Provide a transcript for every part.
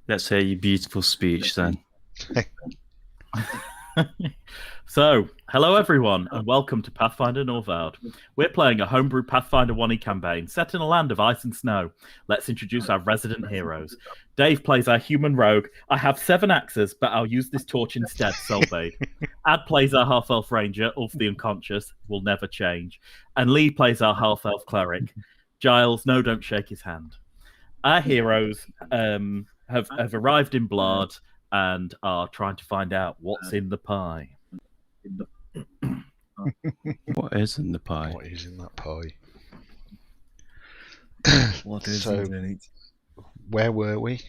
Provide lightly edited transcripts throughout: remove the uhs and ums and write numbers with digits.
Let's hear your beautiful speech then. So, hello everyone, and welcome to Pathfinder Norvald. We're playing a homebrew Pathfinder 1e campaign set in a land of ice and snow. Let's introduce our resident heroes. Dave plays our human rogue. I have 7 axes, but I'll use this torch instead, Solbade. Ad plays our half-elf ranger, Ulf the Unconscious, will never change. And Lee plays our half-elf cleric. Giles, no, don't shake his hand. Our heroes have arrived in Blard and are trying to find out what's in the pie. What is in the pie? What is in that pie? What is So- in it? Where were we?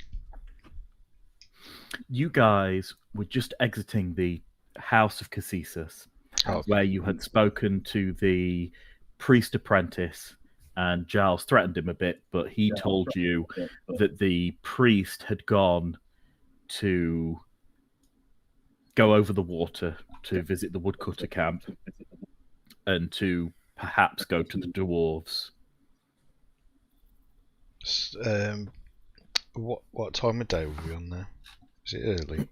You guys were just exiting the House of Cassesus, Oh, where you had spoken to the priest apprentice, and Giles threatened him a bit, but he told you that the priest had gone to go over the water to visit the woodcutter camp and to perhaps go to the dwarves. What time of day were we on there? Is it early?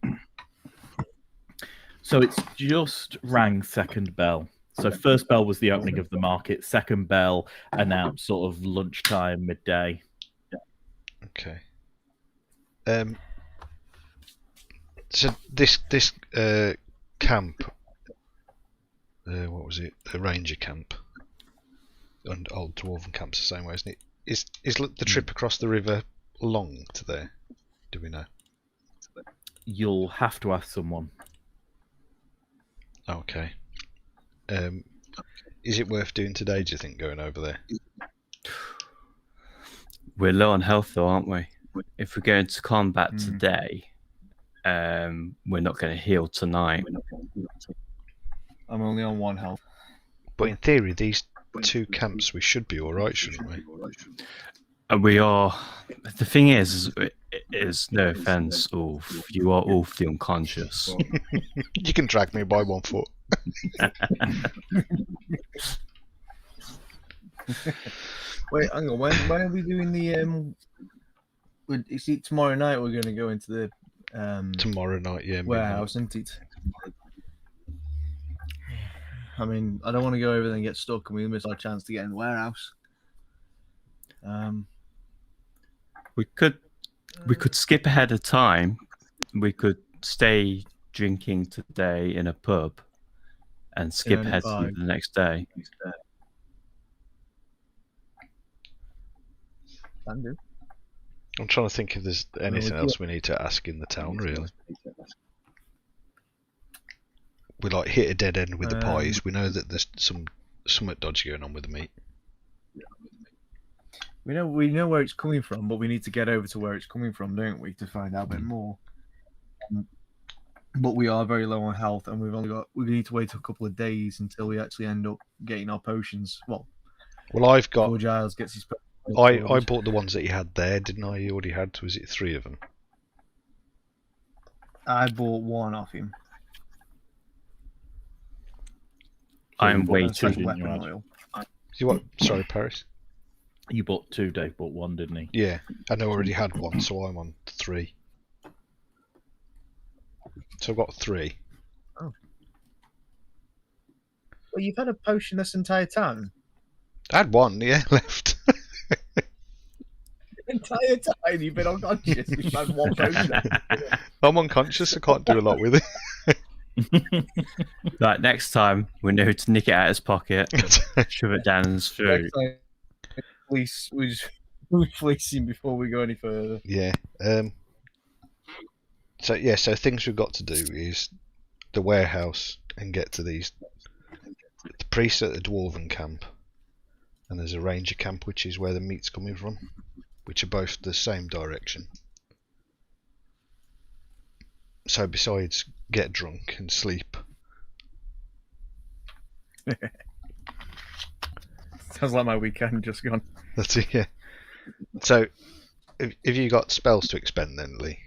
So it's just rang second bell. So first bell was the opening of the market. Second bell announced sort of lunchtime, midday. Okay. So this camp, what was it? The ranger camp, and old dwarven camp's the same way, isn't it? Is the trip across the river long to there? Do we know? You'll have to ask someone. Okay. Is it worth doing today, do you think, going over there? We're low on health though, aren't we? If we go into combat today, we're not going to heal tonight. I'm only on 1 health. But in theory, these 2 camps, we should be alright, shouldn't we? And we are. The thing is no offense, Ulf. You are Ulf the Unconscious. You can drag me by 1 foot. Wait, hang on. When are we doing the is it tomorrow night? We're going to go into the Tomorrow night, yeah. warehouse, isn't it? I mean, I don't want to go over there and get stuck, and we miss our chance to get in the warehouse. We could skip ahead of time. We could stay drinking today in a pub and skip only ahead to 5. the next day. Can do. I'm trying to think if there's anything we else we need to ask in the town, really. We like hit a dead end with the pies. We know that there's somewhat dodgy going on with the meat. We know where it's coming from, but we need to get over to where it's coming from, don't we, to find out a bit more. But we are very low on health, and we need to wait a couple of days until we actually end up getting our potions. Well, I've got. before Giles gets his. I bought the ones that he had there, didn't I? He already had. Was it 3 of them? I bought 1 off him. I'm Two waiting. didn't you, Weapon Ad? oil. You what? Sorry, Paris. You bought 2, Dave bought 1, didn't he? Yeah, and I already had 1, so I'm on 3. So I've got 3. Oh. Well, you've had a potion this entire time. I had 1, yeah, left. The entire time you've been unconscious. You've had 1 potion. I'm unconscious. I can't do a lot with it. Right, next time we know to nick it out of his pocket, shove it down his throat. We fleece him before we go any further. Yeah. So things we've got to do is the warehouse. and get to these. The priest at the dwarven camp, and there's a ranger camp, which is where the meat's coming from, which are both the same direction. So besides get drunk and sleep, Sounds like my weekend just gone. that's it. Yeah. So, have you got spells to expend then, Lee?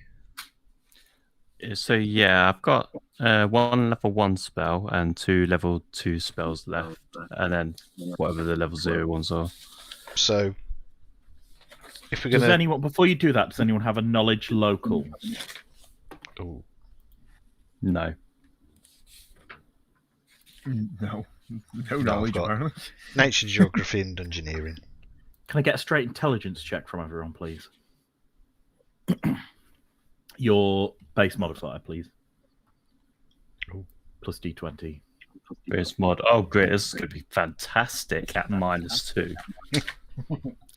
So yeah, I've got one level 1 spell and 2 level 2 spells left, and then whatever the level 0 ones are. So, if we're Does gonna, anyone, before you do that, does anyone have a knowledge local? Ooh, No. No I've knowledge. got- apparently. nature, geography, and engineering. Can I get a straight intelligence check from everyone, please? Your base modifier, please. Ooh. Plus D20. Greatest mod. Oh, great. This is going to be fantastic at -2.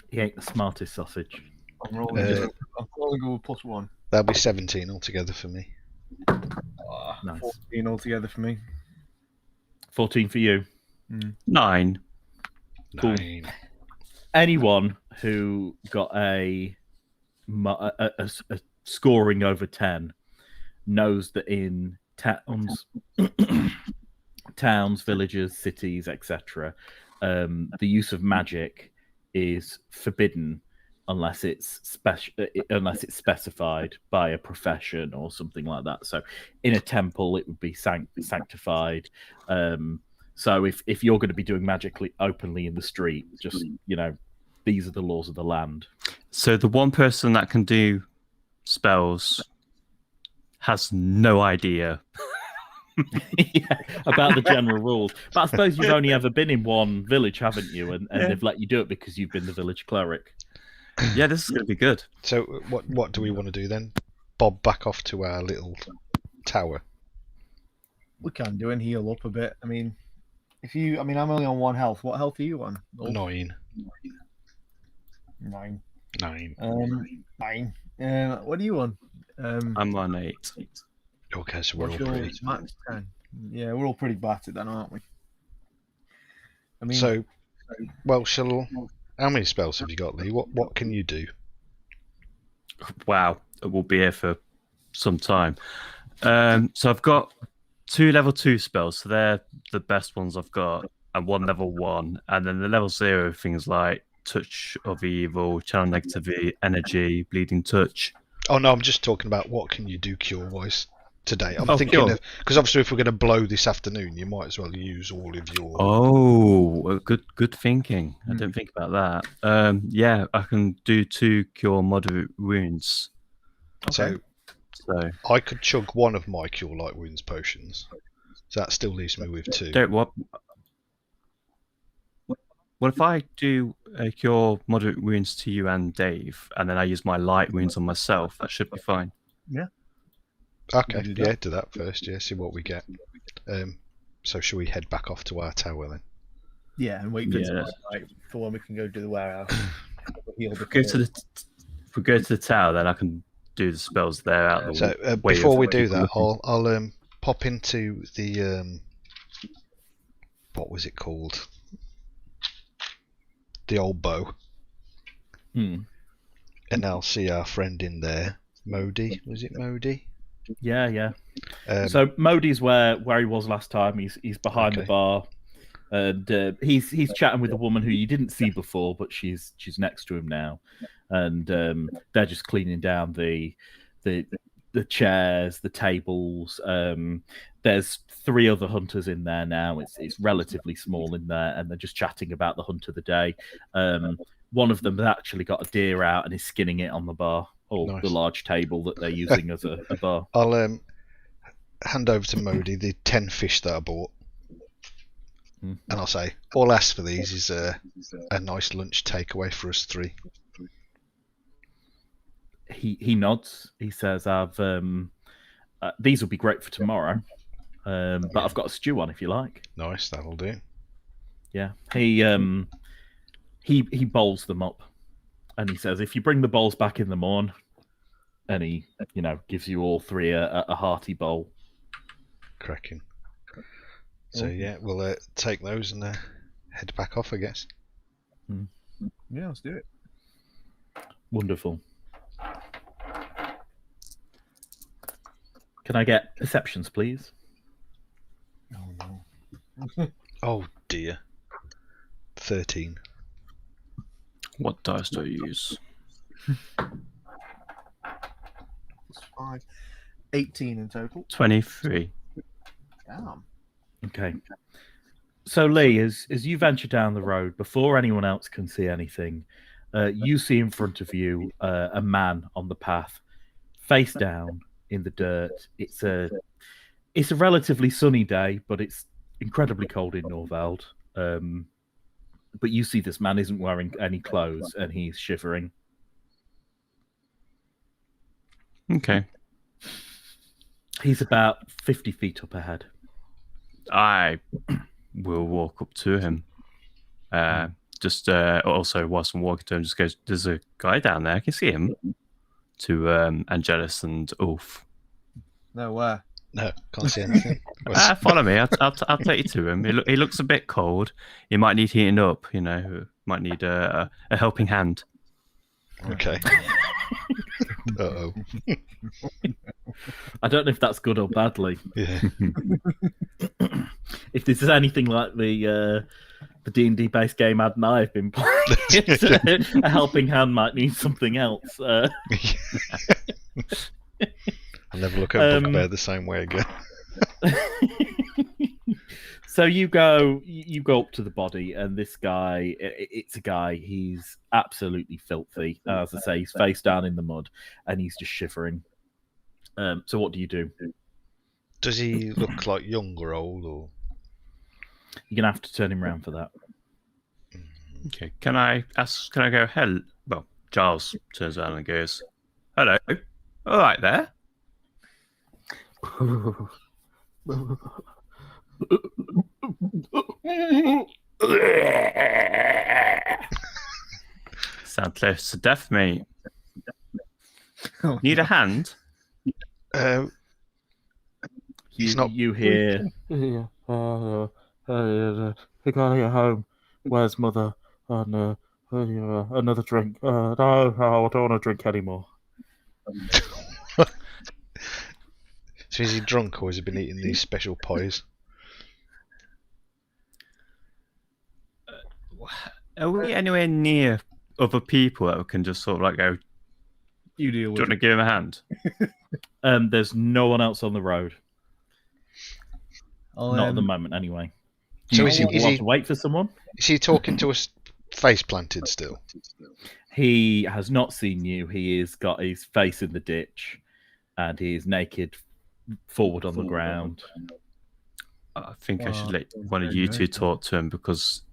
He ain't the smartest sausage. I'm rolling. I'm rolling go with +1. That'll be 17 altogether for me. Nice. 14 altogether for me. 14 for you. 9. Cool. 9. Anyone who got a scoring over 10 knows that in towns, villages, cities, etc., the use of magic is forbidden unless it's specified by a profession or something like that. So, in a temple, it would be sanctified. So, if you're going to be doing magic openly in the street, just these are the laws of the land. So the one person that can do spells has no idea. Yeah, about the general rules. But I suppose you've only ever been in one village, haven't you? And they've let you do it because you've been the village cleric. Yeah, this is going to be good. So, what do we want to do then? Bob back off to our little tower. We can do and heal up a bit. I mean, I'm only on 1 health. What health are you on? 9. 9. 9. 9. What are you on? I'm on 8. Okay, so we're all what's your pretty. max 10? Yeah, we're all pretty battered then, aren't we? I mean, So, well, how many spells have you got, Lee? What can you do? Wow, we'll be here for some time. So I've got 2 level 2 spells, so they're the best ones I've got, and 1 level 1, and then the level 0 things like Touch of Evil, Channel Negative Energy, Bleeding Touch. Oh no, I'm just talking about what can you do cure-wise today. I'm Oh, thinking cure. of, because obviously if we're going to blow this afternoon, you might as well use all of your. Oh, good thinking. I didn't think about that. Yeah, I can do 2 cure moderate wounds. So I could chug one of my cure light wounds potions. So that still leaves me with 2. What if I do a cure moderate wounds to you and Dave, and then I use my light wounds on myself? That should be fine. Yeah. Okay, do that. yeah, do that first. Yeah, see what we get. So shall we head back off to our tower then? Yeah, and wait for Yeah. tomorrow night for when we can go to the warehouse. Heal If we go to the tower, then I can do the spells there out the So way. before of we do people that, looking. I'll pop into the what was it called? The old bow, and I'll see our friend in there, Modi. Was it Modi? Yeah. So Modi's where he was last time. He's behind the Okay. bar, and he's chatting with a woman who you didn't see before, but she's next to him now, and they're just cleaning down the chairs, the tables. There's 3 other hunters in there now. It's relatively small in there, and they're just chatting about the hunt of the day. One of them has actually got a deer out and is skinning it on the bar, or Nice. the large table that they're using as a bar. I'll hand over to Modi the 10 fish that I bought, and I'll say, all I ask for these is a nice lunch takeaway for us 3. He nods. He says, "I've these will be great for tomorrow, but I've got a stew on if you like." Nice, that'll do. Yeah, he bowls them up, and he says, "If you bring the bowls back in the morn," and he gives you all 3 a hearty bowl. Cracking. So yeah, we'll take those and head back off, I guess. Yeah, let's do it. Wonderful. Can I get perceptions, please? Oh no. Oh dear. 13. What dice do I use? It's 5. 18 in total. 23. Damn. Okay. So, Lee, as you venture down the road, before anyone else can see anything, you see in front of you a man on the path, face down in the dirt. It's a relatively sunny day, but it's incredibly cold in Norvald. But you see this man isn't wearing any clothes, and he's shivering. Okay. He's about 50 feet up ahead. I will walk up to him. Just also, whilst I'm walking to him, just goes, there's a guy down there. I can see him. To Angelus and Ulf. No, where? No, can't see anything. Follow me. I'll take you to him. He looks a bit cold. He might need heating up. You know, might need a helping hand. Okay. Uh-oh. I don't know if that's good or badly. Yeah. If this is anything like the D&D based game Ad and I have been playing, a helping hand might need something else. I'll never look at a bugbear the same way again. So you go up to the body, and this guy, it's a guy, he's absolutely filthy. As I say, he's face down in the mud, and he's just shivering. So what do you do? Does he look like young or old, or? You're going to have to turn him around for that. Okay. Can I go, hello? Well, Giles turns around and goes, hello. All right there. Sound close to death, mate. Need a hand? He's not. You hear. Yeah. He gotta get home. Where's mother? And another drink. No, I don't want to drink anymore. So is he drunk, or has he been eating these special pies? Are we anywhere near other people that we can just sort of like go, You deal do you with want to give him a hand? There's no one else on the road. I'll, Not at the moment, anyway. So You is want he to wait for someone? is he talking to us face planted still? He has not seen you. He has got his face in the ditch, and he is naked, forward on the ground. I think I should let one of you two talk to him because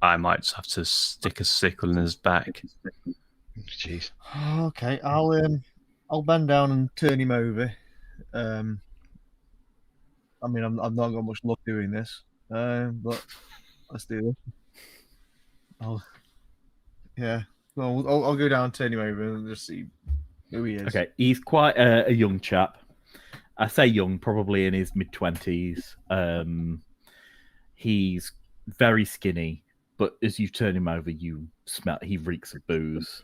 I might just have to stick a sickle in his back. Jeez. Okay, I'll bend down and turn him over. I mean, I've not got much luck doing this, but let's do this. Well, I'll go down and turn him over and just see who he is. Okay, he's quite a young chap. I say young, probably in his mid-20s. He's very skinny, but as you turn him over, you smell he reeks of booze.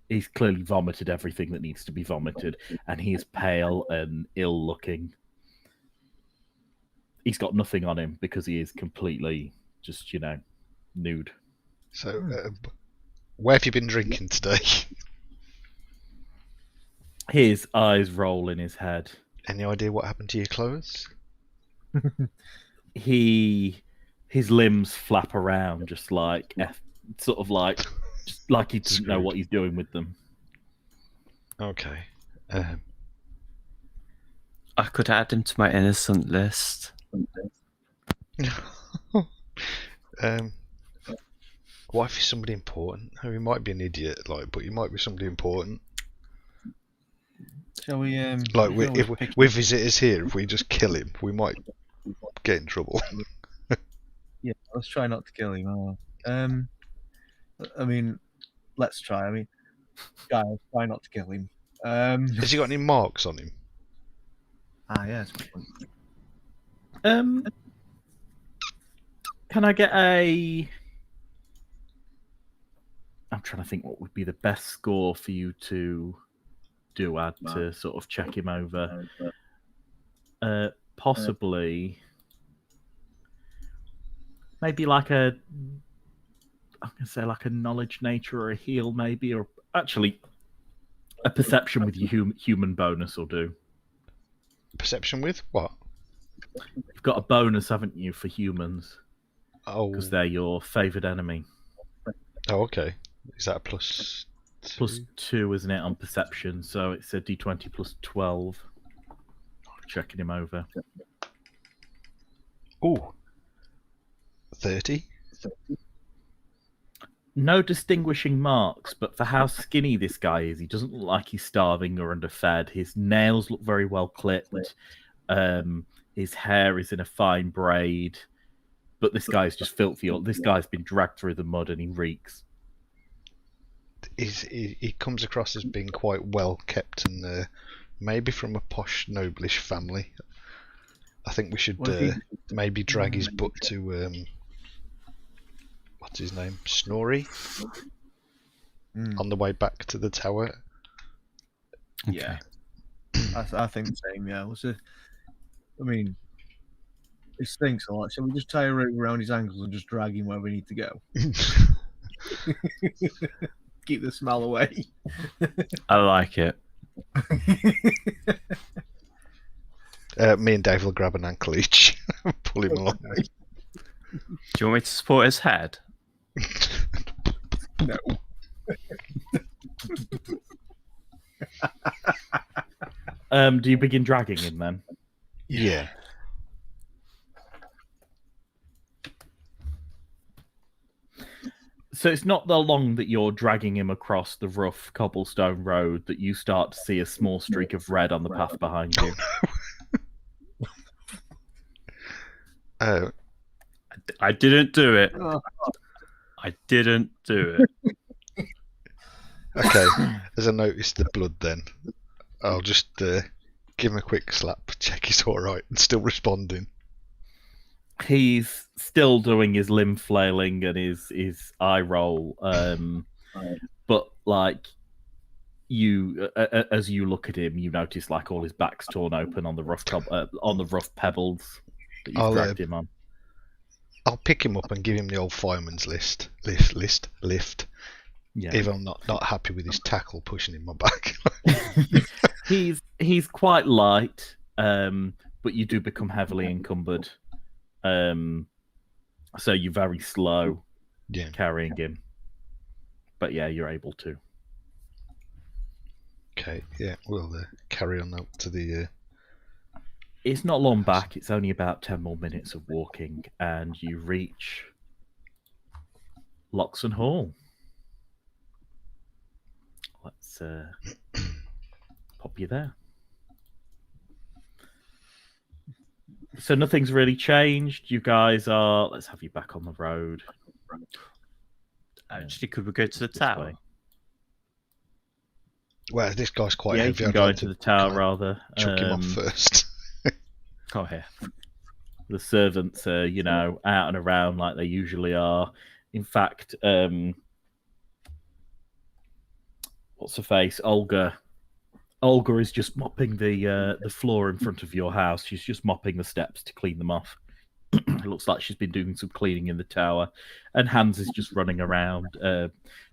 He's clearly vomited everything that needs to be vomited, and he is pale and ill-looking. He's got nothing on him because he is completely just, nude. So, where have you been drinking today? His eyes roll in his head. Any idea what happened to your clothes? His limbs flap around just like just like he doesn't know what he's doing with them. Okay. I could add him to my innocent list. What if he's somebody important? I mean, he might be an idiot, but he might be somebody important. Shall we? If we're visitors here, if we just kill him, we might get in trouble. Yeah, let's try not to kill him. I mean, let's try. I mean, guys, try not to kill him. Has he got any marks on him? Yeah. That's a good point. Can I get a? I'm trying to think what would be the best score for you to do ad to sort of check him over. Possibly, maybe like I'm gonna say like a knowledge, nature, or a heal, maybe, or actually a perception with your human bonus will do. Perception with what? You've got a bonus, haven't you, for humans? Oh, Because they're your favoured enemy. oh, okay. Is that a plus? Plus 2, isn't it, on perception? So it's a d20 plus 12. Checking him over. Ooh. 30? No distinguishing marks, but for how skinny this guy is, he doesn't look like he's starving or underfed. His nails look very well clipped. His hair is in a fine braid. But this guy's just filthy. This guy's been dragged through the mud and he reeks. He comes across as being quite well kept and maybe from a posh, noblish family. I think we should maybe drag his butt to what's his name? Snorri? On the way back to the tower. Yeah. I think the same, yeah. I mean, he stinks a lot. Shall we just tie a rope around his ankles and just drag him where we need to go? Keep the smell away. I like it. Me and Dave will grab an ankle each and pull him along. Do you want me to support his head? No. Do you begin dragging him then? Yeah. So it's not that long that you're dragging him across the rough cobblestone road that you start to see a small streak of red on the path behind you. I didn't do it. I didn't do it. Okay. As I notice the blood then, I'll just give him a quick slap, check he's alright and still responding. He's still doing his limb flailing and his eye roll, but like you, as you look at him, you notice like all his back's torn open on the rough pebbles that you've dragged him on. I'll pick him up and give him the old fireman's lift. Yeah. If I'm not happy with his tackle pushing in my back. He's quite light, but you do become heavily encumbered. So you're very slow carrying him. But yeah, you're able to. Okay, yeah, we'll carry on out to the... It's not long back, it's only about 10 more minutes of walking, and you reach Loxon Hall. Let's pop you there. So nothing's really changed. You guys are... Let's have you back on the road. Actually, could we go to the tower? Way. Well, this guy's quite Yeah, you heavy. can go into the tower rather. Chuck him off first. Oh, yeah. The servants are, out and around like they usually are. In fact, what's her face? Olga is just mopping the floor in front of your house. She's just mopping the steps to clean them off. It looks like she's been doing some cleaning in the tower. And Hans is just running around,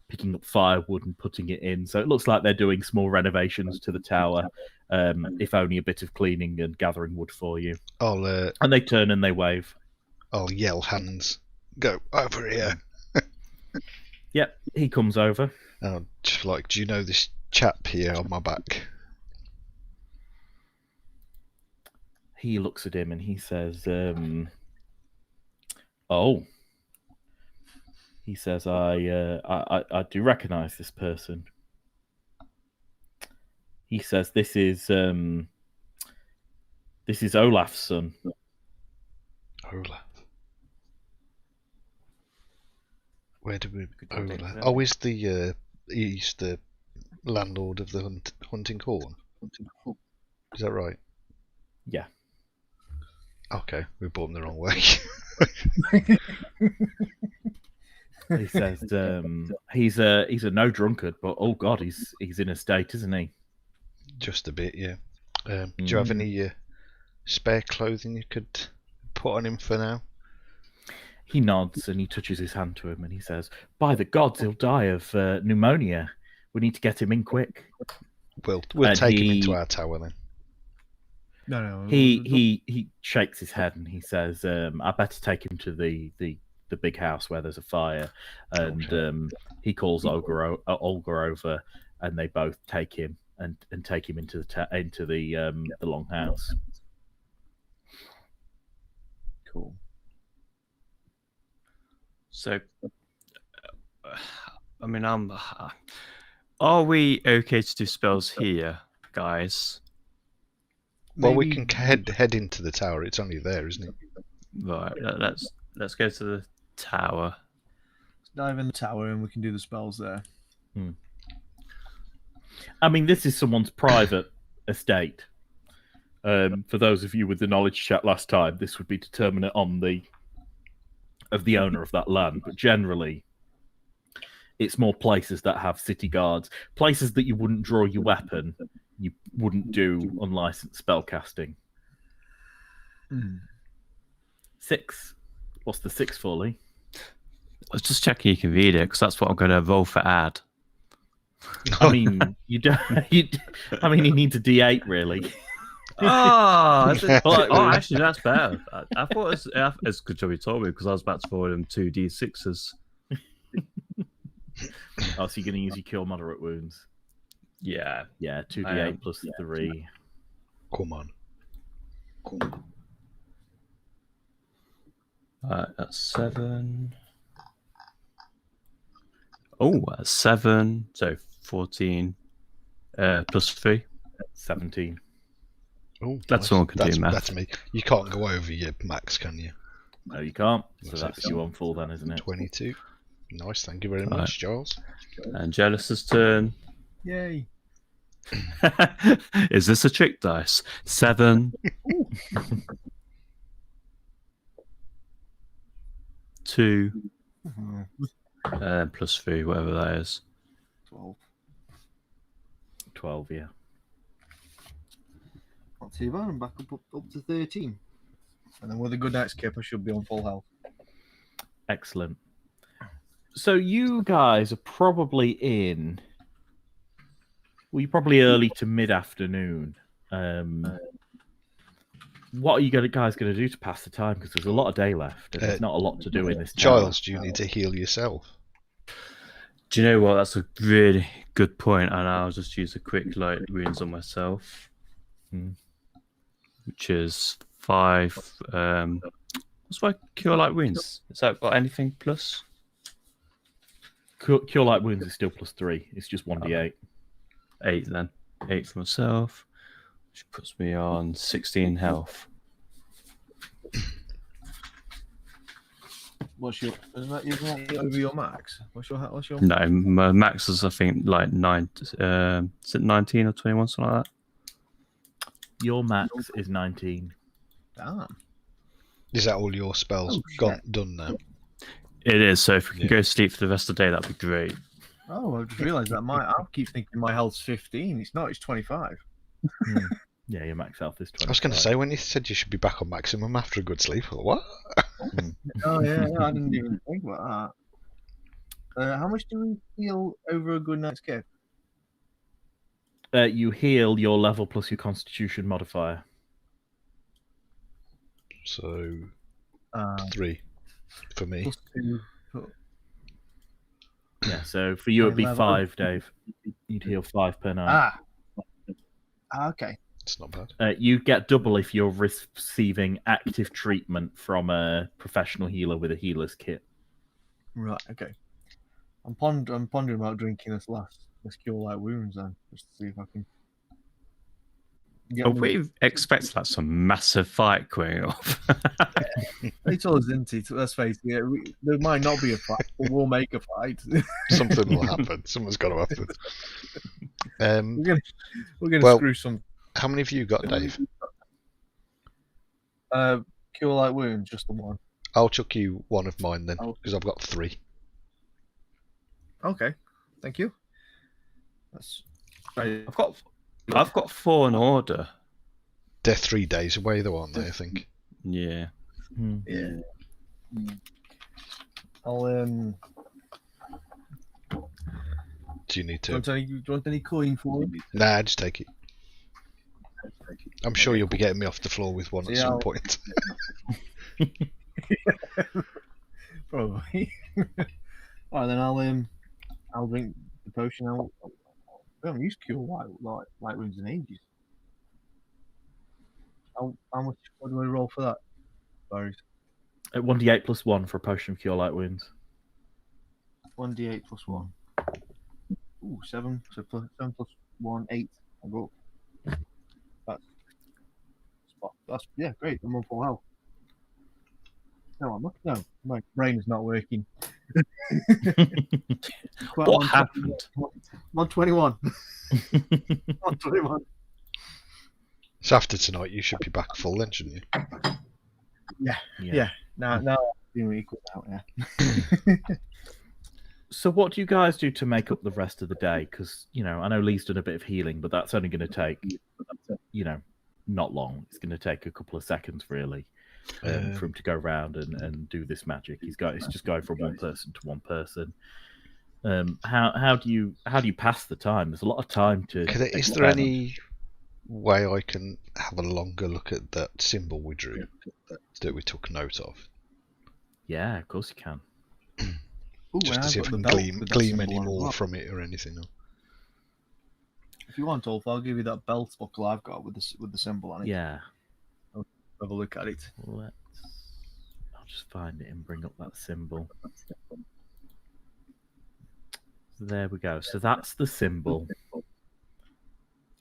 picking up firewood and putting it in. So it looks like they're doing small renovations to the tower, if only a bit of cleaning and gathering wood for you. And they turn and they wave. I'll yell, Hans, go over here. Yep, he comes over. Just like, do you know this chap here on my back? He looks at him and he says, "Oh." He says, "I do recognise this person." He says, "This is Olaf's son." Olaf. Where do we? Olaf. Oh, he's the landlord of the hunting corn. Is that right? Yeah. Okay, we brought him the wrong way. He says he's a no drunkard, but oh god, he's in a state, isn't he? Just a bit, yeah. Do you have any spare clothing you could put on him for now? He nods and he touches his hand to him and he says, "By the gods, he'll die of pneumonia. We need to get him in quick." We'll And take him into our tower then. No. He shakes his head and he says, "I better take him to the big house where there's a fire." And he calls Olga over, and they both take him and take him into the longhouse. Cool. So, I mean, are we okay to do spells here, guys? Well, we can head into the tower. It's only there, isn't it? Right. Let's go to the tower. Let's dive in the tower and we can do the spells there. I mean, this is someone's private estate. For those of you with the knowledge chat last time, this would be determinate on the owner of that land. But generally, it's more places that have city guards, places that you wouldn't draw your weapon, you wouldn't do unlicensed spell casting. 6. What's the 6 for, Lee? I was just checking you can read it because that's what I'm going to roll for ad. I mean, you don't. I mean, he needs a D8 really. Actually, that's better. I thought it's good job you told me because I was about to forward him 2 D6s. Oh, so you're going to use your cure moderate wounds? Yeah. Yeah, 2d8 plus 3. Come on. That's 7. Oh, that's 7. So 14 plus 3. 17. Oh, that's someone can do math. That's me. You can't go over your max, can you? No, you can't. So that's you on full then, isn't it? 22. Nice, thank you very much, Charles. And Jealous's turn. Yay. Is this a trick dice? 7. 2. Plus 3, whatever that is. 12. 12, yeah. Not too bad. I'm back up to 13. And then with a good night's kip, I should be on full health. Excellent. So you guys are probably in... Well, you're probably early to mid-afternoon. What are you guys going to do to pass the time? Because there's a lot of day left. And there's not a lot to do in this tower. Giles, do you need to heal yourself? Do you know what? That's a really good point. And I'll just use a quick light wounds on myself. Which is 5. What's my cure light wounds? Has that got anything plus? Cure light wounds is still plus 3. It's just 1d8. 8 then. 8 for myself. Which puts me on 16 health. Isn't that over your max? What's your No, my max is I think like 9. Is it 19 or 21, something like that? Your max is 19. Damn. Is that all your spells done now? It is. So if we can go sleep for the rest of the day, that'd be great. Oh, I just realised that I'll keep thinking my health's 15. It's not. It's 25. Yeah, your max health is 20. I was going to say, when you said you should be back on maximum after a good sleep, I thought, what? Oh, yeah, I didn't even think about that. How much do we heal over a good night's kip? You heal your level plus your constitution modifier. So, 3 for me. Plus 2. Yeah, so for you it'd be 5, Dave. You'd heal 5 per night. Okay. It's not bad. You get double if you're receiving active treatment from a professional healer with a healer's kit. Right, okay. I'm pondering about drinking this cure light wounds then, just to see if I can. We expect like some massive fight going off. It's all isn't it? Let's face it. There might not be a fight, but we'll make a fight. Something will happen. Someone's got to happen. We're gonna screw some. How many have you got, Dave? Cure Light Wounds, just the one. I'll chuck you one of mine then, Oh. because I've got 3. Okay, thank you. That's right. I've got 4 in order. They're 3 days away though, aren't they, I think? Yeah. Yeah. I'll Do you need Do you to? want any coin for it? Nah, just take it. I'm sure you'll be getting me off the floor with one at Yeah, some I'll- point. Probably. Alright, then I'll drink the potion. I haven't used Cure Light Wounds in ages. How much? What do I roll for that? Sorry, 1d8 plus 1 for a potion of Cure Light Wounds. 1d8 plus 1. Ooh, 7. So 7 plus 1, 8. I go up. That's yeah, great. I'm on full health. No, my brain is not working. What happened? 121. 121. So after tonight, you should be back full then, shouldn't you? Yeah. Now I'm feeling equal out. Yeah. So what do you guys do to make up the rest of the day? Because, I know Lee's done a bit of healing, but that's only going to take, not long. It's going to take a couple of seconds, really, for him to go around and do this magic. It's just going from one person to one person. How do you pass the time? There's a lot of time to. Is there any way I can have a longer look at that symbol we drew that we took note of? Yeah, of course you can. Ooh, Just to I've see if got I can the belt glean with that symbol any on it as more well. from it or anything. If you want, Ulf, I'll give you that belt buckle I've got with the symbol on it. Yeah. Have a look at it. I'll just find it and bring up that symbol. There we go. So that's the symbol.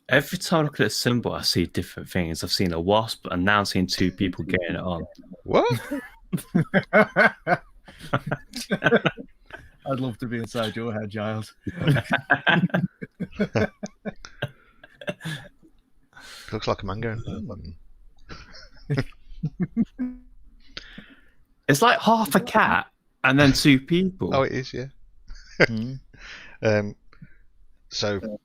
Every time I look at a symbol, I see different things. I've seen a wasp, and now I'm seeing 2 people getting it on. What? I'd love to be inside your head, Giles. Looks like a man going. It's like half a cat and then 2 people. Oh, it is, yeah. Mm. So,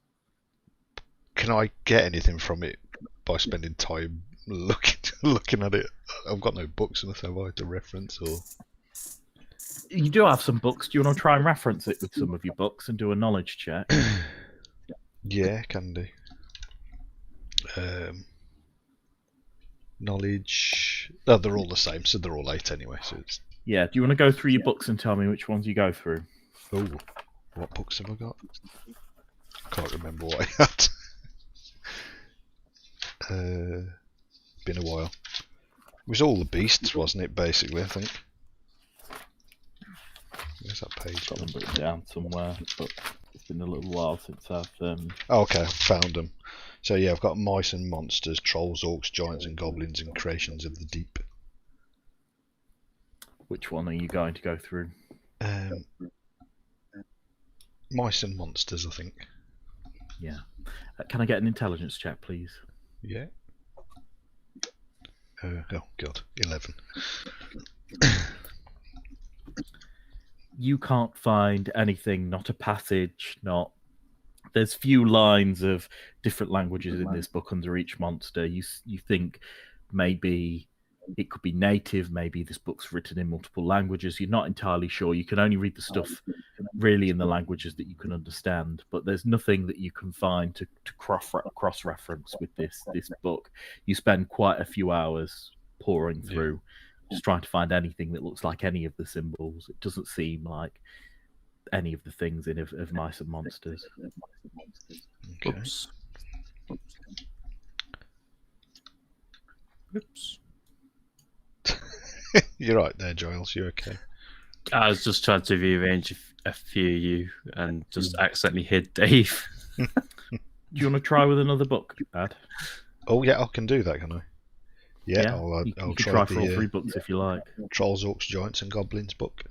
can I get anything from it by spending time looking at it? I've got no books and nothing to reference or. You do have some books. Do you want to try and reference it with some of your books and do a knowledge check? Yeah, can do. Knowledge. Oh, they're all the same, so they're all 8 anyway. So it's. Yeah. Do you want to go through your books and tell me which ones you go through? Oh, what books have I got? I can't remember what I had. Been a while. It was all the beasts, wasn't it? Basically, I think. Where's that page? Got them written down somewhere, but it's been a little while since I've. Oh, okay, I found them. So yeah, I've got mice and monsters, trolls, orcs, giants, and goblins, and creations of the deep. Which one are you going to go through? Mice and monsters, I think. Yeah. Can I get an intelligence check, please? Yeah. Oh god, 11. You can't find anything, not a passage, not. There's few lines of different languages in this book under each monster. You think maybe it could be native, maybe this book's written in multiple languages. You're not entirely sure. You can only read the stuff really in the languages that you can understand, but there's nothing that you can find to cross-reference with this book. You spend quite a few hours pouring through, just trying to find anything that looks like any of the symbols. It doesn't seem like any of the things in of Mice and Monsters. Okay. Oops. You're right there, Giles. You're okay. I was just trying to rearrange a few of you and just accidentally hid Dave. Do you want to try with another book, Ad? Oh yeah, I can do that, can I? Yeah, You I'll can try try for all the 3 books if you like. Trolls, Orcs, Giants, and Goblins book.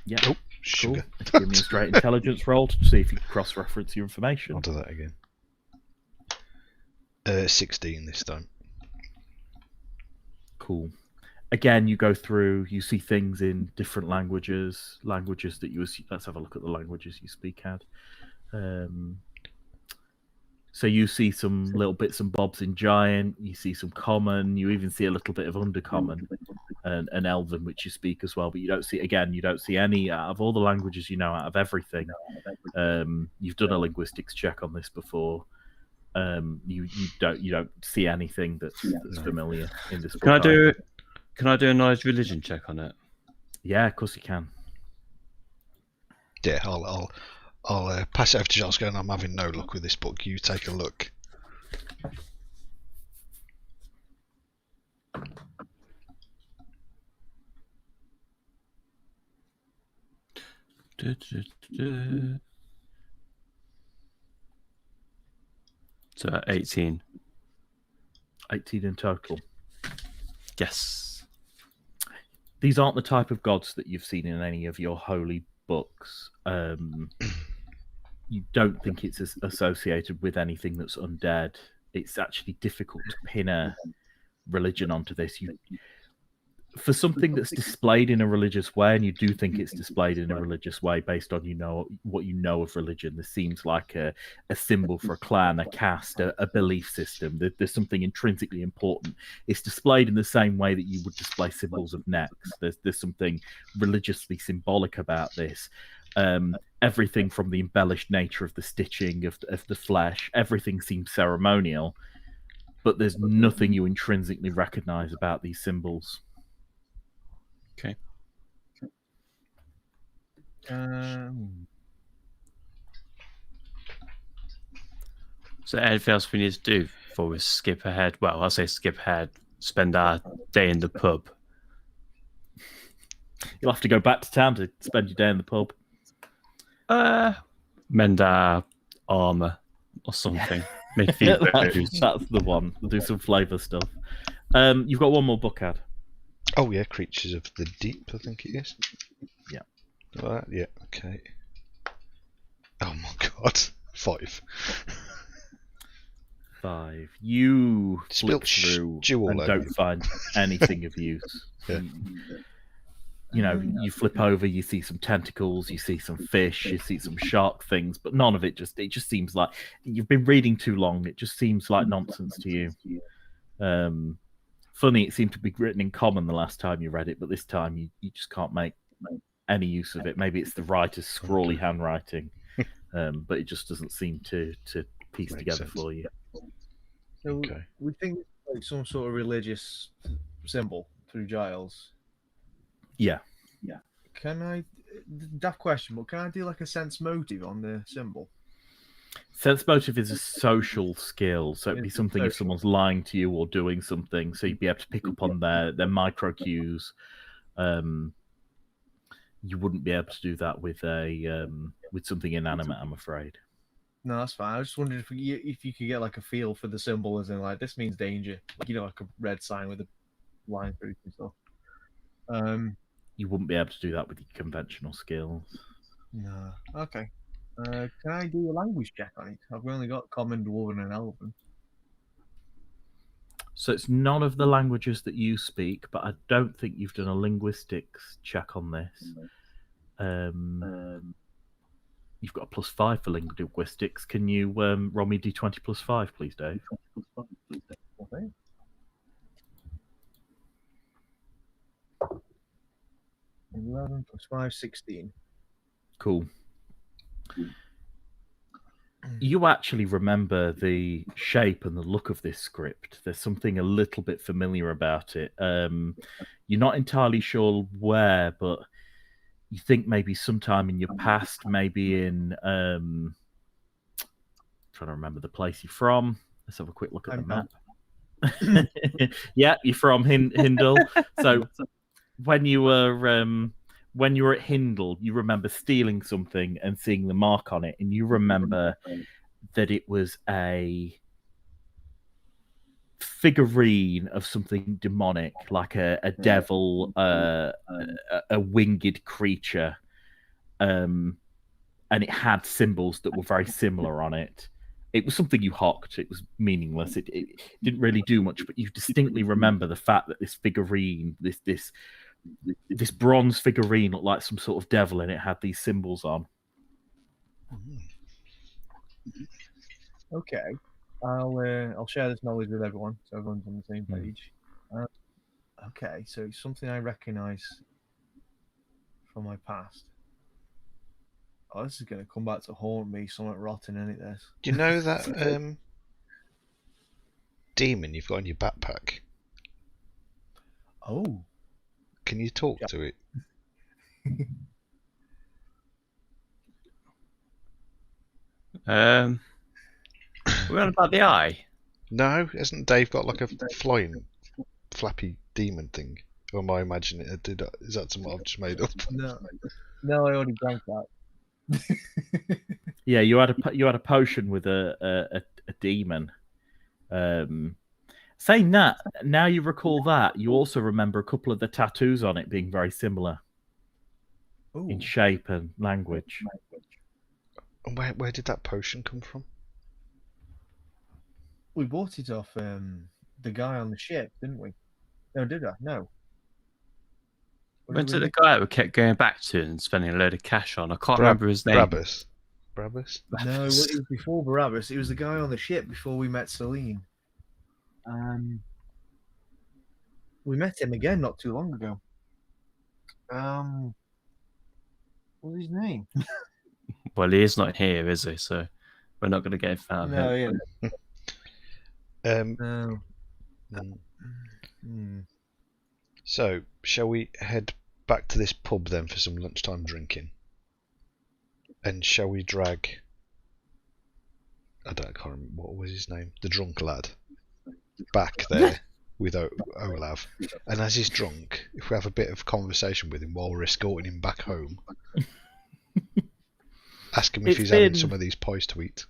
Yeah. Oh, Cool. sugar. Give me a straight intelligence roll to see if you can cross-reference your information. I'll do that again. 16 this time. Cool. Again, you go through, you see things in different languages that you. Let's have a look at the languages you speak, Ad. So you see some little bits and bobs in Giant. You see some Common. You even see a little bit of Undercommon and Elven, which you speak as well. But you don't see any out of all the languages you know, out of everything. You've done a linguistics check on this before. You don't see anything that's familiar in this book. Can I do a knowledge religion check on it? Yeah, of course you can. Yeah, I'll pass it over to John's going, I'm having no luck with this book. You take a look. So 18. 18 in total. Yes. These aren't the type of gods that you've seen in any of your holy books. You don't think it's associated with anything that's undead. It's actually difficult to pin a religion onto this. For something that's displayed in a religious way, and you do think it's displayed in a religious way based on what you know of religion, this seems like a symbol for a clan, a caste, a belief system. There's something intrinsically important. It's displayed in the same way that you would display symbols of necks. There's something religiously symbolic about this. Everything from the embellished nature of the stitching of the flesh, everything seems ceremonial, but there's nothing you intrinsically recognize about these symbols. Okay. So anything else we need to do before we skip ahead? Well, I'll say skip ahead, spend our day in the pub. You'll have to go back to town to spend your day in the pub. Mend our armor or something. Make feet That's the one. We'll do some flavor stuff. You've got one more book, Ad. Oh yeah, Creatures of the Deep, I think it is. Yeah. That, yeah, okay. Oh my god. 5. 5. You Spilt flip through stew all and over don't you. find anything of use. Yeah. You know, you flip over, you see some tentacles, you see some fish, you see some shark things, but none of it just seems like you've been reading too long. It just seems like nonsense to you. Funny, it seemed to be written in Common the last time you read it, but this time you just can't make any use of it. Maybe it's the writer's scrawly handwriting, but it just doesn't seem to piece Makes together sense. for you. So Okay. we think it's like some sort of religious symbol through Giles. Yeah. Can I? Daft question, but can I do like a sense motive on the symbol? Sense motive is a social skill, so it'd be It's something if social. someone's lying to you or doing something, so you'd be able to pick up on their micro cues. You wouldn't be able to do that with with something inanimate, I'm afraid. No, that's fine. I was just wondering if you could get like a feel for the symbol, as in like this means danger, like, you know, like a red sign with a line through it and stuff. You wouldn't be able to do that with your conventional skills. No. Okay. Can I do a language check on it? I've only got Common, Dwarven, and Elven. So it's none of the languages that you speak, but I don't think you've done a linguistics check on this. You've got a +5 for linguistics. Can you roll me D20 +5, please, Dave? Okay. $11 + 5, 16. Cool. You actually remember the shape and the look of this script. There's something a little bit familiar about it. You're not entirely sure where, but you think maybe sometime in your past, maybe in trying to remember the place you're from. Let's have a quick look at the map. Yeah, you're from Hindle. So when you were at Hindle, you remember stealing something and seeing the mark on it, and you remember that it was a figurine of something demonic, like a devil, a winged creature, and it had symbols that were very similar on it. It was something you hocked. It was meaningless. It didn't really do much, but you distinctly remember the fact that this figurine, this bronze figurine, looked like some sort of devil, and it had these symbols on. Okay, I'll share this knowledge with everyone, so everyone's on the same page. Okay, so it's something I recognise from my past. Oh, this is going to come back to haunt me. Something rotten in it. This. Do you know that demon you've got in your backpack? Oh. Can you talk to it? We're on about the eye. No, hasn't Dave got like a flying, flappy demon thing? Or am I imagining it? Is that something I've just made up? No, I already drank that. Yeah, you had a potion with a demon. Saying that, now you recall that, you also remember a couple of the tattoos on it being very similar in shape and language. And where did that potion come from? We bought it off the guy on the ship, didn't we? No, did I? No. Went to the guy we kept going back to and spending a load of cash on. I can't remember his name. Brabus. No, it was before Barabbas. It was the guy on the ship before we met Celine. We met him again not too long ago. What was his name? Well, he is not here, is he? So we're not going to get found. No, yeah. No. So, shall we head back to this pub then for some lunchtime drinking? And shall we drag... I can't remember, what was his name? The drunk lad. Back there with Olav. And as he's drunk, if we have a bit of conversation with him while we're escorting him back home, ask him if he's having some of these pies to eat.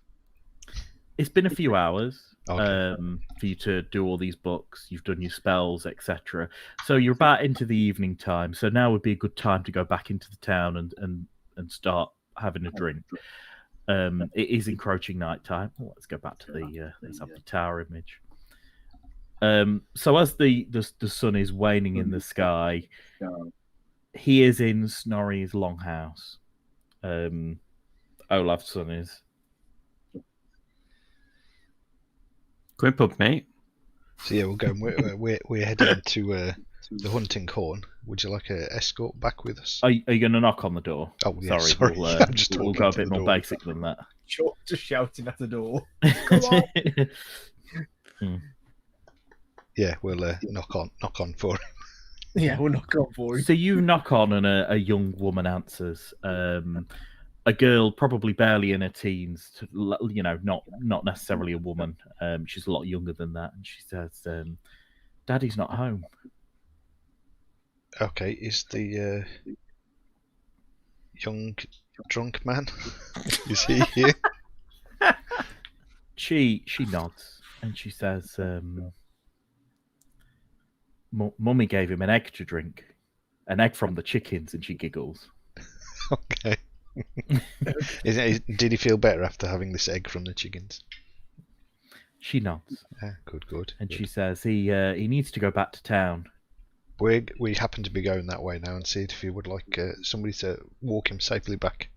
It's been a few hours. Okay. For you to do all these books. You've done your spells, etc. So you're about into the evening time. So now would be a good time to go back into the town and start having a drink. It is encroaching night time. Let's go back to let's have the tower image. So as the sun is waning in the sky, he is in Snorri's longhouse. Olaf's son is. Go in pub, mate. So yeah, we're going. We're heading to the hunting horn. Would you like an escort back with us? Are you going to knock on the door? Oh yeah, sorry. We'll go a bit more basic than that. Just shouting at the door. Come on. Yeah, we'll knock on for him. Yeah, we'll knock on for him. So you knock on, and a young woman answers. A girl, probably barely in her teens, not necessarily a woman. She's a lot younger than that, and she says, "Daddy's not home." Okay, is the young drunk man? Is he here? She nods and she says, "Mummy gave him an egg to drink, an egg from the chickens," and she giggles. Okay. Did he feel better after having this egg from the chickens? She nods. Good. And she says he needs to go back to town. We happen to be going that way now, and see if he would like somebody to walk him safely back.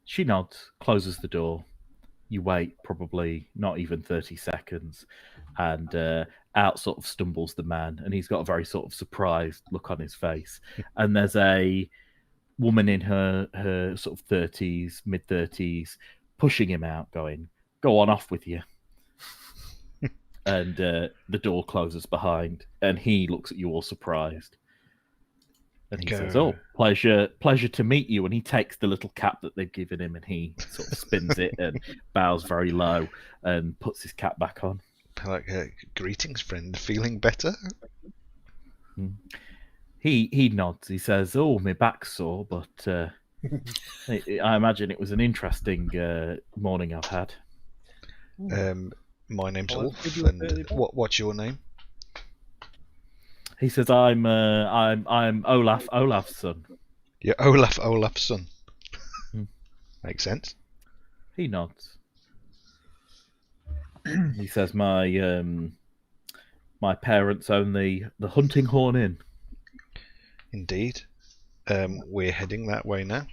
She nods, closes the door. You wait probably not even 30 seconds, and out sort of stumbles the man, and he's got a very sort of surprised look on his face. And there's a woman in her sort of 30s, mid-30s, pushing him out, going, "Go on, off with you." And the door closes behind, and he looks at you all surprised. And he says, "Oh, pleasure to meet you." And he takes the little cap that they've given him, and he sort of spins it and bows very low and puts his cap back on. Like, greetings, friend. Feeling better? He nods. He says, "Oh, my back's sore, but I imagine it was an interesting morning I've had." My name's Ulf, and what's your name? He says, "I'm Olaf's son." You're Olaf's son. Makes sense. He nods. He says, my parents own the Hunting Horn Inn. Indeed. We're heading that way now.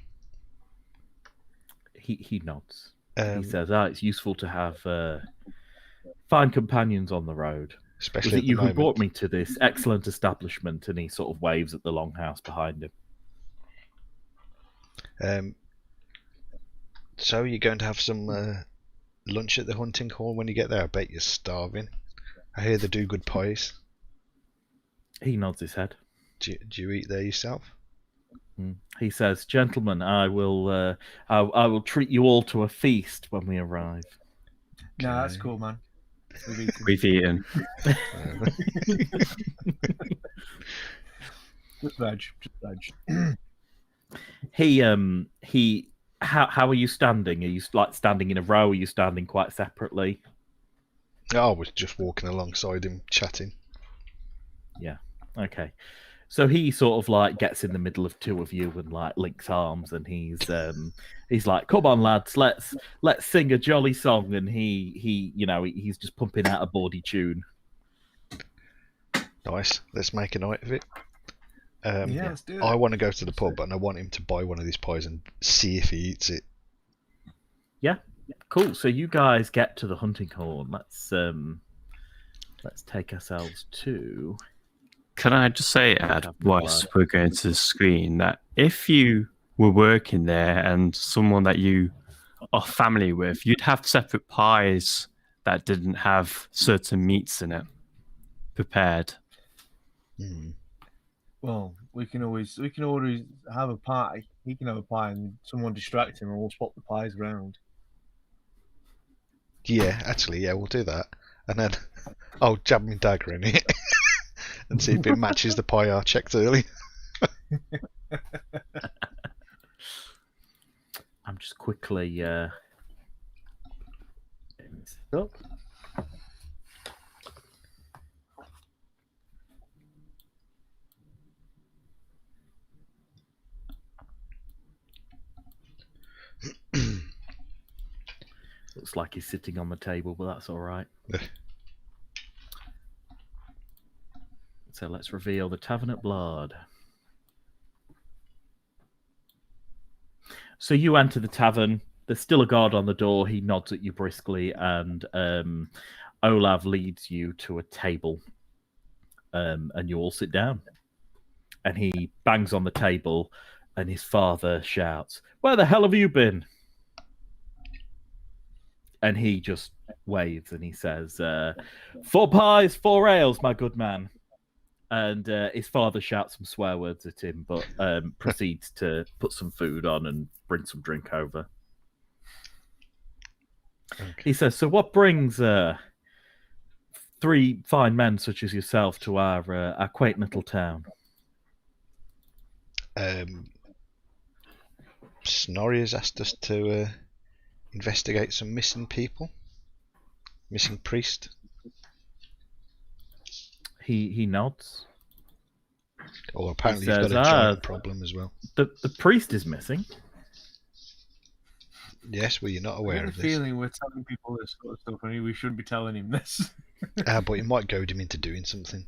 He nods. He Um, says, it's useful to have fine companions on the road. especially Was at it the you who moment. brought me to this excellent establishment? And he sort of waves at the longhouse behind him. So you're going to have some lunch at the hunting hall when you get there? I bet you're starving. I hear they do good pies. He nods his head. Do you eat there yourself? He says, "Gentlemen, I will treat you all to a feast when we arrive." No, that's Okay. cool, man. We've eaten. We've eaten. Just veg. Just veg. How are you standing? Are you like standing in a row? Are you standing quite separately? I was just walking alongside him, chatting. Okay. So he sort of like gets in the middle of two of you and like links arms, and he's like, "Come on, lads, let's sing a jolly song." And he's just pumping out a bawdy tune. Nice. Let's make a night of it. Yeah, let's do it. I want to go to the pub, and I want him to buy one of these pies and see if he eats it. Cool. So you guys get to the hunting horn. Let's take ourselves to. Can I just say, Ed, Have whilst blood. we're going to the screen, that if you were working there and someone that you are family with, you'd have separate pies that didn't have certain meats in it prepared. Mm. Well, we can always have a pie. He can have a pie, and someone distract him, and we'll swap the pies around. Yeah, actually, yeah, we'll do that. And then I'll jab my dagger in it and see if it matches the pie I checked earlier. I'm just quickly. Up. Looks like he's sitting on the table, but that's all right. So let's reveal the tavern at Blood. So you enter the tavern. There's still a guard on the door. He nods at you briskly, and Olav leads you to a table. And you all sit down. And he bangs on the table, and his father shouts, "Where the hell have you been?" And he just waves and he says, 4 pies, 4 ales, my good man. And his father shouts some swear words at him, but proceeds to put some food on and bring some drink over. Okay. He says, "So what brings 3 fine men such as yourself to our quaint little town?" Snorri has asked us to investigate some missing people. Missing priest. He nods. Or apparently He he's got says, a giant problem as well. The priest is missing. Yes, well, you're not I aware get of the this. feeling we're telling people this sort of stuff, and we shouldn't be telling him this. But it might goad him into doing something.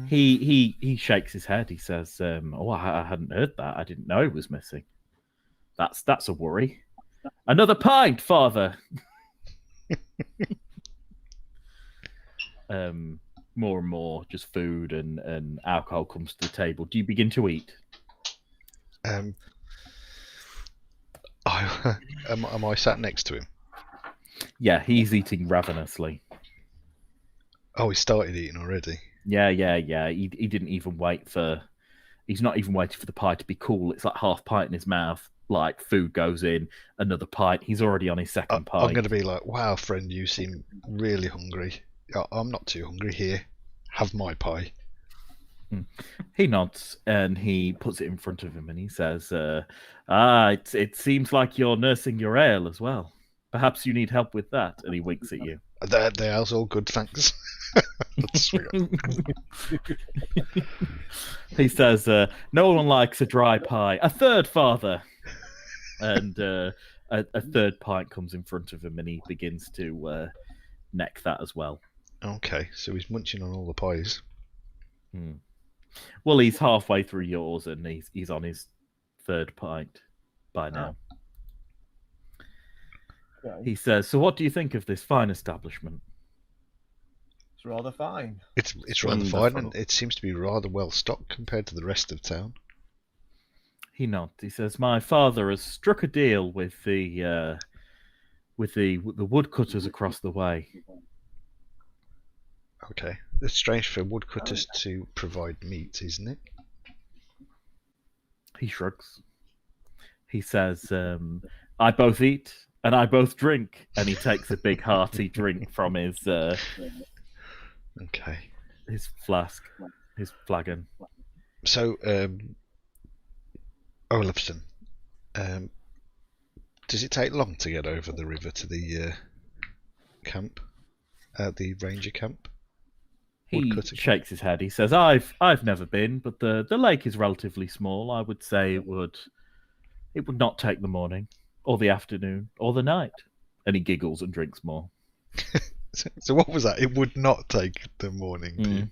He shakes his head. He says, "Oh, I hadn't heard that. I didn't know he was missing. That's a worry. Another pint, father." More and more, just food and alcohol comes to the table. Do you begin to eat? Am I sat next to him? Yeah, he's eating ravenously. Oh, he started eating already. Yeah. He didn't even wait for. He's not even waiting for the pie to be cool. It's like half pint in his mouth. Like food goes in, another pint. He's already on his second pint. I'm going to be like, "Wow, friend, you seem really hungry." I'm not too hungry here. Have my pie. He nods and he puts it in front of him and he says, it seems like you're nursing your ale as well. Perhaps you need help with that. And he winks at you. The ale's all good, thanks. Sweet. He says, no one likes a dry pie. A third, father. And a third pint comes in front of him, and he begins to neck that as well. Okay, so he's munching on all the pies. Well, he's halfway through yours, and he's on his third pint by now. Okay. He says, "So, what do you think of this fine establishment?" It's rather fine. It's rather fine, Wonderful. and it seems to be rather well stocked compared to the rest of town. He nods. He says, "My father has struck a deal with the woodcutters across the way." Okay, it's strange for woodcutters to provide meat, isn't it? He shrugs. He says, "I both eat and I both drink," and he takes a big hearty drink from his Okay. flask, his flagon. So, Olafson, does it take long to get over the river to the camp, the ranger camp? He Woodcutter camp? shakes his head. He says, "I've never been, but the lake is relatively small. I would say it would not take the morning, or the afternoon, or the night." And he giggles and drinks more. So what was that? It would not take the morning. Do you?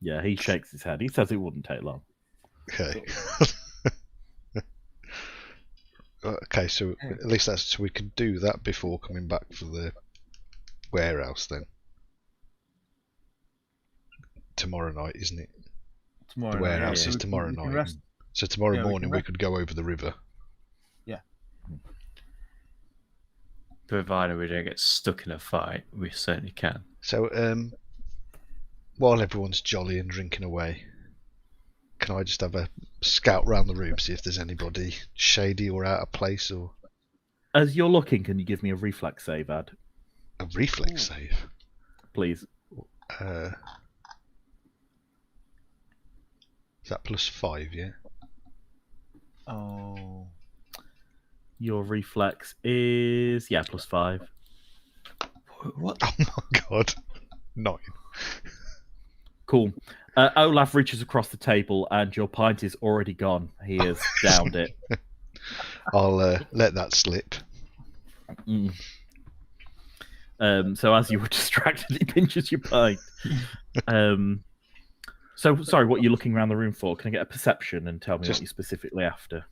Yeah, he shakes his head. He says it wouldn't take long. Okay. Okay, so at least so we could do that before coming back for the warehouse then. Tomorrow night, isn't it? Tomorrow The warehouse night. is So tomorrow we can night. rest. So tomorrow Yeah, we morning can we rest. could go over the river. Provided we don't get stuck in a fight, we certainly can. So while everyone's jolly and drinking away, can I just have a scout round the room, see if there's anybody shady or out of place, or As you're looking, can you give me a reflex save, Ad, a reflex save? please? Is that +5? Yeah. Oh. Your reflex is +5. What? Oh my god. 9. Cool. Olaf reaches across the table, and your pint is already gone. He has downed it. I'll let that slip. So as you were distracted, he pinches your pint. So sorry, what are you looking around the room for? Can I get a perception and tell me Just- what you're specifically after?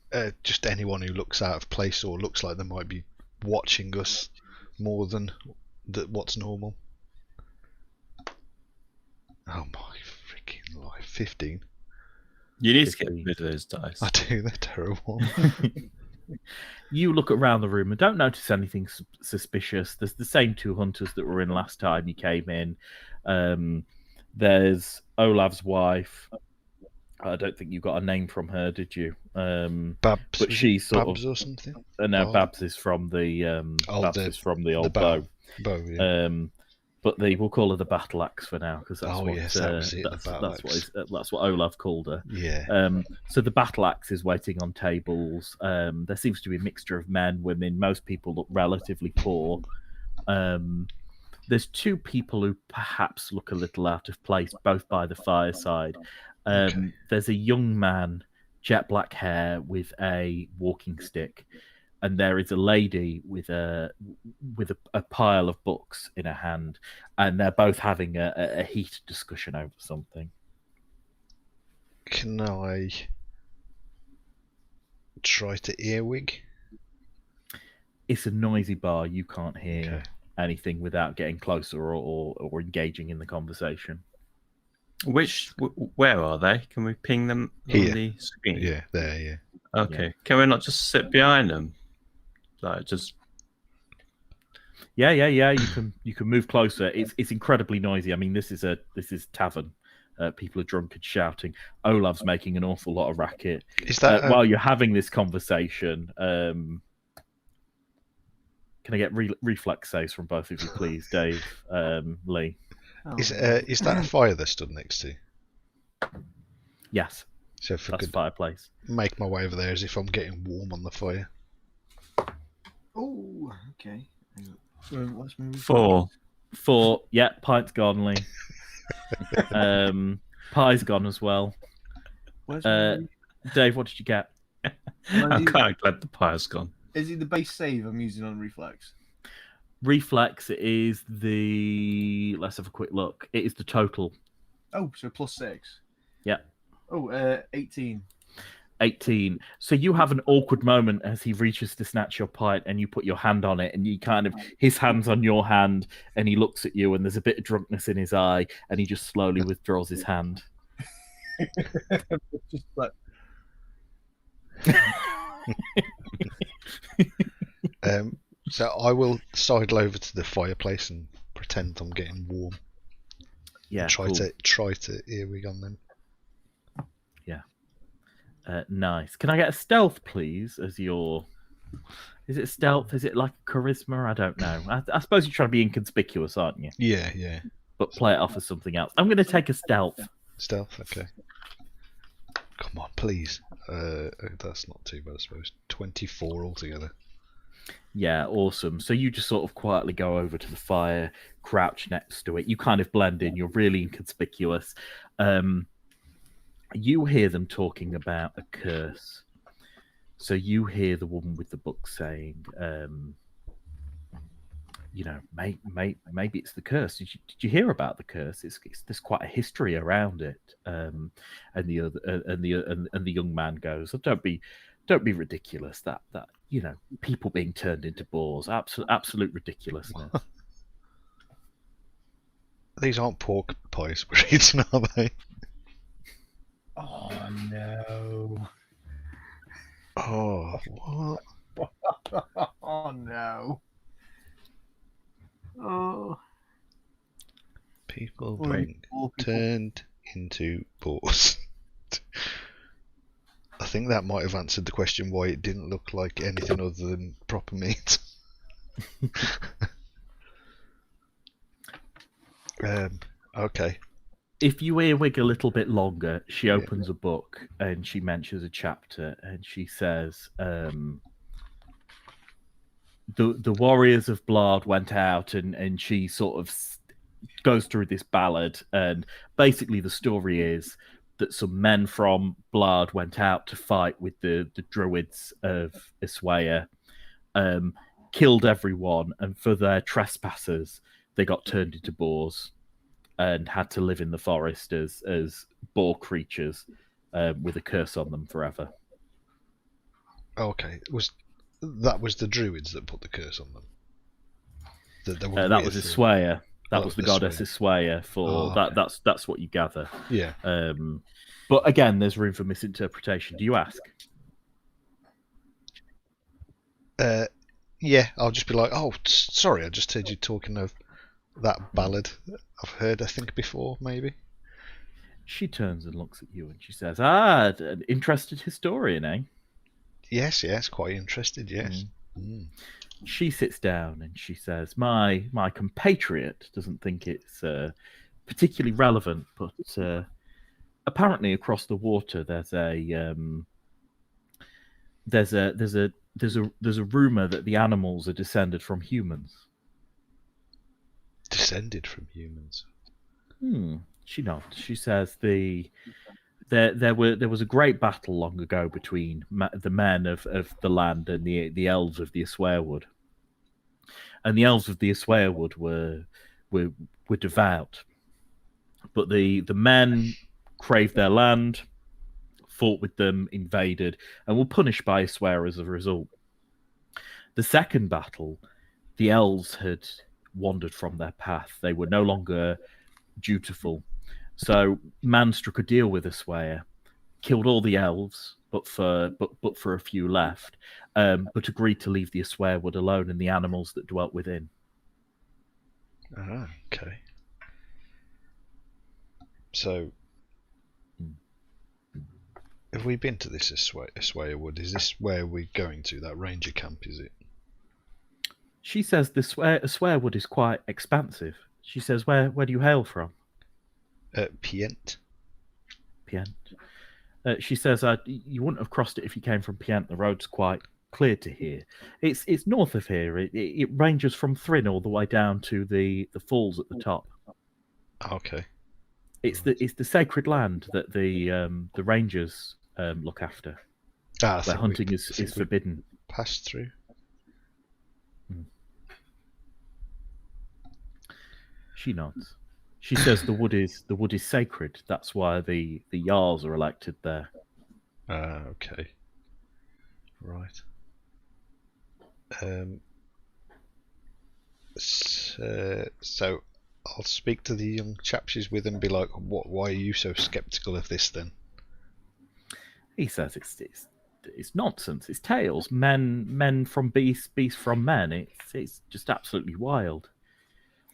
Just anyone who looks out of place or looks like they might be watching us more than what's normal. Oh my freaking life. 15. You need to get 15. rid of those dice. I do, they're terrible. You look around the room and don't notice anything suspicious. There's the same 2 hunters that were in last time you came in. There's Olaf's wife. I don't think you got a name from her, did you? Babs, But was she's it sort Babs of. or something? No, Oh. Babs is from the old bow. Bow, yeah. But we'll call her the battle axe for now because that's Oh, what yes, that was it, the that's, battle that's axe. that's what Olaf called her. Yeah. So the battle axe is waiting on tables. There seems to be a mixture of men, women. Most people look relatively poor. There's 2 people who perhaps look a little out of place, both by the fireside. Okay. There's a young man, jet black hair, with a walking stick, and there is a lady with a pile of books in her hand, and they're both having a heated discussion over something. Can I try to earwig? It's a noisy bar. You can't hear Okay. anything without getting closer or engaging in the conversation. Where are they? Can we ping them Here. on the screen? Yeah, there, yeah. Okay. Can we not just sit behind them? Like just Yeah. You can move closer. It's incredibly noisy. I mean, this is tavern. People are drunk and shouting. Olaf's making an awful lot of racket. Is that While you're having this conversation, can I get reflex saves from both of you, please, Dave, Lee? is that a fire they're stood next to? Yes, So if I that's could fireplace. make my way over there as if I'm getting warm on the fire. Oh, okay. Let's move 4. 4. Yeah, pint's gone, Lee. Pie's gone as well. Where's Dave, what did you get? I'm kind of glad the pire's gone. Is it the base save I'm using on reflex? Reflex is the. Let's have a quick look. It is the total. Oh, so +6. Yeah. Oh, 18. 18. So you have an awkward moment as he reaches to snatch your pint, and you put your hand on it, and you kind of his hand's on your hand, and he looks at you, and there's a bit of drunkenness in his eye, and he just slowly withdraws his hand. Just like So I will sidle over to the fireplace and pretend I'm getting warm. Yeah, Try cool. to earwig on them. Nice. Can I get a stealth, please? As your, is it stealth? Is it like charisma? I don't know. I suppose you're trying to be inconspicuous, aren't you? Yeah. But play it off as something else. I'm going to take a stealth. Stealth, okay. Come on, please. That's not too bad, I suppose. 24 altogether. Yeah, awesome. So you just sort of quietly go over to the fire, crouch next to it. You kind of blend in. You're really inconspicuous. You hear them talking about a curse. So you hear the woman with the book saying, maybe it's the curse. Did you hear about the curse? There's quite a history around it. And the young man goes, oh, don't be ridiculous. That people being turned into boars, absolute ridiculousness. These aren't pork pies we're eating, are they? oh no. Oh, what? Oh no. Oh. People Poor being people. turned into boars. I think that might have answered the question why it didn't look like anything other than proper meat. Okay. If you earwig a little bit longer, she opens a book and she mentions a chapter, and she says, the warriors of Blard went out, and she sort of goes through this ballad, and basically the story is that some men from Blard went out to fight with the druids of Iswaya, killed everyone, and for their trespassers, they got turned into boars and had to live in the forest as boar creatures with a curse on them forever. Okay. That was the druids that put the curse on them? That was Iswaya. That was the goddess Iswaya. Iswaya for okay. That's what you gather. Yeah. But again, there's room for misinterpretation. Do you ask? Yeah, I'll just be like, oh, sorry, I just heard you talking of that ballad I've heard, I think, before, maybe. She turns and looks at you and she says, an interested historian, eh? Yes, quite interested, yes. Mm. She sits down and she says, my compatriot doesn't think it's particularly relevant, but apparently across the water there's a rumor that the animals are descended from humans. Descended from humans? She nods. She says there was a great battle long ago between the men of the land and the elves of the Iswarewood. And the elves of the Iswarewood were devout. But the men craved their land, fought with them, invaded, and were punished by Isware as a result. The second battle, the elves had wandered from their path. They were no longer dutiful. So man struck a deal with Isware, killed all the elves, but for a few left, but agreed to leave the Iswarewood alone and the animals that dwelt within. Ah, okay. So, have we been to this Iswarewood? Is this where we're going to? That ranger camp, is it? She says the Iswarewood is quite expansive. She says, where do you hail from? Pient. Pient. She says, you wouldn't have crossed it if you came from Pient. The road's quite clear to here. It's north of here. It ranges from Thrin all the way down to the falls at the top. Okay. It's the sacred land that the rangers look after. Where hunting is forbidden. Passed through. She nods. She says the wood is sacred. That's why the Jarls are elected there. Okay. Right. So I'll speak to the young chap she's with and be like, why are you so skeptical of this then? He says it's nonsense. It's tales. Men from beasts, beasts from men. It's just absolutely wild.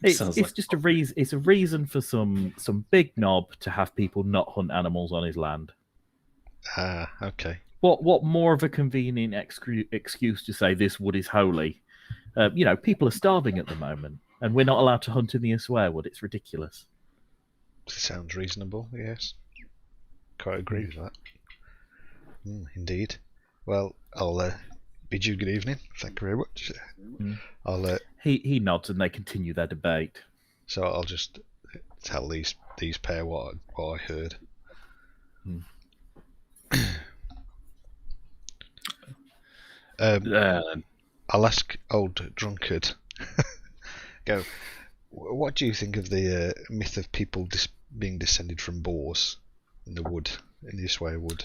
It's just a reason. It's a reason for some big knob to have people not hunt animals on his land. Okay. What more of a convenient excuse to say this wood is holy? People are starving at the moment, and we're not allowed to hunt in the Aswear wood. It's ridiculous. Sounds reasonable, yes. Quite agree with that. Indeed. Well, I'll bid you good evening. Thank you very much. He nods, and they continue their debate. So I'll just tell these pair what I heard. I'll ask old drunkard. Go. What do you think of the myth of people being descended from boars in the wood, in the Aswear wood?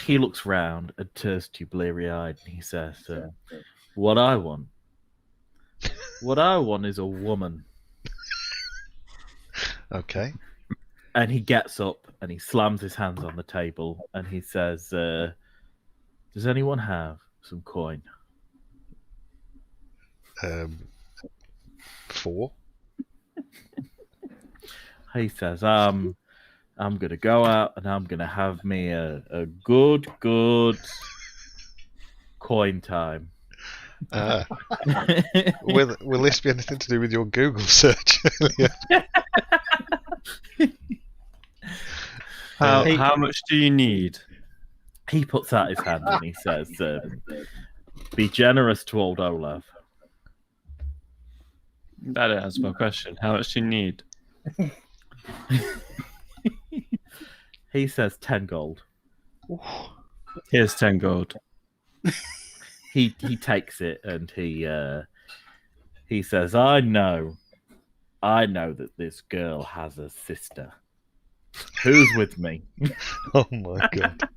He looks round and turns to you bleary-eyed, and he says, "What I want is a woman." Okay. And he gets up and he slams his hands on the table and he says, "Does anyone have some coin?" 4. He says, I'm going to go out and I'm going to have me a good coin time. Will this be anything to do with your Google search earlier? How much do you need? He puts out his hand and he says, "Be generous to old Olaf." That answers my question. How much do you need? He says 10 gold. Here's 10 gold. He takes it and he says, I know that this girl has a sister. Who's with me?" Oh my god.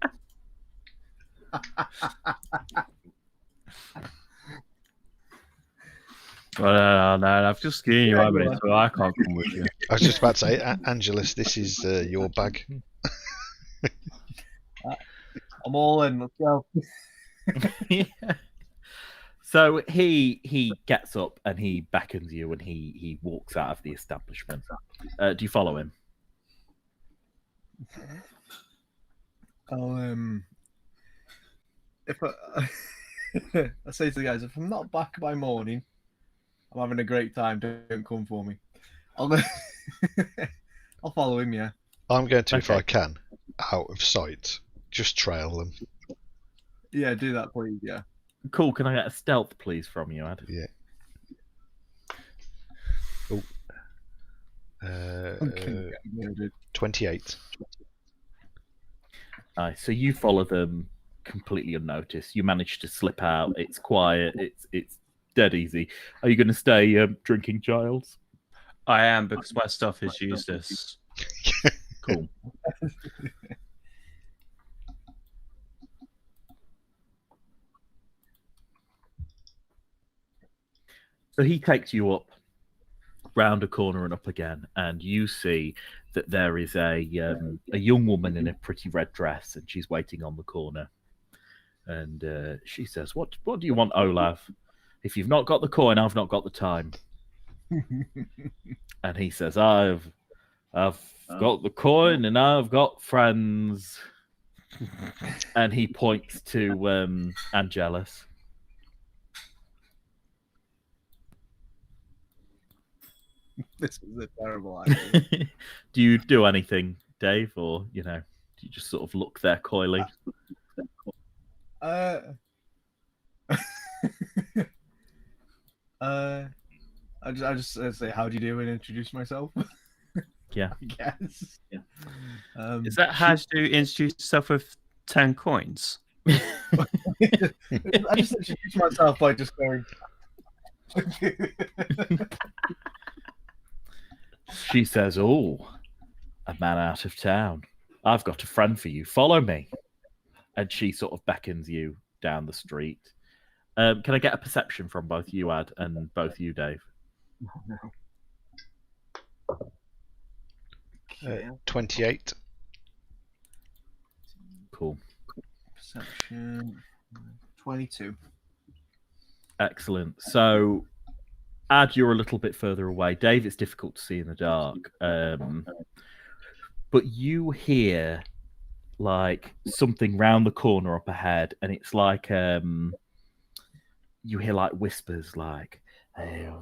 Well, no, I've just given you my money, so I can't come with you. I was just about to say, Angelus, this is your bag. I'm all in. Let's go. Yeah. So he gets up and he beckons you and he walks out of the establishment. Do you follow him? I'll if I say to the guys, if I'm not back by morning, I'm having a great time. Don't come for me. I'll follow him. Yeah. I'm going to, if Okay. I can, out of sight, just trail them. Yeah, do that, please. Yeah. Cool. Can I get a stealth, please, from you, Ad? Yeah. Oh. Okay. Yeah, dude. 28. Nice. So you follow them completely unnoticed. You manage to slip out. It's quiet. It's dead easy. Are you going to stay drinking, Giles? I am, because my stuff is useless. Cool. So he takes you up, round a corner and up again, and you see that there is a young woman in a pretty red dress, and she's waiting on the corner. And she says, "What do you want, Olaf? If you've not got the coin, I've not got the time." And he says, I've got the coin and I've got friends." And he points to Angelus. This is a terrible idea. Do you do anything, Dave, or do you just sort of look there coyly? I just say, "How do you do?" and introduce myself. Yeah. I guess. Yeah. Is that how to introduce yourself with 10 coins? I just introduce myself by just going. She says, "Oh, a man out of town. I've got a friend for you. Follow me." And she sort of beckons you down the street. Can I get a perception from both you, Ad, and both you, Dave? Okay. 28. Cool. Perception 22. Excellent. So, Ad, you're a little bit further away. Dave, it's difficult to see in the dark. But you hear like something round the corner up ahead, and it's like you hear like whispers like in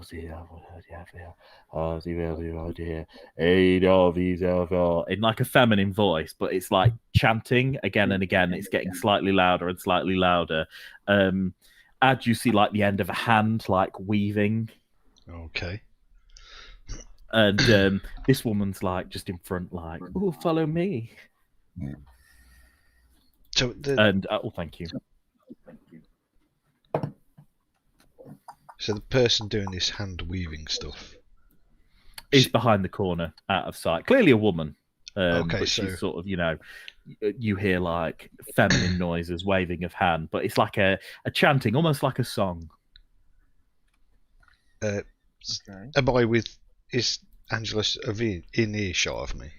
like a feminine voice, but it's like chanting again and again. It's getting slightly louder and slightly louder. Ad, you see like the end of a hand like weaving. Okay. And this woman's like just in front, like, "Oh, follow me." So the And oh, thank you. so the person doing this hand weaving stuff. Is behind the corner, out of sight. Clearly a woman. Okay, but so- she's sort of, you hear like feminine noises, waving of hand, but it's like a chanting, almost like a song. Okay. Am I with? Is Angela in earshot of me?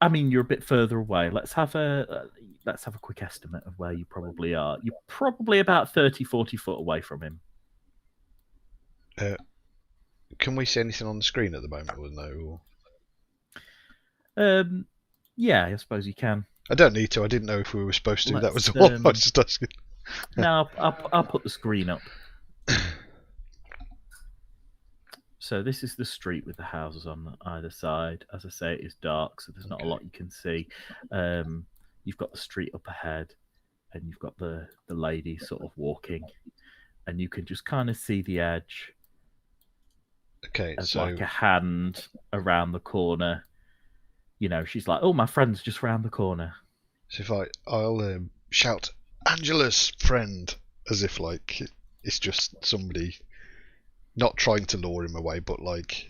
I mean, you're a bit further away. Let's have a quick estimate of where you probably are. You're probably about 30, 40 foot away from him. Can we see anything on the screen at the moment or no? Or... Yeah, I suppose you can. I don't need to. I didn't know if we were supposed to. That was Let's, all I was just asking. No, I'll put the screen up. So this is the street with the houses on either side. As I say, it is dark, so there's not a lot you can see. You've got the street up ahead, and you've got the lady sort of walking, and you can just kind of see the edge. Okay, As so like a hand around the corner. She's like, "Oh, my friend's just round the corner." so if I'll shout Angela's friend as if like it's just somebody not trying to lure him away, but like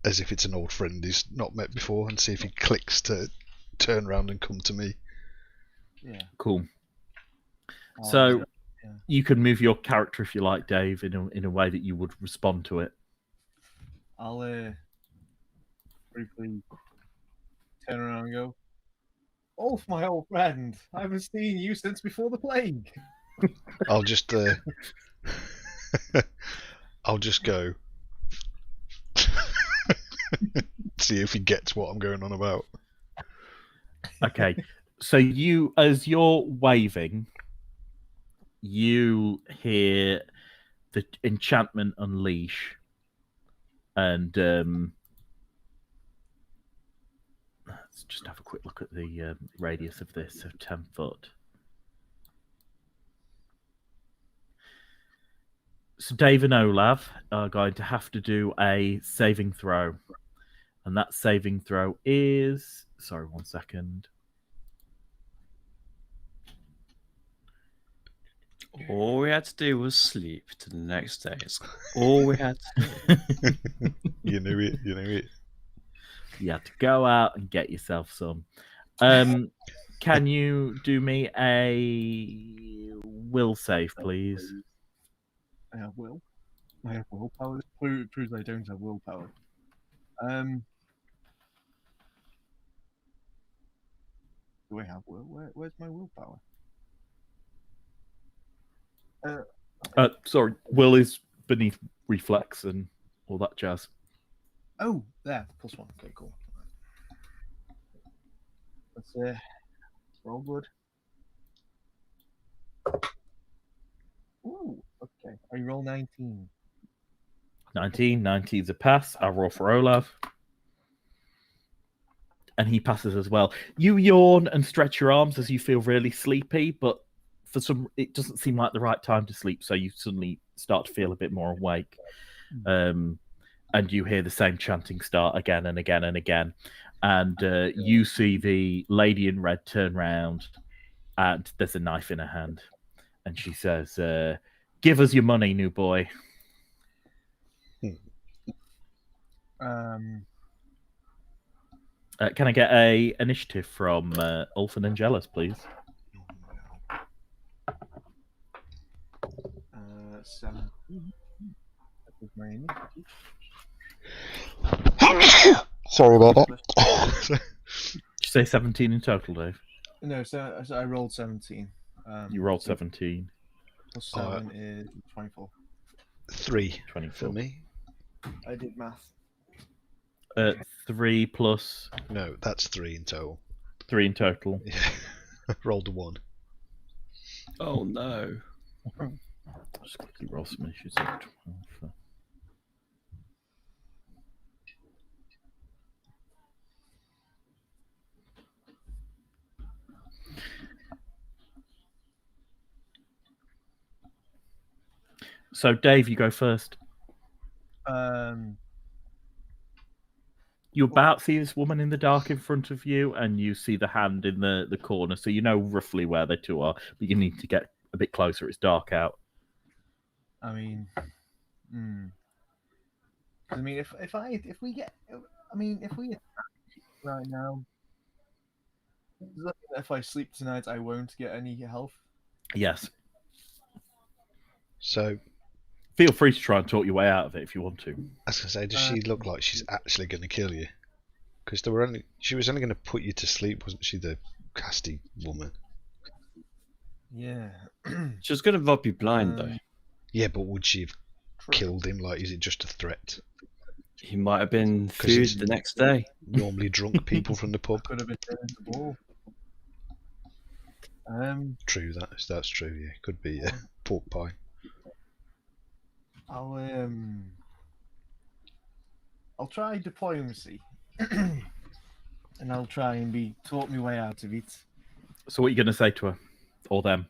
as if it's an old friend he's not met before, and see if he clicks to turn around and come to me. Yeah. Cool. So yeah. you can move your character if you like, Dave, in a way that you would respond to it. I'll briefly turn around and go, "Ulf, my old friend, I haven't seen you since before the plague." I'll just I'll just go see if he gets what I'm going on about. Okay. So as you're waving, you hear the enchantment unleash, and let's just have a quick look at the radius of this. So 10 foot. So Dave and Olav are going to have to do a saving throw, and that saving throw is, sorry, 1 second. All we had to do was sleep to the next day. It's all we had to do. You knew it. You knew it. You had to go out and get yourself some. Can you do me a will save, please? I have will. I have willpower. This proves I don't have willpower. Do I have will? Where's my willpower? Sorry, will is beneath reflex and all that jazz. Oh, there, +1. Okay, cool. That's roll good. Ooh, okay. I roll 19. 19's a pass. I'll roll for Olav. And he passes as well. You yawn and stretch your arms as you feel really sleepy, but it doesn't seem like the right time to sleep, so you suddenly start to feel a bit more awake. And you hear the same chanting start again and again and again. And you see the lady in red turn round, and there's a knife in her hand. And she says, "Give us your money, new boy." Can I get a initiative from Ulf and Angelus, please? 7. That was my initiative. Sorry about that. Did you say 17 in total, Dave? No, so I rolled 17. You rolled 17. Plus 7 is 24. 3 24. for me. I did math. 3 plus No, that's 3 in total. 3 in total. Yeah. Rolled a 1. Oh no. Just quickly roll some issues. 12. So, Dave, you go first. You about see this woman in the dark in front of you, and you see the hand in the corner, so you know roughly where the two are, but you need to get a bit closer. It's dark out. I mean, I mean, if we attack right now, does that mean that if I sleep tonight, I won't get any health? Yes. So, Feel free to try and talk your way out of it if you want to. I was going to say, does she look like she's actually going to kill you? Because she was only going to put you to sleep, wasn't she, the casty woman? Yeah. She's going to rob you blind, though. Yeah, but would she have killed him? Like, is it just a threat? He might have been 'Cause food it's the next day. Normally drunk people from the pub. Could have been turned into ball. True, that's true. Yeah, could be pork pie. I'll try diplomacy, and I'll try and talk my way out of it. So, what are you going to say to her or them?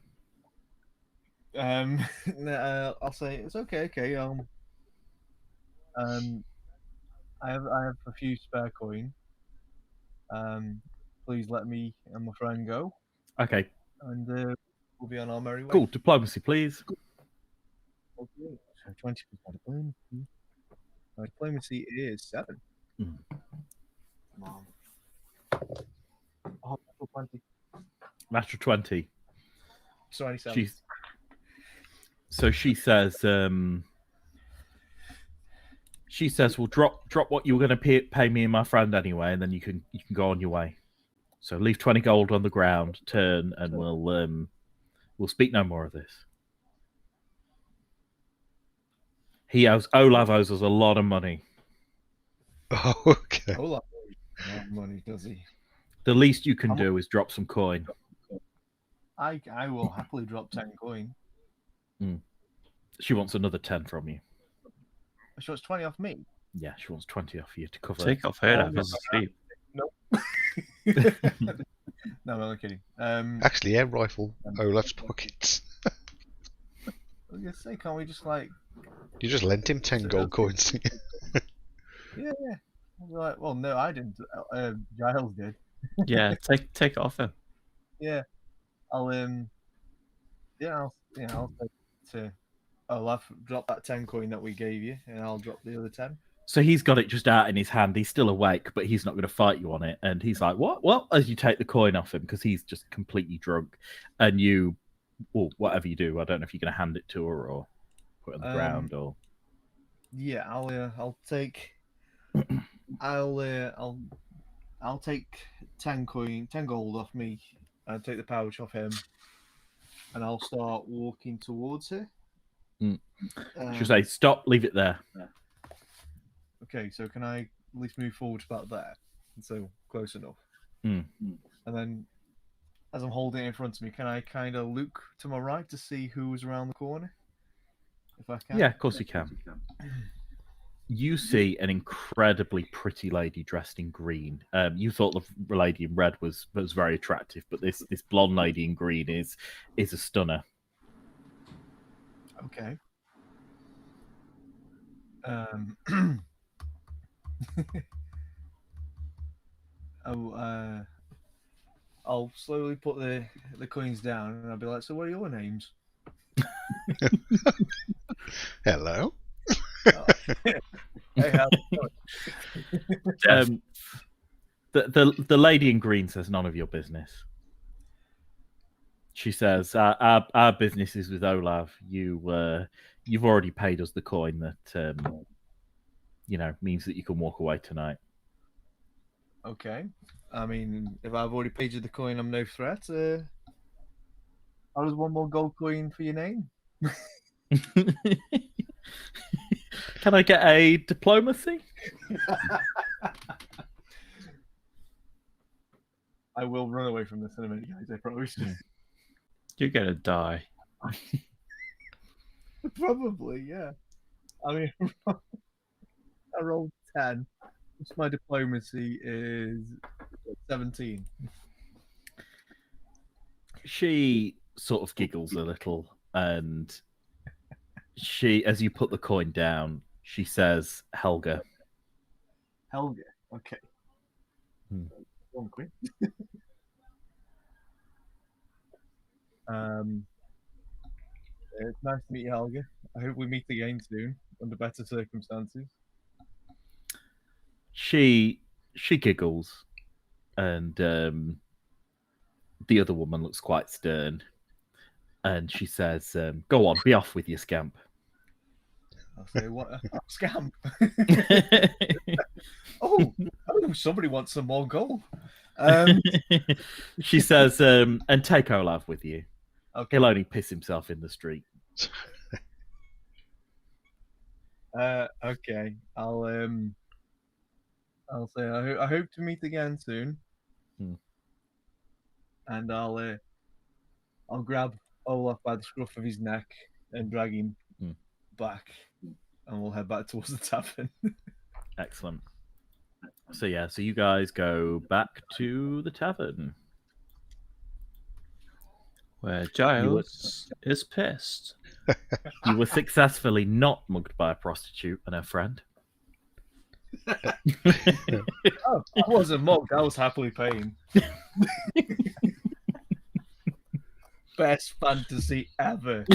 I'll say it's okay. Okay. I have a few spare coin. Please let me and my friend go, Okay, and we'll be on our merry way. cool. Diplomacy, please. Okay. So 20% diplomacy. My diplomacy is 7. Mm. Come on. Oh, 20. Natural 20. Sorry, 7. So she says, well, drop what you were going to pay me and my friend anyway, and then you can go on your way. So leave 20 gold on the ground, turn, and we'll speak no more of this. Olav owes us a lot of money. Oh, okay. Olaf no money, does he? The least you can do is drop some coin. I will happily drop 10 coin. She wants another 10 from you. So it's 20 off me. Yeah, she wants 20 off you to cover it. Take off her if he's asleep. No, I'm only kidding. Actually, yeah, rifle Olaf's pockets. I was gonna say, can't we just like? You just lent him 10 gold coins. Yeah. Like, well, no, I didn't. Giles did. Yeah, take it off him. Yeah, I'll take to. I'll drop that 10 coin that we gave you, and I'll drop the other 10. So he's got it just out in his hand. He's still awake, but he's not going to fight you on it. And he's like, "What? What?" As you take the coin off him because he's just completely drunk, and you, or whatever you do, I don't know if you're going to hand it to her or put it on the ground or. Yeah, I'll take. I'll take 10 gold off me, and take the pouch off him, and I'll start walking towards her. She'll say, "Stop! Leave it there." Okay, so can I at least move forward about there? So close enough. Mm. And then, as I'm holding it in front of me, can I kind of look to my right to see who's around the corner? If I can. Yeah, of course you can. You see an incredibly pretty lady dressed in green. You thought the lady in red was very attractive, but this blonde lady in green is a stunner. Okay. I'll slowly put the coins down, and I'll be like, "So, what are your names?" Hello. Hey, how's it going? The lady in green says none of your business. She says our business is with Olav. You've already paid us the coin that means that you can walk away tonight. Okay. I mean, if I've already paid you the coin, I'm no threat. How does one more gold coin for your name? Can I get a diplomacy? I will run away from this in a minute, guys. I promise. You're gonna die. Probably, yeah. I mean, I rolled 10. My diplomacy is 17. She sort of giggles a little, and as you put the coin down, she says, "Helga." Helga. Okay. Hmm. One quick. It's nice to meet you, Helga. I hope we meet again soon under better circumstances. She giggles, and the other woman looks quite stern, and she says, "Go on, be off with your scamp." I'll say, what? Scamp. oh, somebody wants some more gold. She says, "And take Olav with you. Okay. He'll only piss himself in the street." Okay. I'll say I hope to meet again soon. And I'll grab Olaf by the scruff of his neck and drag him back, and we'll head back towards the tavern. Excellent. So you guys go back to the tavern. Where Giles is pissed. You were successfully not mugged by a prostitute and her friend. Oh, I wasn't mugged. I was happily paying. Best fantasy ever.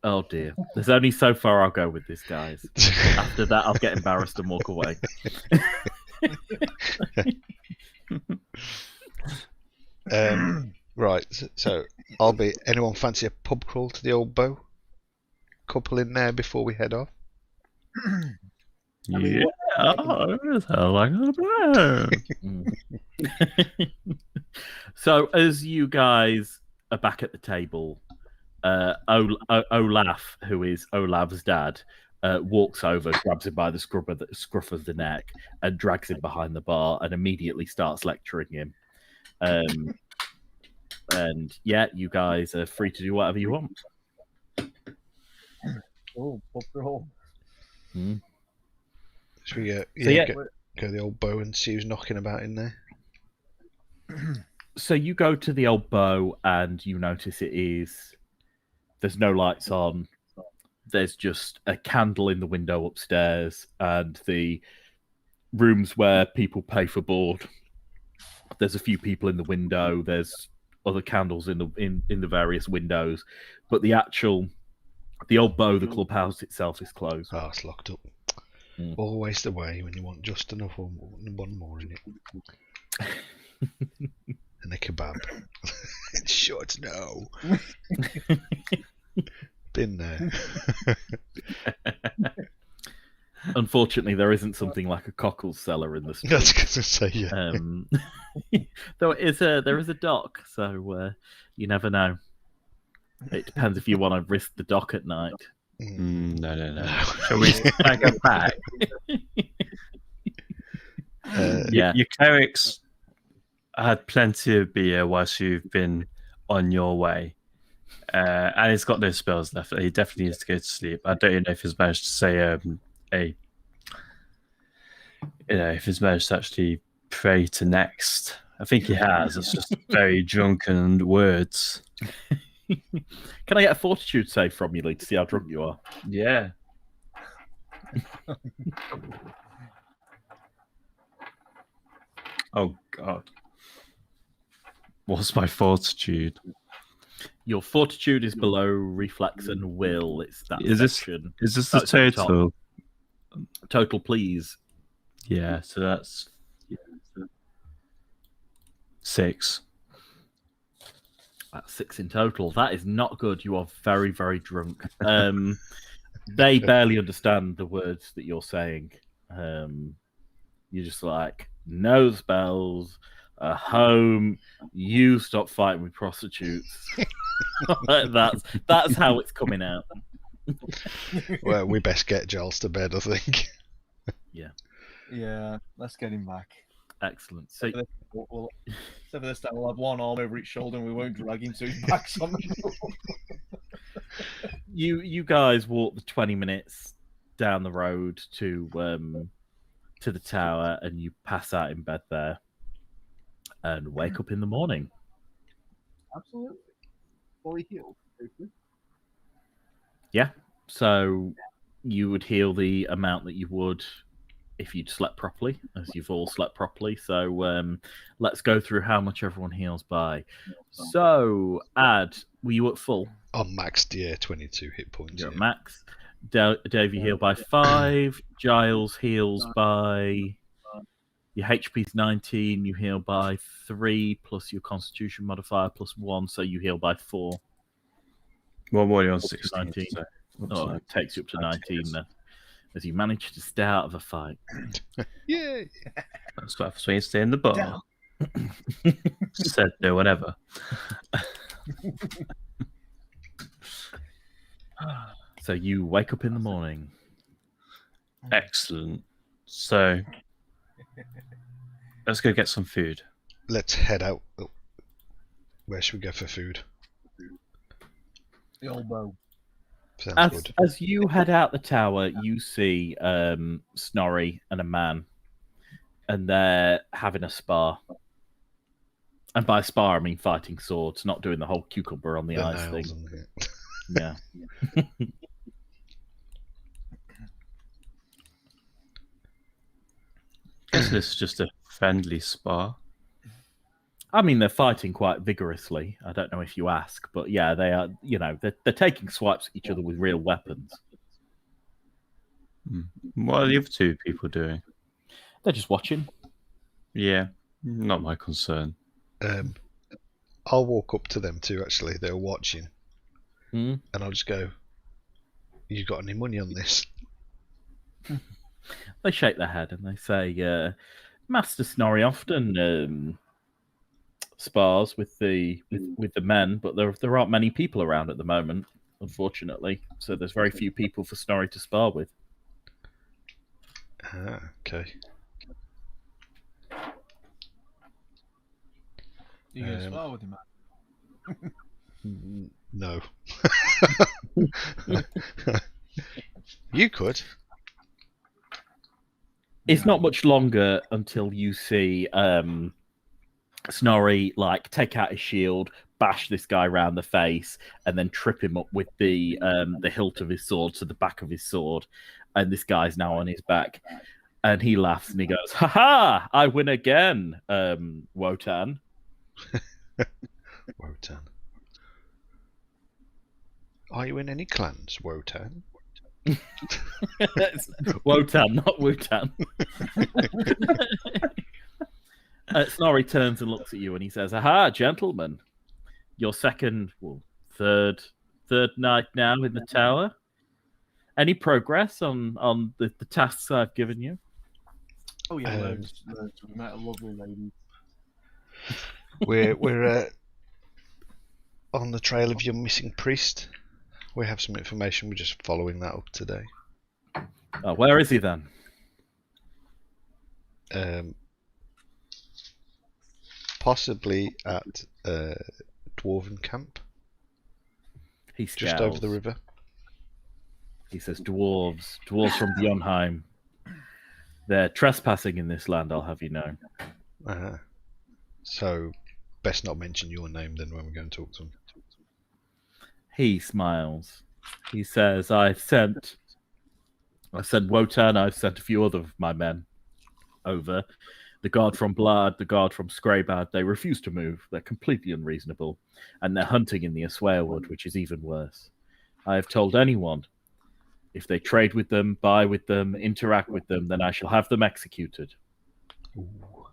Oh dear. There's only so far I'll go with this, guys. After that, I'll get embarrassed and walk away. Right, so I'll be. Anyone fancy a pub crawl to the old bow? Couple in there before we head off. Yeah, like a So as you guys are back at the table, Olaf, who is Olav's dad, walks over, grabs him by the scruff of the neck, and drags him behind the bar, and immediately starts lecturing him. And you guys are free to do whatever you want. Oh, pop the hole. Should we go the old bow and see who's knocking about in there? So you go to the old bow and you notice there's no lights on. There's just a candle in the window upstairs, and the rooms where people pay for board. There's a few people in the window. There's other candles in the various windows, but the old bow, the clubhouse itself, is closed. Oh, it's locked up. Always the way when you want just enough one more in it. And a kebab. It's short no. Been there. Unfortunately, there isn't something like a cockle cellar in the street. I was going to say, yeah. Though there is a dock, so you never know. It depends if you want to risk the dock at night. No. Shall we go back? Your clerics had plenty of beer whilst you've been on your way. And he's got no spells left. He definitely needs to go to sleep. I don't know if he's managed to say if he's managed to actually pray to next. I think he has. It's just very drunken words. Can I get a fortitude save from you, Lee, to see how drunk you are? Yeah. Oh God. What's my fortitude? Your fortitude is below reflex and will. It's that Is this section. is this Oh, the it's at the top. total? Total, please. Yeah, so that's 6. That's 6 in total. That is not good. You are very, very drunk. They barely understand the words that you're saying. You're just like, no spells, a home, you stop fighting with prostitutes. That's how it's coming out. Well, we best get Giles to bed, I think. Yeah, let's get him back. Excellent. So Except for this time, we'll have one arm over each shoulder and we won't drag him so his back's on the floor. you guys walk the 20 minutes down the road to the tower, and you pass out in bed there and wake up in the morning. Absolutely. Fully healed. Yeah. So you would heal the amount that you would if you'd slept properly, as you've all slept properly. So let's go through how much everyone heals by. So, were you at full? I'm maxed, yeah, 22 hit points. You're at Yeah. max. Dave, you heal by 5. Giles heals by... Your HP's 19. You heal by 3, plus your Constitution modifier, plus 1, so you heal by 4. Well, what are you on Up to 16? 19. So, Oh, it takes you up to 19 then, as you manage to stay out of a fight. Yeah. that's what happens when you stay in the bar. Said no one ever. So you wake up in the morning. Excellent. So let's go get some food. Let's head out. Oh, where should we go for food? The old bow. Sounds good. As you head out the tower, you see Snorri and a man, and they're having a spar. And by spar, I mean fighting swords, not doing the whole cucumber on the ice thing. nails and it. Yeah. Guess this is just a friendly spar. I mean, they're fighting quite vigorously. I don't know if you ask, but yeah, they are. You know, they're taking swipes at each other with real weapons. What are the other two people doing? They're just watching. Yeah, not my concern. I'll walk up to them too, actually. They're watching. Hmm? And I'll just go, you got any money on this? They shake their head and they say, Master Snorri often spars with the men, but there aren't many people around at the moment, unfortunately. So there's very few people for Snorri to spar with. Ah, okay. You going to spar with him, man? No. You could. It's not much longer until you see Snorri take out his shield, bash this guy round the face, and then trip him up with the hilt of his sword to the back of his sword, and this guy's now on his back, and he laughs and he goes, "Ha ha! I win again, Wotan." Wotan. Are you in any clans, Wotan? Wotan, not Wutan. Snorri turns and looks at you and he says, "Aha, gentlemen, your third night now in the tower. Any progress on the tasks I've given you?" Oh yeah, loads. We met a lovely lady. We're on the trail of your missing priest. We have some information. We're just following that up today. Oh, where is he then? Possibly at Dwarven camp, He scowls. just over the river. He says, dwarves from Bjonheim. They're trespassing in this land, I'll have you know." So, best not mention your name then when we go and talk to them. He smiles. He says, I sent Wotan, I've sent a few other of my men over. The guard from Blard, the guard from Scraybad, they refuse to move. They're completely unreasonable. And they're hunting in the Aswearwood, which is even worse. I have told anyone, if they trade with them, buy with them, interact with them, then I shall have them executed. Ooh.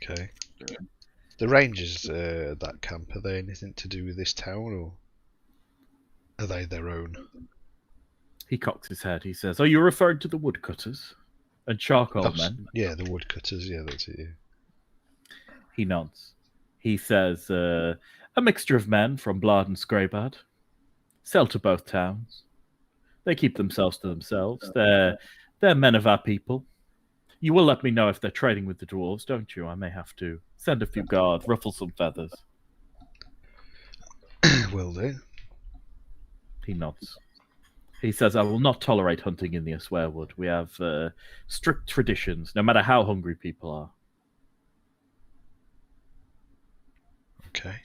Okay. The Rangers, that camp, are they anything to do with this town, or are they their own? He cocks his head. He says, "Are you referring to the woodcutters and charcoal men?" Yeah, the woodcutters. Yeah, that's it. Yeah. He nods. He says, "A mixture of men from Blard and Scraybad. Sell to both towns. They keep themselves to themselves. They're men of our people. You will let me know if they're trading with the dwarves, don't you? I may have to send a few guards, ruffle some feathers." Will do. He nods. He says, "I will not tolerate hunting in the Aswearwood. We have strict traditions, no matter how hungry people are." Okay.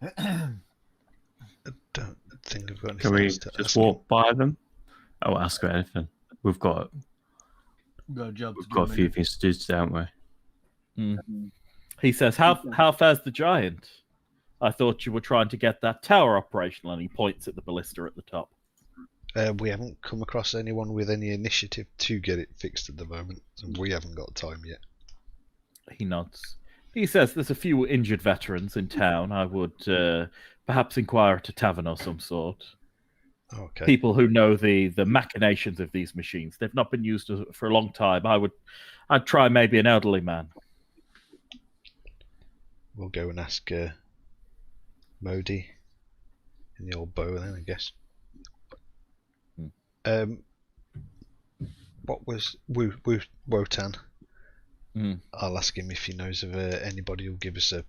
I don't think I've got anything Can we else to just ask walk by them? Oh, ask her anything. We've got Got a job we've to do, got a few mate. things to do today, haven't we? Mm. He says, how fares the giant? I thought you were trying to get that tower operational," and he points at the ballista at the top. We haven't come across anyone with any initiative to get it fixed at the moment, and we haven't got time yet. He nods. He says, "There's a few injured veterans in town. I would perhaps inquire at a tavern of some sort. Okay. People who know the machinations of these machines. They've not been used for a long time. I'd try maybe an elderly man." We'll go and ask Modi in the old bow then, I guess. What was Wotan? Mm. I'll ask him if he knows of anybody who'll give us a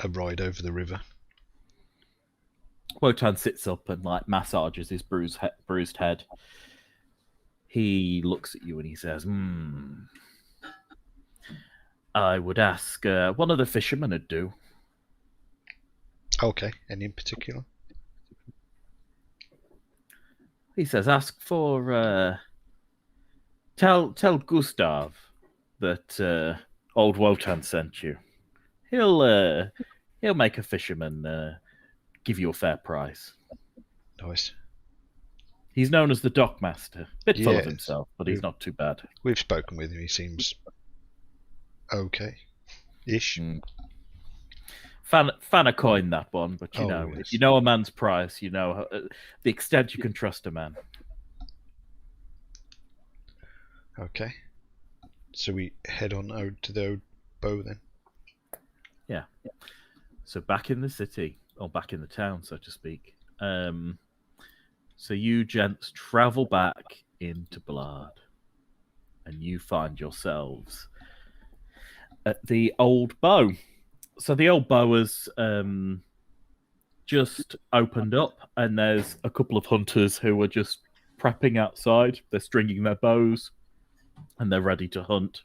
ride over the river. Wotan sits up and massages his bruised head. He looks at you and he says, "I would ask one of the fishermen would do." Okay, any in particular? He says, "Ask for tell Gustav that old Wotan sent you. He'll make a fisherman give you a fair price. Nice. He's known as the Dockmaster. Bit full of Yes. himself, but he's not too bad." We've spoken with him. He seems okay-ish. Fan a coin, that one, but you know, yes. if you know a man's price, you know the extent you can trust a man. Okay. So we head on out to the old bow then. Yeah. So back in the city, or back in the town, so to speak. So you gents travel back into Blard, and you find yourselves at the old bow. So the old bow has just opened up, and there's a couple of hunters who are just prepping outside. They're stringing their bows, and they're ready to hunt.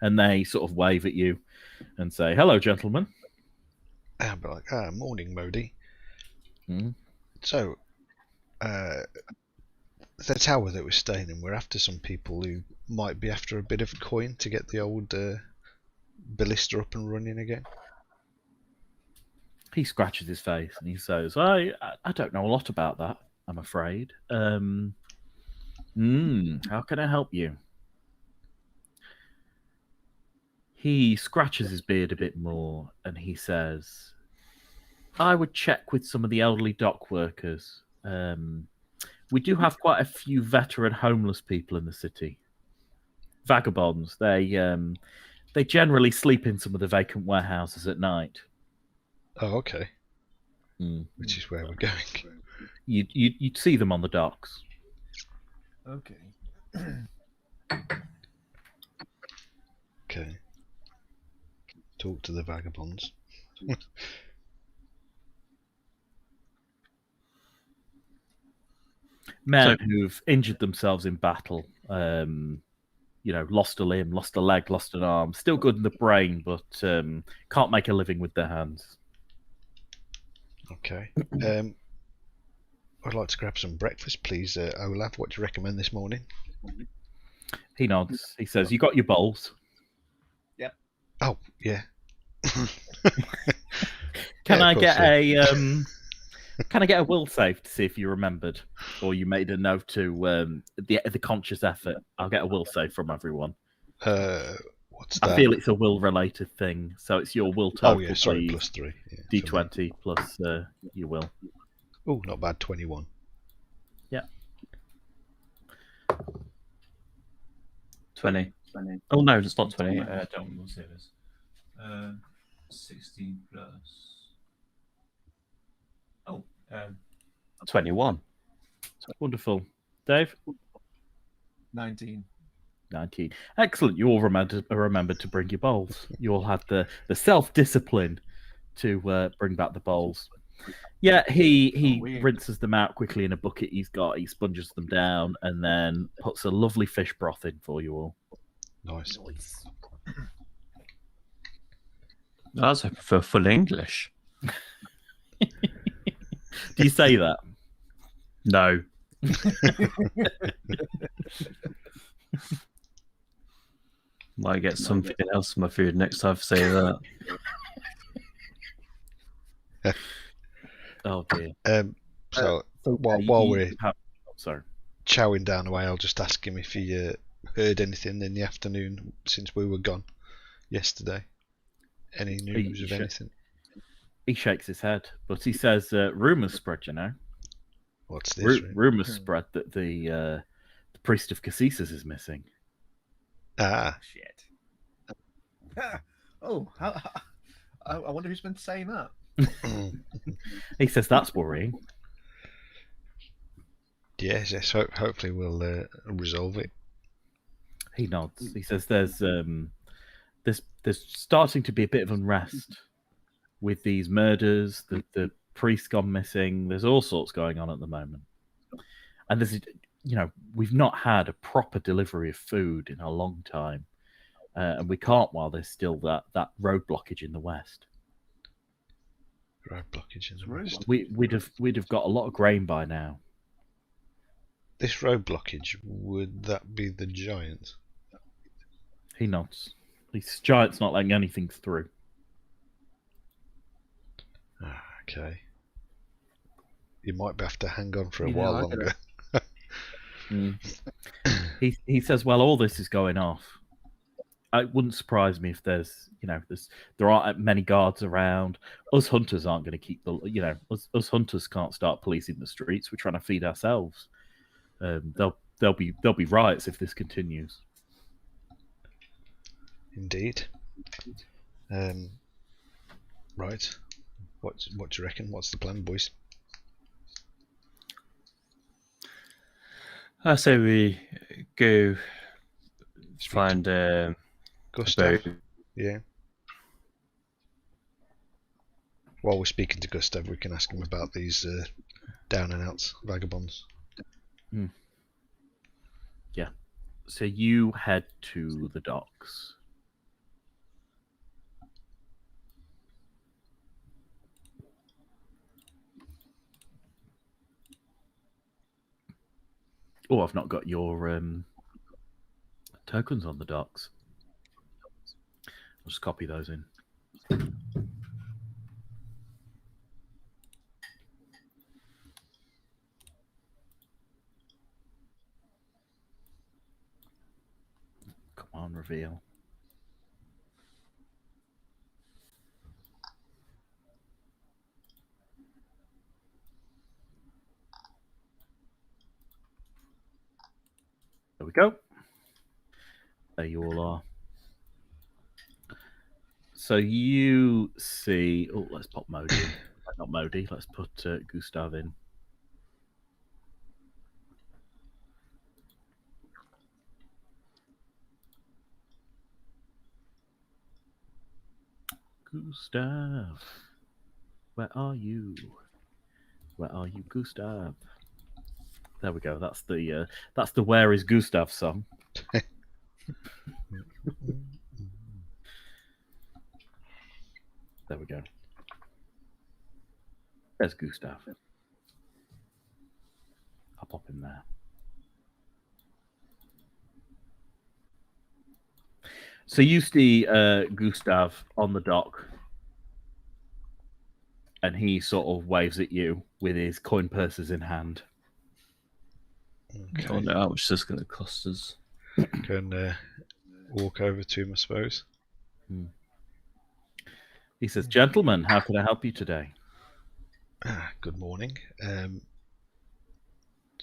And they sort of wave at you and say, "Hello, gentlemen." I'll be like, morning, Modi. Mm. So, the tower that we're staying in, we're after some people who might be after a bit of coin to get the old ballista up and running again. He scratches his face and he says, I don't know a lot about that, I'm afraid. How can I help you?" He scratches his beard a bit more and he says, "I would check with some of the elderly dock workers. We do have quite a few veteran homeless people in the city. Vagabonds. They generally sleep in some of the vacant warehouses at night." Oh, okay. Which is where we're going. You'd see them on the docks. Okay. Okay. Talk to the vagabonds. Men who've injured themselves in battle, lost a limb, lost a leg, lost an arm, still good in the brain, but can't make a living with their hands. Okay. I'd like to grab some breakfast, please, Olaf. What do you recommend this morning? He nods. He says, "You got your bowls? Oh, yeah. Can Yeah, of I course, get yeah. Can I get a will save to see if you remembered, or you made a note to the conscious effort? I'll get a will save from everyone. What's I that? feel it's a will related thing, so it's your will total. Oh, yeah, sorry, please. +3. Yeah, for me. D20 plus your will. Oh, not bad, 21. Yeah. 20. Oh, no, it's not 20. Don't we'll say this. 16 plus. Oh, 21. Wonderful. Dave? 19. 19. Excellent. You all remembered to bring your bowls. You all had the self-discipline to bring back the bowls. Yeah, he weird. rinses them out quickly in a bucket he's got. He sponges them down and then puts a lovely fish broth in for you all. Nice. That's I prefer full English. Do you say that? No. Might get something else in my food next time I say that. Oh dear. So So while we're sorry. chowing down away, I'll just ask him if he heard anything in the afternoon since we were gone yesterday. Any news of anything? He shakes his head, but he says rumors spread. You know, What's this? rumors spread that the priest of Cassis is missing. Ah, Shit. Oh, I wonder who's been saying that. He says that's worrying. yes. Hopefully we'll resolve it. He nods. He says there's starting to be a bit of unrest with these murders. The priest gone missing. There's all sorts going on at the moment, and there's we've not had a proper delivery of food in a long time, and we can't while there's still that road blockage in the west. Road blockage in the west. We'd have got a lot of grain by now. This road blockage, would that be the giant? He nods. These giants not letting anything through. Ah, okay. You might have to hang on for a You know, while I longer. He says, well, all this is going off. It wouldn't surprise me if there aren't many guards around. Us hunters aren't going to keep us hunters can't start policing the streets. We're trying to feed ourselves. There'll be riots if this continues. Indeed. Right. What do you reckon? What's the plan, boys? I say we go find Gustav? boat. Yeah. While we're speaking to Gustav, we can ask him about these down and outs vagabonds. Yeah. So you head to the docks. Oh, I've not got your tokens on the docks. I'll just copy those in. Come on, reveal. There we go. There you all are. So you see... Oh, let's pop Modi in. Not Modi. Let's put Gustav in. Gustav. Where are you? Where are you, Gustav? There we go. That's the Where is Gustav song. There we go. There's Gustav. pop him there. So you see Gustav on the dock, and he sort of waves at you with his coin purses in hand. Okay. Oh no, how much is this going to cost us? Go and walk over to him, I suppose. He says, "Gentlemen, how can I help you today?" Good morning.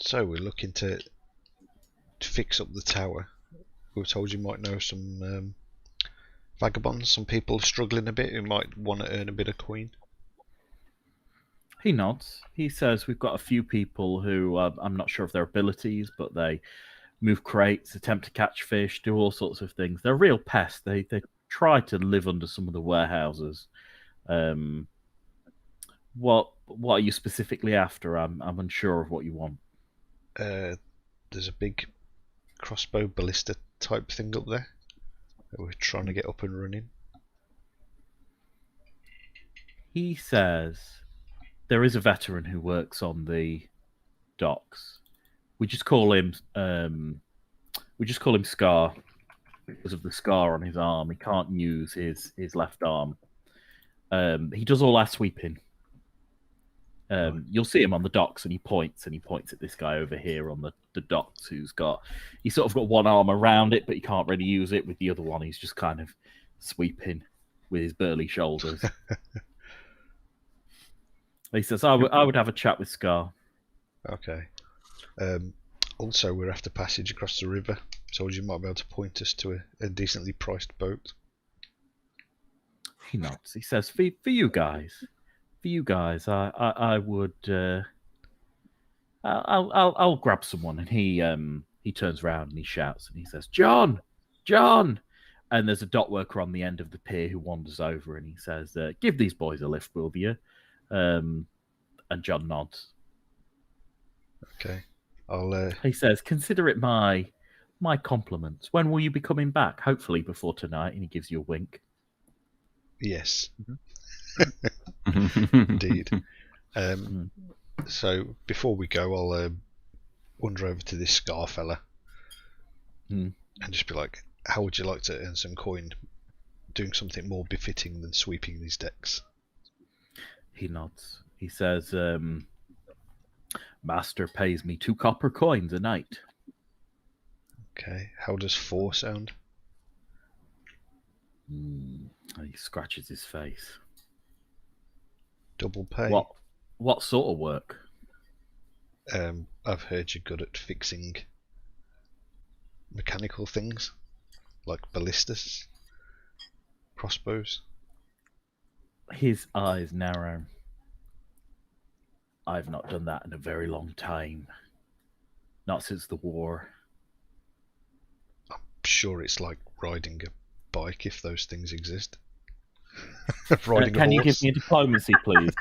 So we're looking to fix up the tower. We were told you might know some vagabonds, some people struggling a bit who might want to earn a bit of coin. He nods. He says, "We've got a few people who I'm not sure of their abilities, but they move crates, attempt to catch fish, do all sorts of things. They're real pests. They try to live under some of the warehouses. What are you specifically after? I'm unsure of what you want." There's a big crossbow ballista type thing up there that we're trying to get up and running. He says, "There is a veteran who works on the docks. We just call him Scar because of the scar on his arm. He can't use his left arm. He does all our sweeping. You'll see him on the docks, and he points at this guy over here on the docks he's sort of got one arm around it, but he can't really use it. With the other one, he's just kind of sweeping with his burly shoulders." He says, I would have a chat with Scar." Okay. Also, we're after passage across the river. Told you might be able to point us to a decently priced boat. He nods. He says, for you guys, I would. I'll grab someone." And he turns around and he shouts and he says, "John, John!" And there's a dock worker on the end of the pier who wanders over and he says, "Give these boys a lift, will you?" And John nods. Okay. He says, "Consider it my compliments. When will you be coming back? Hopefully before tonight." And he gives you a wink. Yes. Indeed. So before we go, I'll wander over to this Scar fella and just be like, "How would you like to earn some coin doing something more befitting than sweeping these decks?" He nods. He says, "Master pays me 2 copper coins a night." Okay. How does 4 sound? And he scratches his face. Double pay. What sort of work? I've heard you're good at fixing mechanical things like ballistas, crossbows. His eyes narrow. "I've not done that in a very long time. Not since the war." I'm sure it's like riding a bike if those things exist. Riding a Can you horse. give me a diplomacy, please?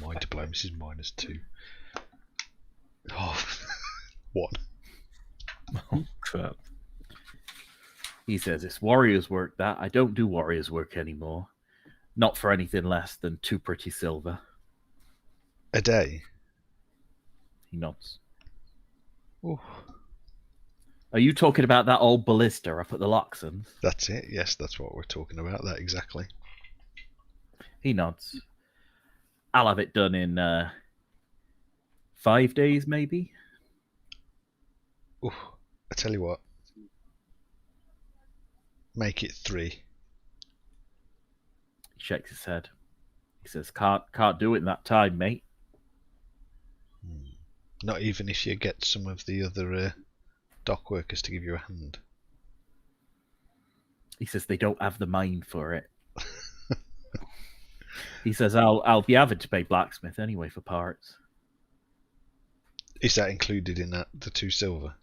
My diplomacy is -2. Oh, 1. Oh, crap. He says, "It's warrior's work that. I don't do warrior's work anymore. Not for anything less than 2 pretty silver." A day. He nods. Ooh. Are you talking about that old ballista up at the Loxons? That's it. Yes, that's what we're talking about. That exactly. He nods. "I'll have it done in 5 days, maybe." Ooh. I tell you what. Make it 3. He shakes his head. He says, Can't do it in that time, mate." Not even if you get some of the other dock workers to give you a hand. He says, "They don't have the mind for it." He says, I'll be having to pay blacksmith anyway for parts." Is that included in that, the 2 silver?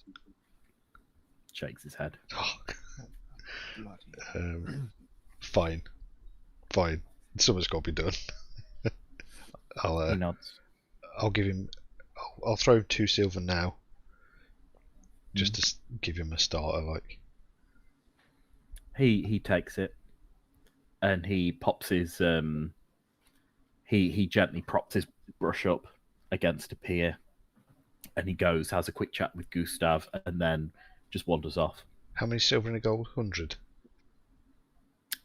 Shakes his head. Oh. Fine. Something's got to be done. He nods. I'll give him. I'll throw 2 silver now, just to give him a starter. Like, He takes it, and he pops his he gently props his brush up against a pier, and he goes, has a quick chat with Gustav, and then just wanders off. How many silver and a gold? 100?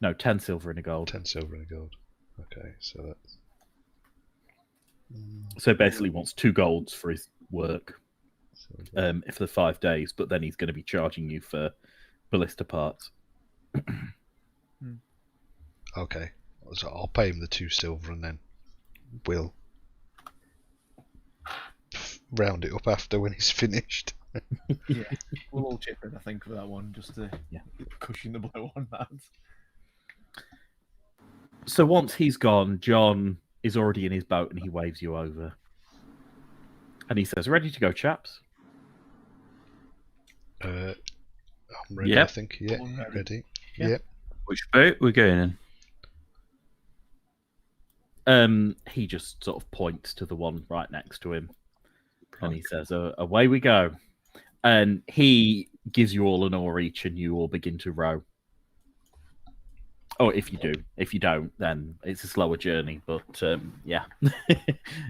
No, 10 silver and a gold. 10 silver and a gold. Okay, so that's... So basically wants 2 golds for his work silver. for the 5 days, but then he's going to be charging you for ballista parts. Okay, so I'll pay him the 2 silver and then we'll round it up after when he's finished. Yeah, we'll all chip in, I think, for that one, just to cushion the blow on that. So once he's gone, John is already in his boat and he waves you over. And he says, "Ready to go, chaps?" I'm ready, Yep. I think. Yeah, I'm ready. ready. Yeah. Yep. Which boat we're going in? He just sort of points to the one right next to him. And he says, "Away we go." And he gives you all an oar each and you all begin to row. Oh, if you do. If you don't, then it's a slower journey. But yeah,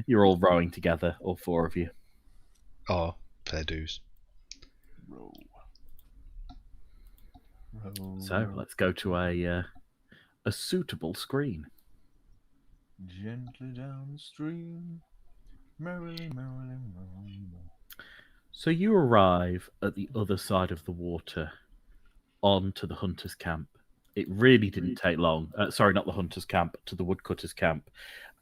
you're all rowing together, all 4 of you. Oh, fair dues. Row. So let's go to a suitable screen. Gently down the stream, merrily, merrily, merrily. So you arrive at the other side of the water, onto the hunter's camp. It really didn't take long. Sorry, not the hunter's camp, to the woodcutter's camp.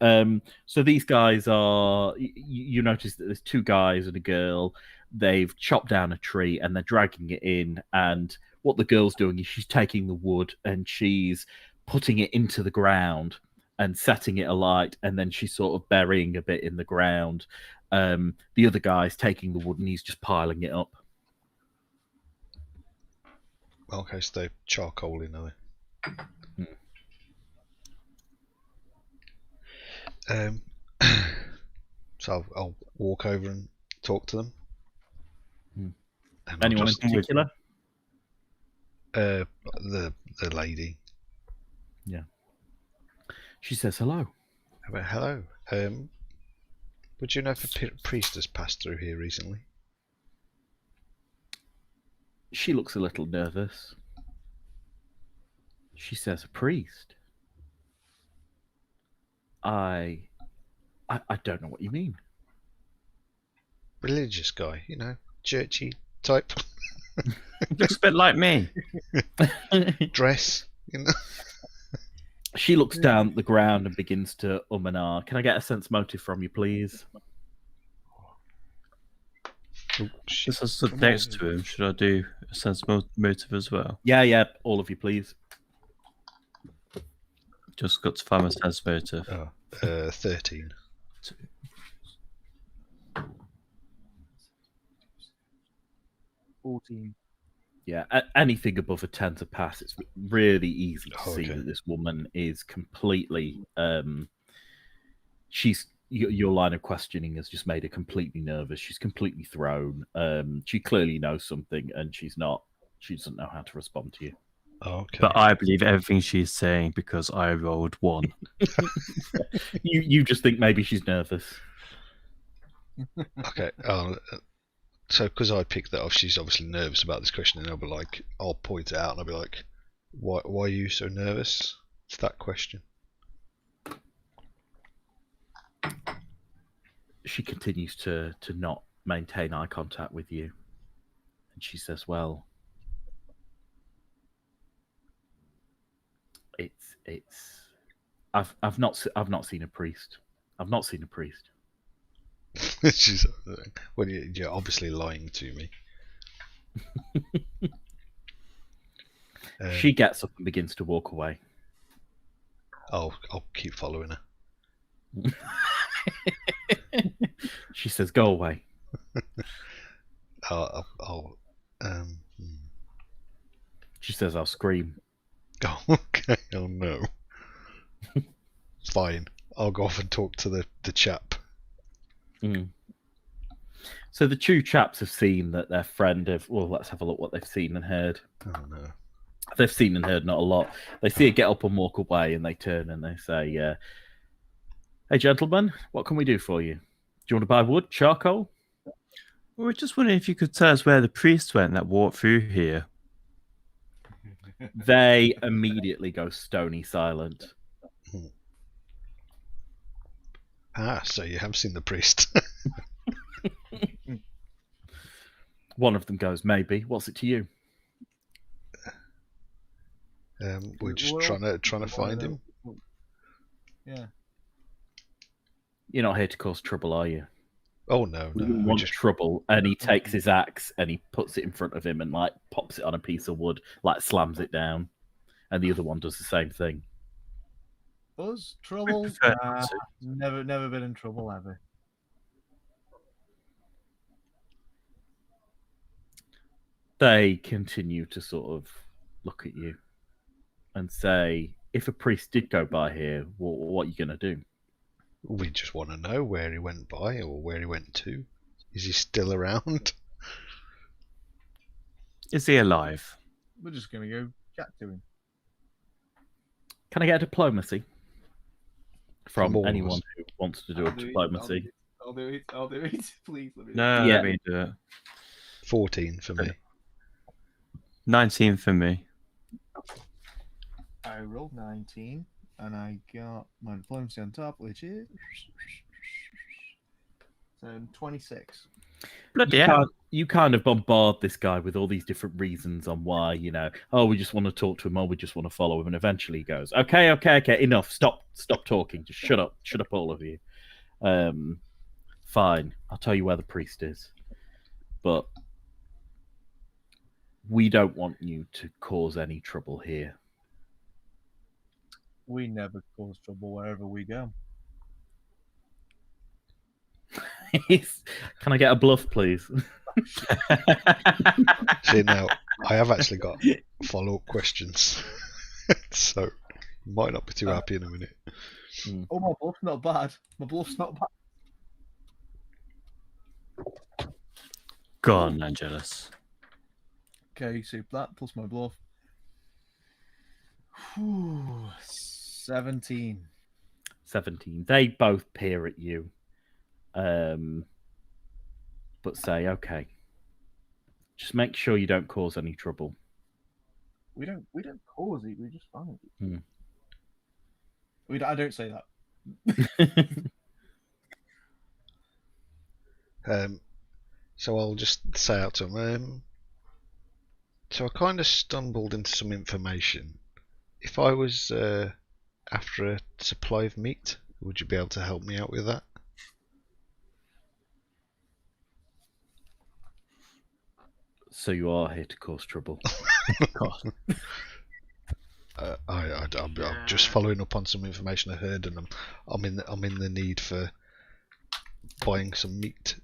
So these guys are... You notice that there's 2 guys and a girl. They've chopped down a tree and they're dragging it in. And what the girl's doing is she's taking the wood and she's putting it into the ground and setting it alight. And then she's sort of burying a bit in the ground. The other guy's taking the wood and he's just piling it up. Okay, so they're charcoaling, are they? So I'll walk over and talk to them. And I'll Anyone in just- particular? the lady. She says hello. About hello. Would you know if a priest has passed through here recently? She looks a little nervous. She says, "A priest? I don't know what you mean." Religious guy, you know, churchy type. Looks a bit like me. Dress, you know. She looks down at the ground and begins to and ah. Can I get a sense motive from you, please? This is stood next to him. Should I do a sense motive as well? Yeah, all of you, please. Just got to find my sense motive. 13. Yeah, anything above a 10 to pass, it's really easy to see Okay. that this woman is completely. Your line of questioning has just made her completely nervous. She's completely thrown. She clearly knows something, and she doesn't know how to respond to you. Okay. But I believe everything she's saying because I rolled 1. You just think maybe she's nervous. Okay. So because I picked that off, she's obviously nervous about this question, and I'll point it out, and I'll be like, why are you so nervous? It's that question. She continues to not maintain eye contact with you, and she says, "Well, I've not seen a priest. I've not seen a priest." She's well, you're obviously lying to me. She gets up and begins to walk away. I'll keep following her. She says, "Go away." She says, "I'll scream." Oh, okay. Oh no. Fine. I'll go off and talk to the chap. So the 2 chaps have seen that their friend let's have a look what they've seen and heard. Oh no. They've seen and heard not a lot. They see her get up and walk away, and they turn and they say, Hey, gentlemen, what can we do for you? Do you want to buy wood, charcoal? We were just wondering if you could tell us where the priest went that walked through here. They immediately go stony silent. Ah, so you have seen the priest. One of them goes, maybe. What's it to you? We're just Well, trying to find him. Yeah. You're not here to cause trouble, are you? Oh no, We no. don't We want just trouble. And he takes his axe and he puts it in front of him and like pops it on a piece of wood, like slams it down. And the other one does the same thing. Us? Trouble? prefer Nah, not to. never been in trouble ever. They continue to sort of look at you and say, if a priest did go by here, what are you going to do? we just want to know where he went by or where he went to. Is he still around? Is he alive? We're just gonna go chat to him. Can I get a diplomacy From from all of anyone us. who wants to do a diplomacy? I'll do it. Please let me. No, Yeah. let me do it. 14 for me. 19 for me. I rolled 19, and I got my diplomacy on top, which is 26. Bloody hell. You kind of bombard this guy with all these different reasons on why, oh, we just want to talk to him, or we just want to follow him, and eventually he goes, okay, enough, stop talking, just shut up, all of you. Fine, I'll tell you where the priest is, but we don't want you to cause any trouble here. We never cause trouble wherever we go. Can I get a bluff, please? See, now, I have actually got follow-up questions. So, you might not be too happy in a minute. Oh, my bluff's not bad. My bluff's not bad. Go on, Angelus. Okay, so that plus my bluff. Whew, 17. 17. They both peer at you, but say, okay, just make sure you don't cause any trouble. We don't cause it. We just find it. Hmm. I don't say that. So I'll just say out to him. So I kind of stumbled into some information. If I was after a supply of meat, would you be able to help me out with that? So you are here to cause trouble. I'm just following up on some information I heard, and I'm in the need for buying some meat.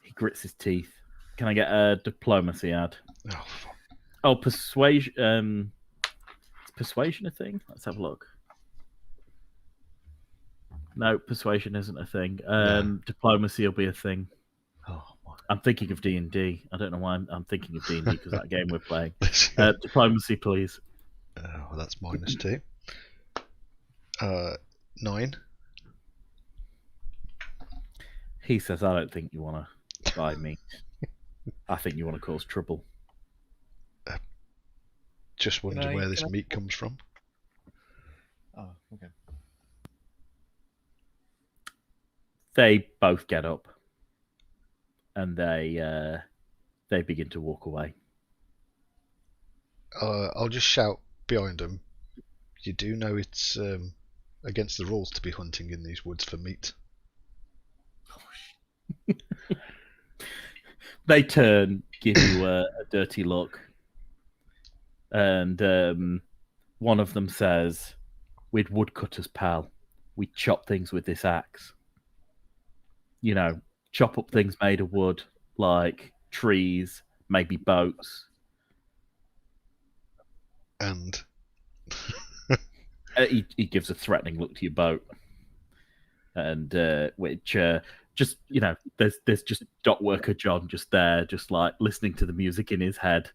He grits his teeth. Can I get a diplomacy ad? Oh, fuck. Oh, persuasion. Is persuasion a thing? Let's have a look. No, persuasion isn't a thing. Diplomacy will be a thing. Oh, I'm thinking of D&D. I don't know why I'm thinking of D&D because that game we're playing. my. Diplomacy, please. Oh, that's -2. 9. He says, I don't think you want to buy meat. I think you want to cause trouble. Just wondering I- where this can I- meat comes from. Oh, okay. They both get up and they begin to walk away. I'll just shout behind them. You do know it's against the rules to be hunting in these woods for meat. They turn, give you a dirty look, and one of them says, "We're woodcutters, pal. We chop things with this axe. Chop up things made of wood, like trees, maybe boats." And He gives a threatening look to your boat, and which just there's just dock worker John just there, just like listening to the music in his head,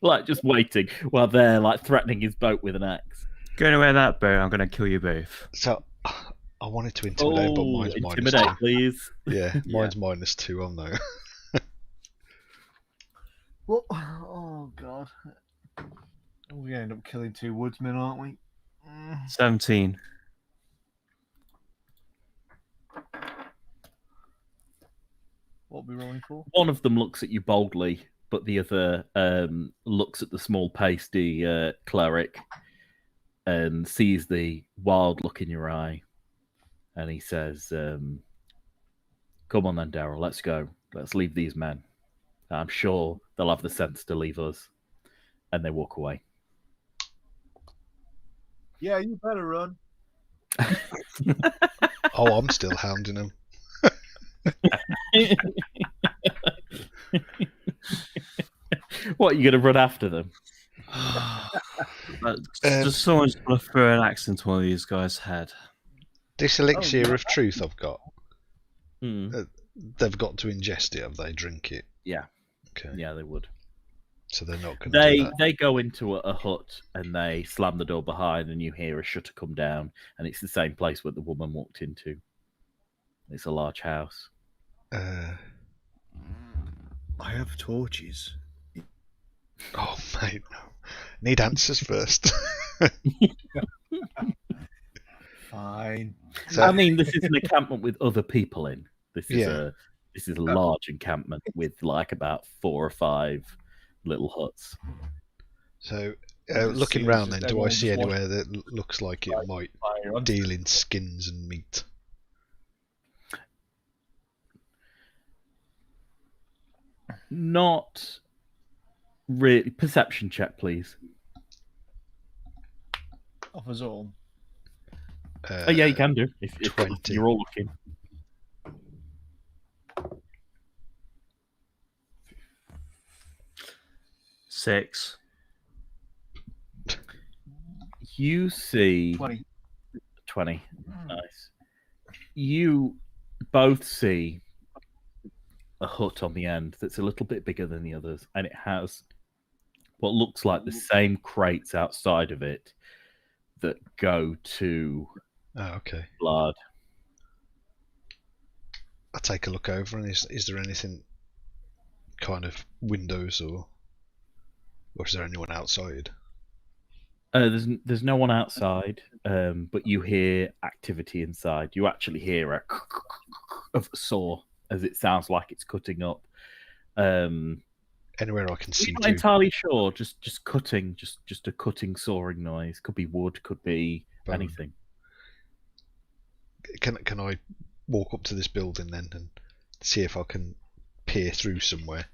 like just waiting while they're like threatening his boat with an axe. Go anywhere that boat, I'm going to kill you both. So I wanted to intimidate, but mine's intimidate, -2. please. Yeah, Yeah. mine's -2. I know. Well, oh god, we're gonna end up killing 2 woodsmen, aren't we? 17. What are we rolling for? One of them looks at you boldly, but the other looks at the small, pasty cleric and sees the wild look in your eye, and he says, "Come on then, Daryl. Let's go. Let's leave these men. I'm sure they'll have the sense to leave us." And they walk away. Yeah, you better run. Oh, I'm still hounding him. What, you going to run after them? Does someone just want to throw an axe into one of these guys' head? This elixir yeah. of truth I've got. Hmm. They've got to ingest it, have they? Drink it. Yeah. Okay. Yeah, they would. So they're not going to do that. They go into a hut and they slam the door behind, and you hear a shutter come down, and it's the same place where the woman walked into. It's a large house. I have torches. Oh, mate, no. Need answers first. Fine. So- I mean, this is an encampment with other people in. This is Yeah. a large encampment with like about 4 or 5 little huts. So, It looking seems round as then, do I everyone see just anywhere that looks like it might Fire on. deal in skins and meat? Not really. Perception check, please. Off us all. Oh yeah, you can do if 20. you're all looking. Six. You see 20. 20. Nice. You both see a hut on the end that's a little bit bigger than the others, and it has what looks like the same crates outside of it that go to Oh, okay. blood. I take a look over, and is there anything kind of windows or is there anyone outside? There's no one outside, but you hear activity inside. You actually hear a of a saw as it sounds like it's cutting up. Anywhere I can see I'm not to. entirely sure. Just cutting, just a cutting, sawing noise. Could be wood, could be Bone. anything. Can I walk up to this building then and see if I can peer through somewhere?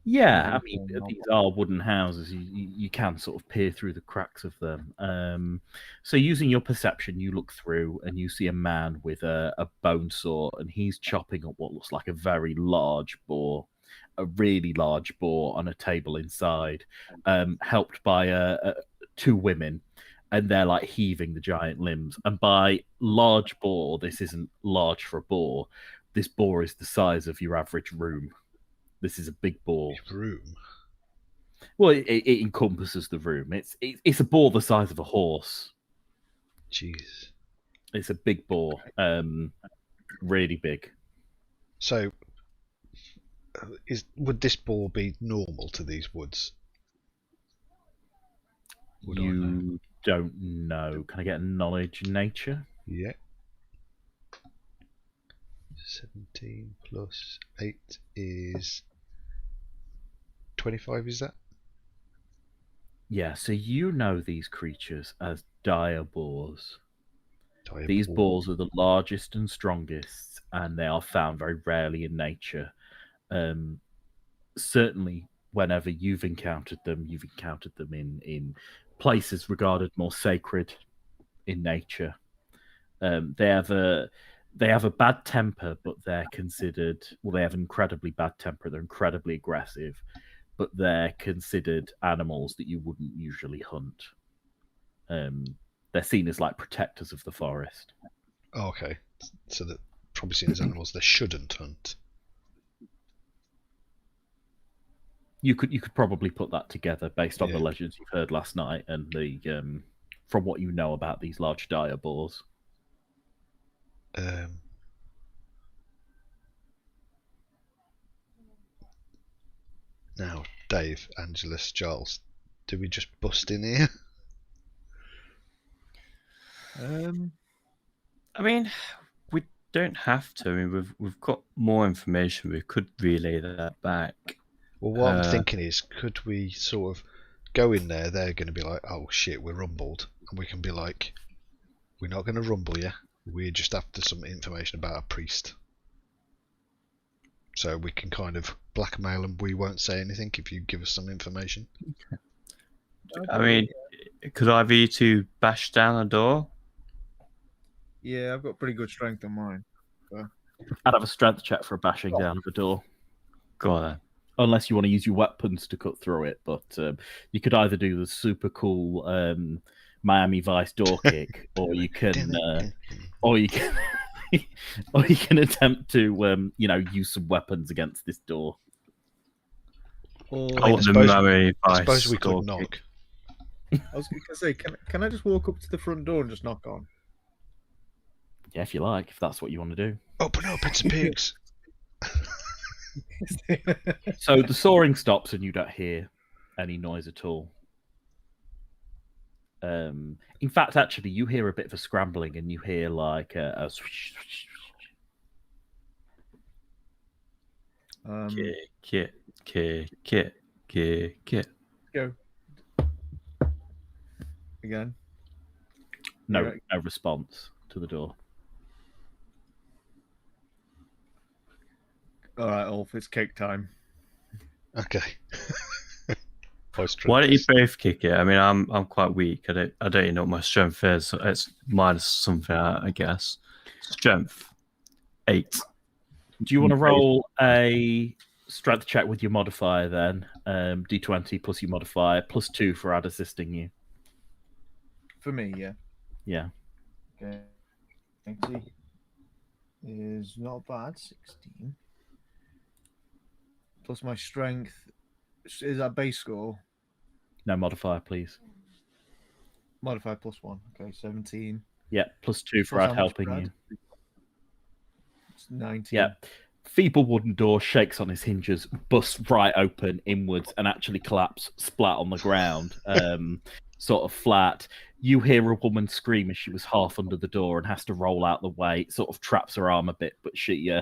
Yeah, I mean these are wooden houses. You can sort of peer through the cracks of them. So using your perception, you look through and you see a man with a bone saw, and he's chopping up what looks like a very large boar, a really large boar on a table inside, helped by 2 women, and they're like heaving the giant limbs. And by large boar, this isn't large for a boar. This boar is the size of your average room. This is a big boar. Room. Well, it encompasses the room. It's a boar the size of a horse. Jeez. It's a big boar, really big. So, would this boar be normal to these woods? Would I know? You don't know. Can I get a knowledge nature? Yeah. 17 plus 8 is 25, is that? Yeah. So you know these creatures as dire boars. These Diabol- boars are the largest and strongest, and they are found very rarely in nature. Certainly, whenever you've encountered them in places regarded more sacred in nature. They have a bad temper, but they're considered. Well, they have an incredibly bad temper. They're incredibly aggressive, but they're considered animals that you wouldn't usually hunt. They're seen as like protectors of the forest. Oh, okay. So that probably seen as animals they shouldn't hunt. You could probably put that together based on the Yeah. legends you've heard last night and the from what you know about these large dire boars. Now, Dave, Angelus, Giles, do we just bust in here? I mean, we don't have to. I mean, we've got more information. We could relay that back. Well, what I'm thinking is, could we sort of go in there? They're going to be like, "Oh shit, we're rumbled," and we can be like, "We're not going to rumble you. We're just after some information about a priest." So we can kind of blackmail them. We won't say anything if you give us some information. I mean, could either you two bash down a door? Yeah, I've got pretty good strength on mine. I'd have a strength check for a bashing down of the door. Go on then. Unless you want to use your weapons to cut through it, but you could either do the super cool Miami Vice door kick, or you can, or you can attempt to, use some weapons against this door. Or I the suppose- Miami I Vice suppose we door could knock. kick. I was going to say, can I just walk up to the front door and just knock on? Yeah, if you like, if that's what you want to do. Open up, it's pigs. So the soaring stops and you don't hear any noise at all. In fact, actually, you hear a bit of a scrambling and you hear like a swish, swish, swish. Kit. Go. Again. No, Right. no response to the door. All right, Ulf, it's cake time. Okay. Why don't you both kick it? I mean, I'm quite weak. I don't even know what my strength is. So it's minus something, I guess. Strength 8. Do you want to roll a strength check with your modifier then? D20 plus your modifier, plus 2 for Ad assisting you. For me, yeah. Yeah. Okay. 20 is not bad. 16. Plus my strength. Is that base score? No modifier, please. Modify plus 1. Okay, 17. Yeah, plus 2 for Plus Ad how much helping for Ad? you. It's 19. Yeah. Feeble wooden door shakes on his hinges, busts right open inwards, and actually collapse splat on the ground, sort of flat. You hear a woman scream as she was half under the door and has to roll out the way. It sort of traps her arm a bit, but she,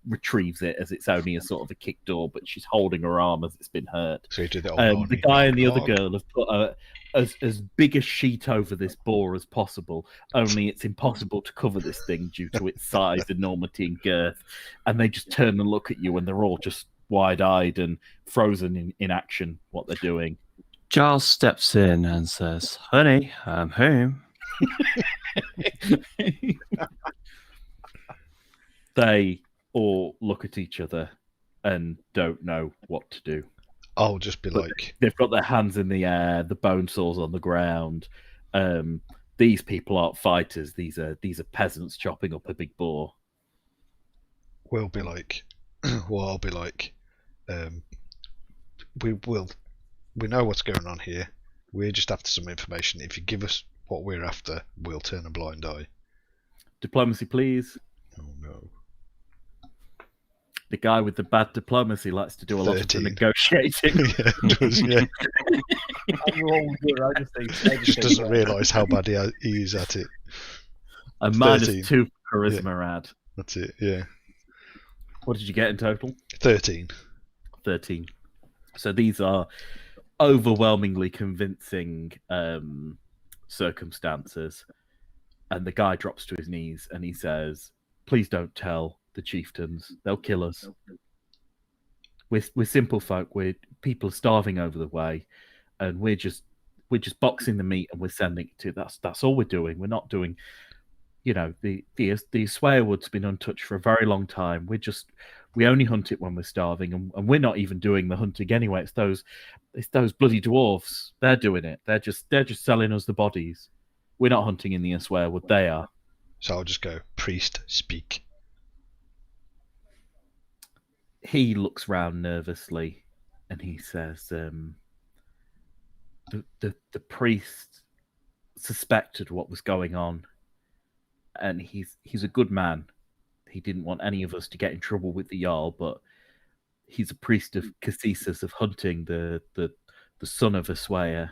retrieves it as it's only a sort of a kick door, but she's holding her arm as it's been hurt. So you did the old The guy and the knock, other knock. girl have put as big a sheet over this boar as possible, only it's impossible to cover this thing due to its size, enormity, and girth. And they just turn and look at you, and they're all just wide-eyed and frozen in action, what they're doing. Giles steps in and says, "Honey, I'm home." They all look at each other and don't know what to do. I'll just be But like, They've got their hands in the air, the bone saws on the ground. These people aren't fighters. These are peasants chopping up a big boar. we'll be like, well, I'll be like, we know what's going on here. We're just after some information. If you give us what we're after, we'll turn a blind eye. Diplomacy, please. Oh no. The guy with the bad diplomacy likes to do a lot of the 13. negotiating. Yeah, it does, yeah. I'm rolling good. I just Just doesn't realise how bad he is at it. A minus 13. 2 charisma ad. That's it, yeah. What did you get in total? 13. 13. So these are overwhelmingly convincing circumstances. And the guy drops to his knees and he says, "Please don't tell the chieftains. They'll kill us. We're simple folk. We're people starving over the way, and we're just boxing the meat and we're sending it to. That's all we're doing. We're not doing, the Swearwood's been untouched for a very long time. We only hunt it when we're starving, and we're not even doing the hunting anyway. It's those bloody dwarves. They're doing it. They're just selling us the bodies. We're not hunting in the Swearwood. They are." So I'll just go, priest, speak. He looks round nervously and he says, the priest suspected what was going on, and he's a good man. He didn't want any of us to get in trouble with the Jarl, but he's a priest of Cassius of hunting, the son of Aswaya,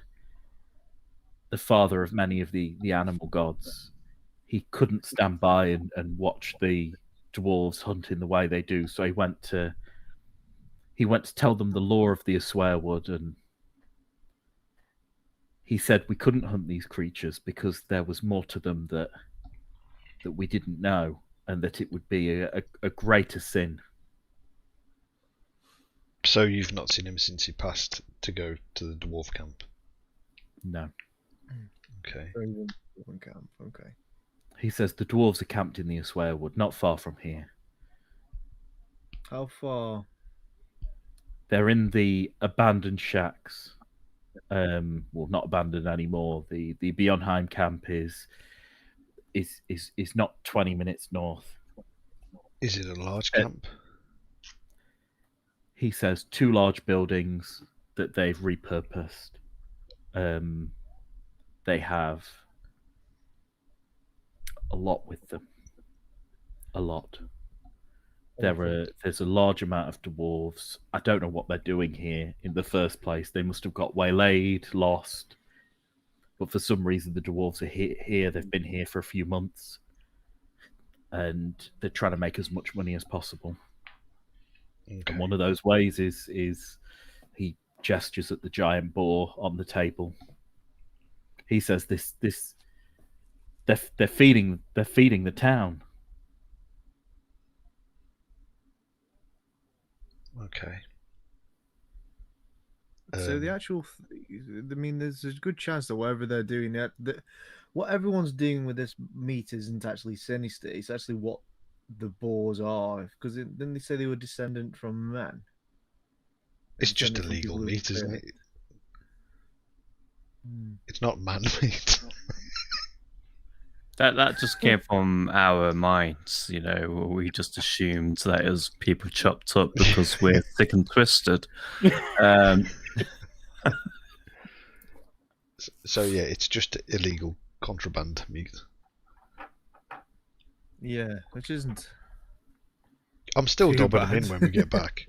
the father of many of the animal gods. He couldn't stand by and watch the dwarves hunt in the way they do, so he went to tell them the law of the Aswaya Wood, and he said we couldn't hunt these creatures because there was more to them that we didn't know, and that it would be a greater sin. So you've not seen him since he passed to go to the dwarf camp? No. Okay. Camp. Okay. He says the dwarves are camped in the Aswaya Wood, not far from here. How far? They're in the abandoned shacks. Well, not abandoned anymore. The Bionheim camp is not 20 minutes north. Is it a large camp? He says 2 large buildings that they've repurposed. They have a lot with them. A lot. There's a large amount of dwarves. I don't know what they're doing here in the first place. They must have got waylaid, lost. But for some reason, the dwarves are here. They've been here for a few months. And they're trying to make as much money as possible. Okay. And one of those ways is he gestures at the giant boar on the table. He says they're feeding the town. Okay. So the actual, I mean, there's a good chance that whatever they're doing, what everyone's doing with this meat isn't actually sinister. It's actually what the boars are, because didn't they say they were descendant from men? It's just Descendant from illegal people who meat, isn't it? Hmm. It's not man meat. That just came from our minds, you know. We just assumed that it was people chopped up because we're thick and twisted. So yeah, it's just illegal contraband meat. Yeah, which isn't. I'm still Too dobbing them bad. in when we get back.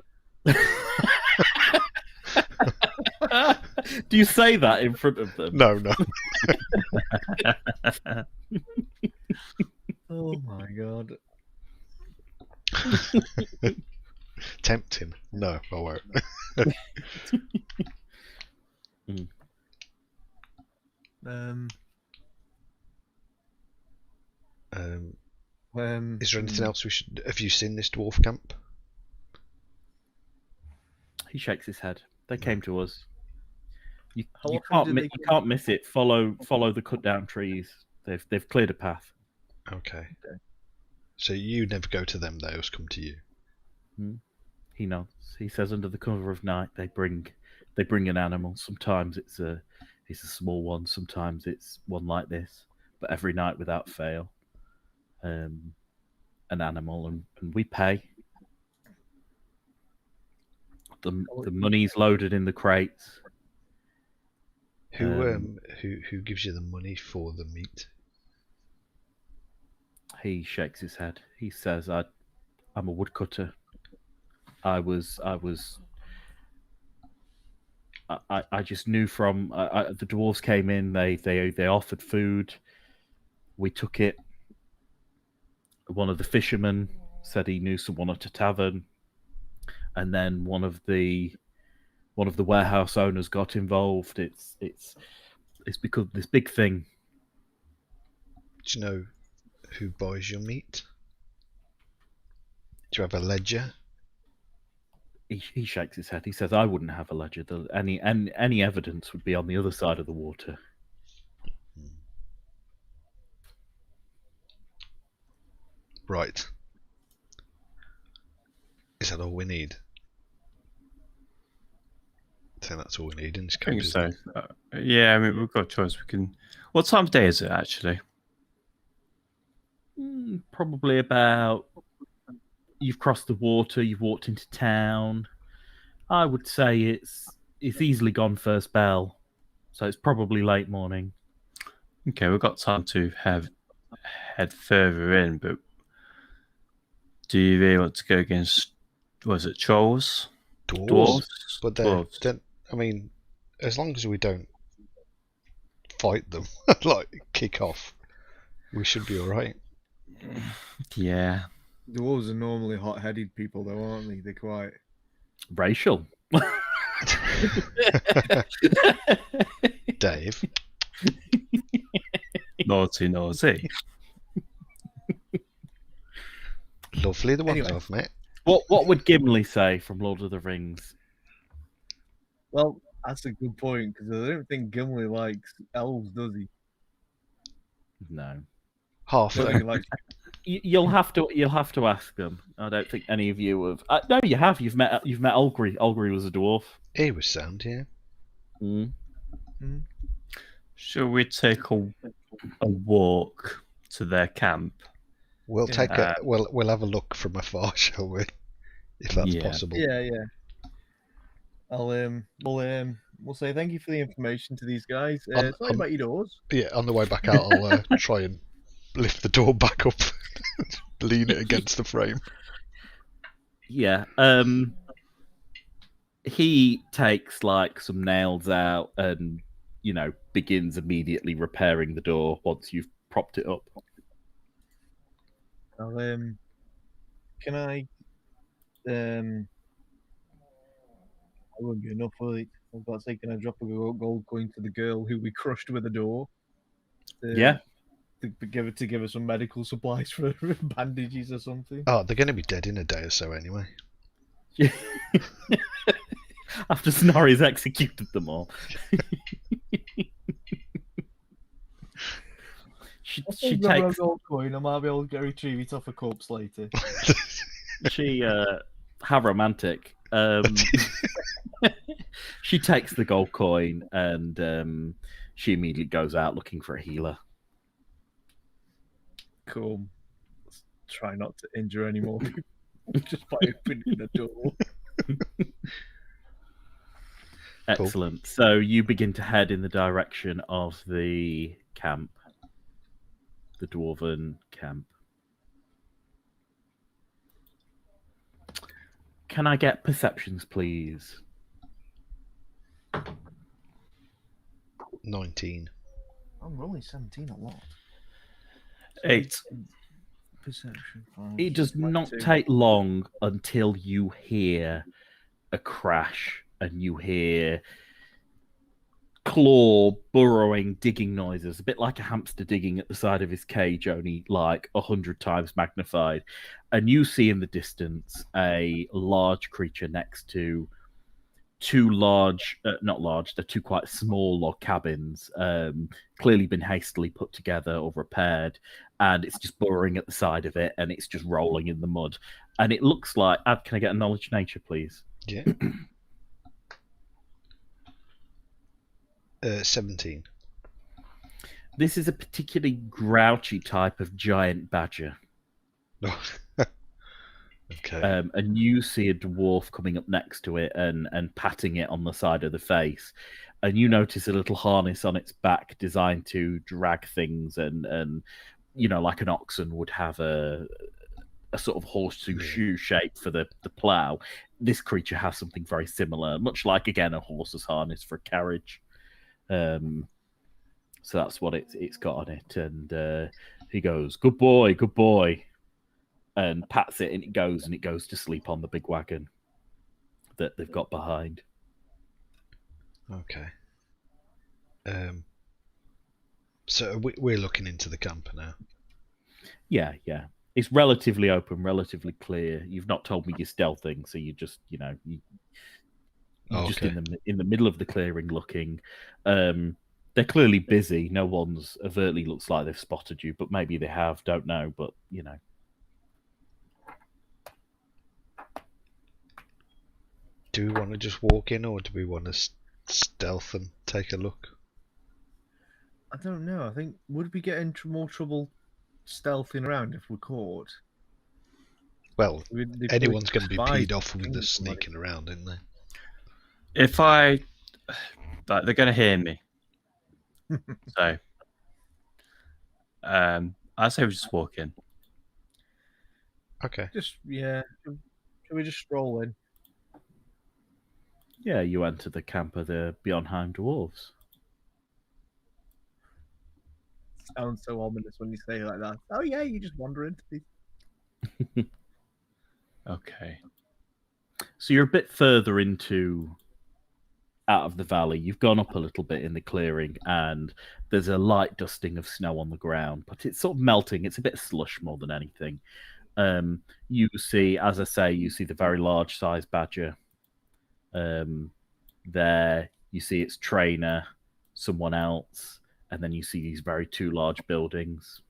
Do you say that in front of them? No. Oh my god. Tempting. No, I won't. Is there anything else we should? Have you seen this dwarf camp? He shakes his head. They came to us. You often can't do they can't miss it. Follow the cut down trees. They've cleared a path. Okay. So you never go to them; they always come to you. He nods. He says, under the cover of night, they bring an animal. Sometimes it's a small one. Sometimes it's one like this. But every night, without fail, an animal, and we pay. The money's loaded in the crates. Who gives you the money for the meat? He shakes his head. He says, I'm a woodcutter. I just knew from the dwarves came in. They offered food. We took it. One of the fishermen said he knew someone at a tavern, and then one of the warehouse owners got involved. It's become this big thing. Do you know who buys your meat? Do you have a ledger? He shakes his head. He says, "I wouldn't have a ledger. Any evidence would be on the other side of the water." Right. Is that all we need? I think that's all we need in this I think case. so. Yeah, I mean, we've got a choice. We can. What time of day is it actually? Probably about. You've crossed the water. You've walked into town. I would say it's easily gone first bell, so it's probably late morning. Okay, we've got time to head further in, but do you really want to go against, was it trolls? Dwarves. But Dwarves. then, I mean, as long as we don't fight them, like kick off, we should be all right. Yeah. Dwarves are normally hot-headed people, though, aren't they? They're quite Racial. Dave. Naughty. Lovely the one Anyway. I've met. What would Gimli say from Lord of the Rings? well. That's a good point because I don't think Gimli likes elves, does he? No. Half But of he them. likes You'll have to ask them. I don't think any of you have. No, you have. You've met Olgri. Olgri was a dwarf. He was sound, yeah. Mm. Shall we take a walk to their camp? We'll Yeah. take a we'll have a look from afar, shall we? If that's Yeah. possible. Yeah. We'll say thank you for the information to these guys. Sorry about your doors. Yeah, on the way back out, I'll try and lift the door back up, lean it against the frame. Yeah. He takes like some nails out and begins immediately repairing the door once you've propped it up. Can I? That wouldn't be enough, will it? I've got to say, can I drop a gold coin to the girl who we crushed with a door? Yeah. To give her some medical supplies for bandages or something. Oh, they're going to be dead in a day or so anyway. After Snorri's executed them all. she takes a gold coin. I might be able to retrieve it off a corpse later. how romantic. She takes the gold coin and she immediately goes out looking for a healer. Cool. Let's try not to injure any more people just by opening the door. Excellent. So you begin to head in the direction of the camp, the dwarven camp. Can I get perceptions, please? 19. I'm rolling 17 a lot. 8. Perception. It does not take long until you hear a crash and you hear claw burrowing, digging noises, a bit like a hamster digging at the side of his cage, only like 100 times magnified. And you see in the distance a large creature next to two large, not large, they're two quite small log cabins, clearly been hastily put together or repaired, and it's just burrowing at the side of it, and it's just rolling in the mud. And it looks like, can I get a knowledge nature, please? Yeah. 17. This is a particularly grouchy type of giant badger. Okay. And you see a dwarf coming up next to it and patting it on the side of the face. And you notice a little harness on its back designed to drag things and like an oxen would have a sort of horseshoe shoe shape for the plough. This creature has something very similar, much like, again, a horse's harness for a carriage. So that's what it's got on it. And he goes, good boy, and pats it, and it goes to sleep on the big wagon that they've got behind. Okay. So we're looking into the camp now. Yeah. It's relatively open, relatively clear. You've not told me you're stealthing, so you just, you're just in the middle of the clearing looking. They're clearly busy. No one's overtly looks like they've spotted you, but maybe they have. Don't know, but Do we want to just walk in, or do we want to stealth and take a look? I don't know. I think would we get into more trouble stealthing around if we're caught? Well, They anyone's going to be spy peed off with things us somebody. sneaking around, isn't they? if I, like, they're gonna hear me. So, I say we just walk in. Okay. Just yeah. Should we just stroll in? Yeah, you enter the camp of the Beyondheim dwarves. Sounds so ominous when you say it like that. Oh yeah, you just wander into these. Okay. So you're a bit further out of the valley. You've gone up a little bit in the clearing, and there's a light dusting of snow on the ground, but it's sort of melting. It's a bit slush more than anything. You see, as I say, you see the very large size badger. There, you see its trainer, someone else, and then you see these very two large buildings.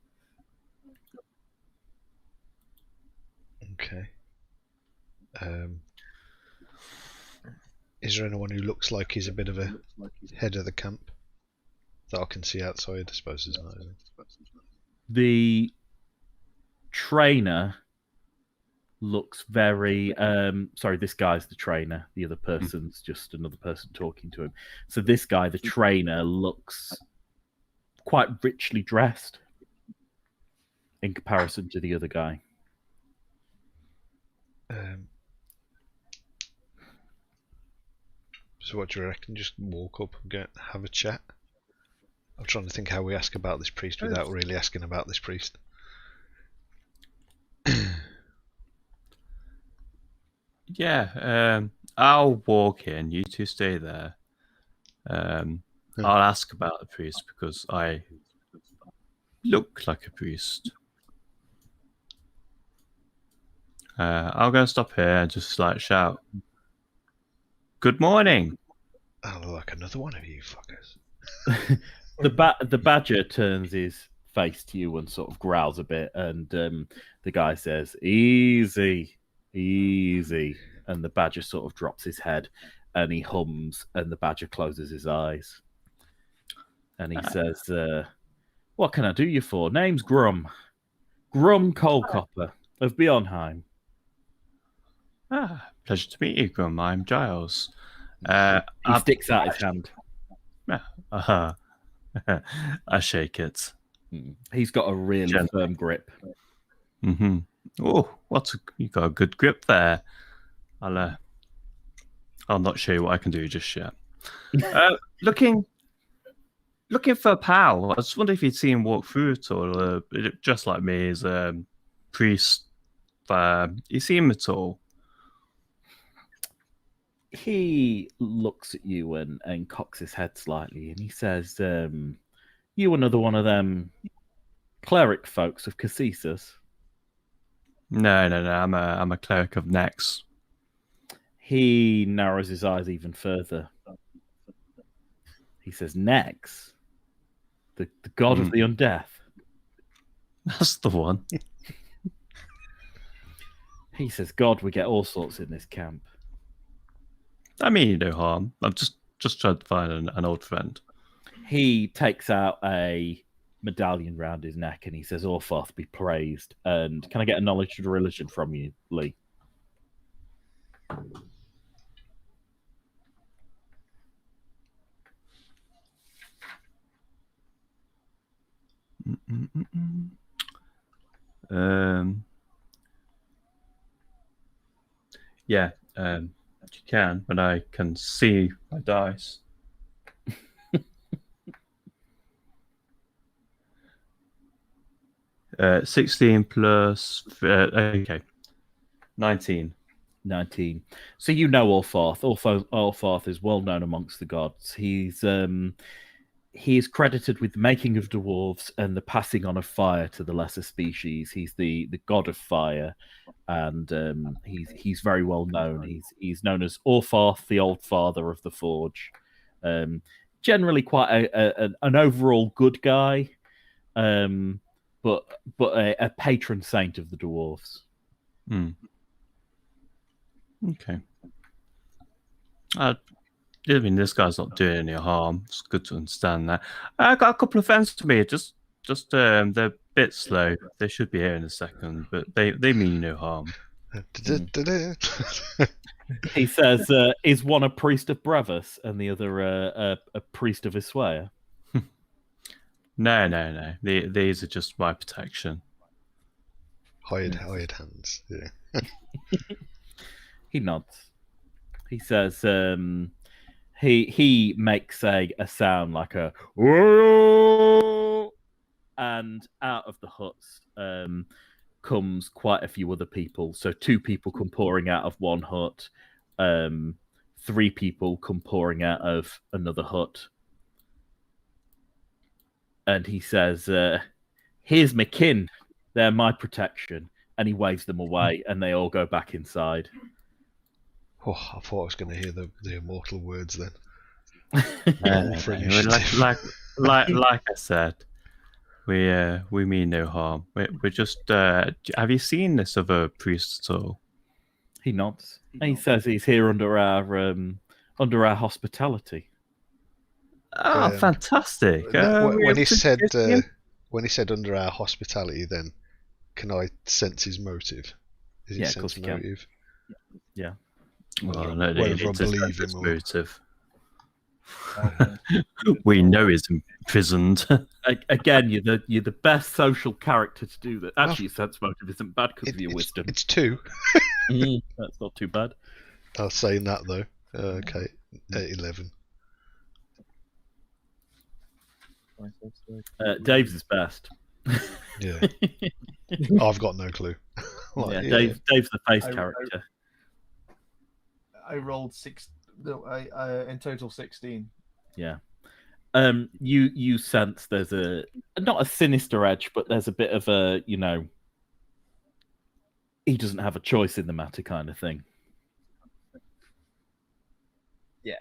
Okay. Is there anyone who looks like he's a bit of a head of the camp that I can see outside? I suppose there's not. Is there? The trainer looks very sorry, this guy's the trainer. The other person's just another person talking to him. So this guy, the trainer, looks quite richly dressed in comparison to the other guy. So what do you reckon? Just walk up and have a chat? I'm trying to think how we ask about this priest without really asking about this priest. Yeah, I'll walk in. You two stay there. I'll ask about the priest because I look like a priest. I'll go stop here and just like shout, "Good morning!" I look like another one of you fuckers. The badger turns his face to you and sort of growls a bit, and the guy says, "Easy, easy," and the badger sort of drops his head and he hums, and the badger closes his eyes, and he says, "What can I do you for? Name's Grum Coalcopper of Beyondheim." Ah, pleasure to meet you, Grum. I'm Giles. He sticks out his hand. I shake it. He's got a really firm grip. Mm-hmm. Oh, you got a good grip there. I'll not show you what I can do just yet. Looking for a pal. I just wonder if you'd seen him walk through at all. Just like me, as a priest. You see him at all? He looks at you and cocks his head slightly, and he says, "You another one of them cleric folks of Cassis?" No. I'm a cleric of Nex. He narrows his eyes even further. He says, "Nex, the god of the undeath." That's the one. He says, "God, we get all sorts in this camp." I mean, you no harm. I'm just trying to find an old friend. He takes out a medallion round his neck and he says, "Orthoth be praised." And can I get a knowledge of religion from you, Lee? Yeah. You can, but I can see my dice. 16 plus okay, 19. 19. So you know Orthoth. Orthoth is well known amongst the gods. He is credited with the making of dwarves and the passing on of fire to the lesser species. He's the god of fire, and he's very well known. He's known as Orthoth, the Old Father of the Forge. Generally, quite an overall good guy, but a patron saint of the dwarves. Okay. I mean, this guy's not doing any harm. It's good to understand that. I got a couple of friends to me. Just they're a bit slow. They should be here in a second, but they mean you no harm. He says, "Is one a priest of Brevis and the other a priest of Iswaya?" No. These are just my protection. Hired hands. Yeah. He nods. He says, he makes a sound like a whoa, and out of the huts comes quite a few other people. So 2 people come pouring out of one hut, 3 people come pouring out of another hut. And he says, "Here's my kin. They're my protection." And he waves them away, and they all go back inside. Oh, I thought I was going to hear the immortal words then. No, For no. initiative. Like I said, we mean no harm. We're just. Have you seen this other priest at all? He nods. And he says he's here under our hospitality. Oh, fantastic! When he said under our hospitality, then can I sense his motive? Is it Yeah, of course sense you can. motive? Yeah. Well, no, Whether need I to believe sense its him or- motive. Okay. We know he's imprisoned. Again, you're the best social character to do that. Actually, your sense motive isn't bad because of your wisdom. It's 2. That's not too bad. I was saying that though. Okay, 11. Dave's is best. Yeah. I've got no clue. Yeah, Dave's the face I- character. I rolled 6. No, I in total 16. Yeah. You sense there's not a sinister edge, but there's a bit of a, he doesn't have a choice in the matter kind of thing. Yeah.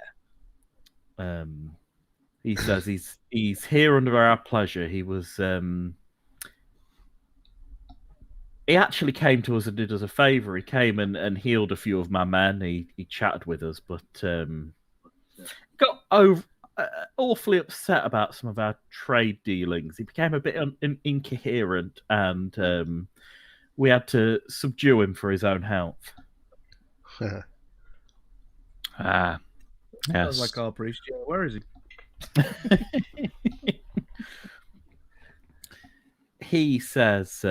He says he's here under our pleasure. He was he actually came to us and did us a favor. He came and healed a few of my men. He chatted with us, but got awfully upset about some of our trade dealings. He became a bit incoherent, and we had to subdue him for his own health. Yes. Sounds like our priest. Yeah, where is he? He says,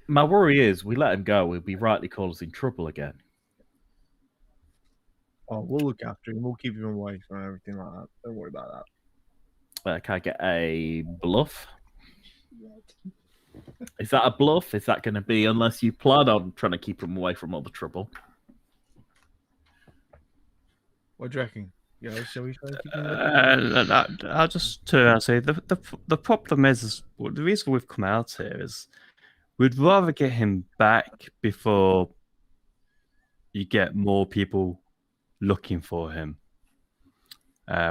my worry is we let him go, he'll be rightly causing trouble again. Oh, we'll look after him. We'll keep him away from everything like that. Don't worry about that. Can I get a bluff? Is that a bluff? Is that going to be unless you plan on trying to keep him away from all the trouble? What do you reckon? Yeah, shall we try and keep him away? I'll just turn around and say the problem is the reason we've come out here is we'd rather get him back before you get more people looking for him.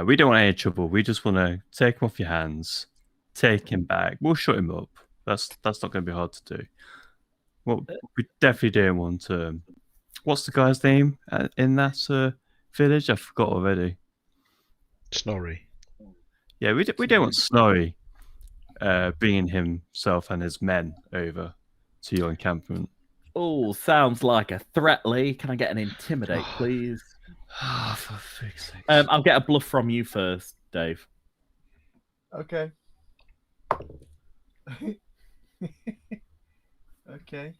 We don't want any trouble. We just want to take him off your hands, take him back. We'll shut him up. That's not going to be hard to do. Well, we definitely don't want to. What's the guy's name in that village? I forgot already. Snorri. Yeah, we don't want Snorri bringing himself and his men over to your encampment. Oh, sounds like a threat, Lee. Can I get an intimidate, please? Oh, for fig's sake. I'll get a bluff from you first, Dave. Okay. Okay.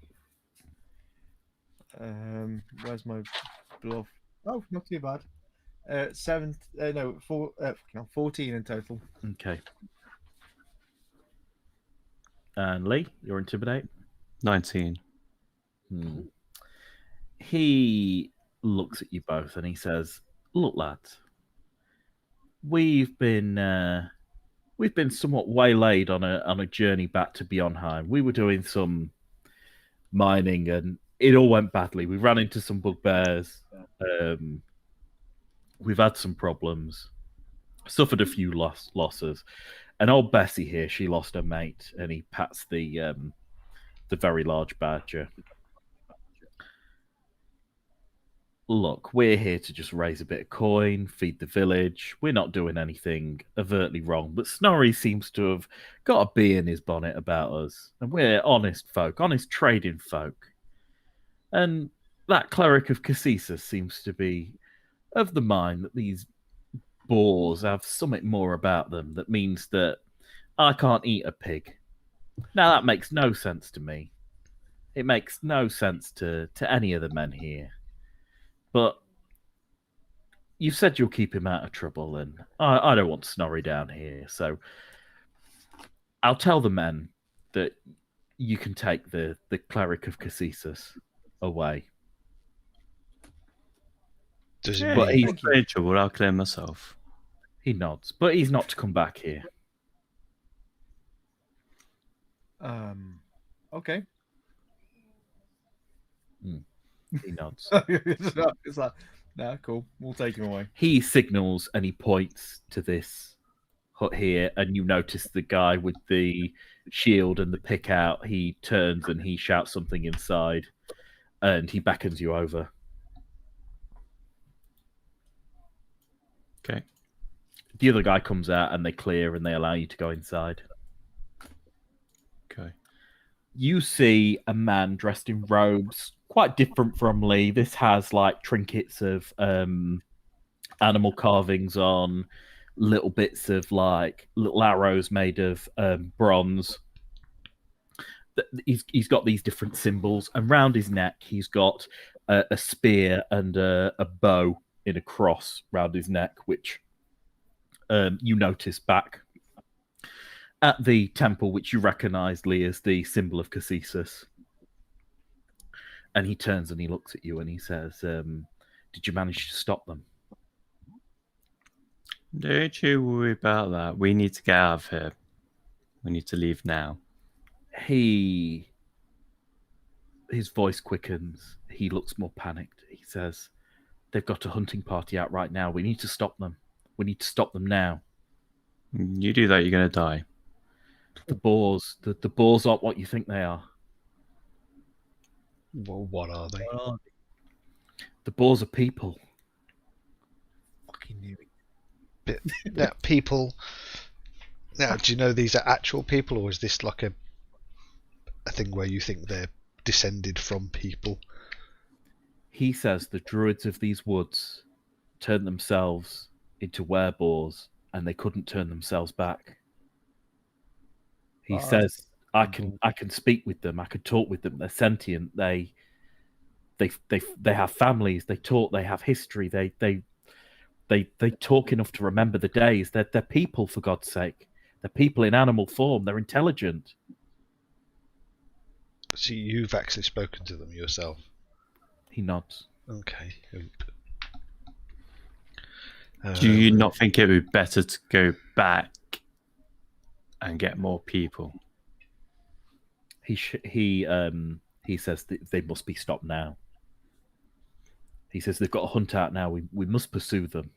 Where's my bluff? Oh, not too bad. 14 in total. Okay. And Lee, your intimidate? 19. He looks at you both and he says, "Look, lads, we've been somewhat waylaid on a journey back to Beyondheim. We were doing some mining and it all went badly. We ran into some bugbears. We've had some problems, suffered a few losses. And old Bessie here, she lost her mate," and he pats the very large badger. "Look, we're here to just raise a bit of coin, feed the village. We're not doing anything overtly wrong, but Snorri seems to have got a bee in his bonnet about us. And we're honest folk, honest trading folk. And that cleric of Cassis seems to be of the mind that these boars have something more about them that means that I can't eat a pig. Now that makes no sense to me. It makes no sense to any of the men here. But you've said you'll keep him out of trouble, and I don't want Snorri down here, so I'll tell the men that you can take the cleric of Cassis away. Does it Yeah, But mean he's he's in trouble. I'll clear myself. He nods, but he's not to come back here. Okay. He nods. It's like, nah, cool. We'll take him away. He signals and he points to this hut here, and you notice the guy with the shield and the pick out. He turns and he shouts something inside, and he beckons you over. Okay. The other guy comes out, and they clear, and they allow you to go inside. Okay. You see a man dressed in robes, quite different from Lee. This has like trinkets of animal carvings on, little bits of like little arrows made of bronze. He's got these different symbols, and round his neck he's got a spear and a bow in a cross round his neck, which you notice back at the temple, which you recognize, Lee, as the symbol of Cassis. And he turns and he looks at you and he says, did you manage to stop them? Don't you worry about that. We need to get out of here. We need to leave now. His voice quickens. He looks more panicked. He says, they've got a hunting party out right now. We need to stop them. We need to stop them now. You do that, you're going to die. The boars aren't what you think they are. well, what are they? The boars are people. Fucking knew it. Now, people. Now, do you know these are actual people, or is this like a thing where you think they're descended from people? He says the druids of these woods turned themselves into wereboars, and they couldn't turn themselves back. He says, I can speak with them. I can talk with them. They're sentient. They have families. They talk. They have history. They talk enough to remember the days. They're people, for God's sake. They're people in animal form. They're intelligent. So you've actually spoken to them yourself? He nods. Okay. Do you not think it would be better to go back and get more people? He says that they must be stopped now. He says they've got a hunt out now. We must pursue them.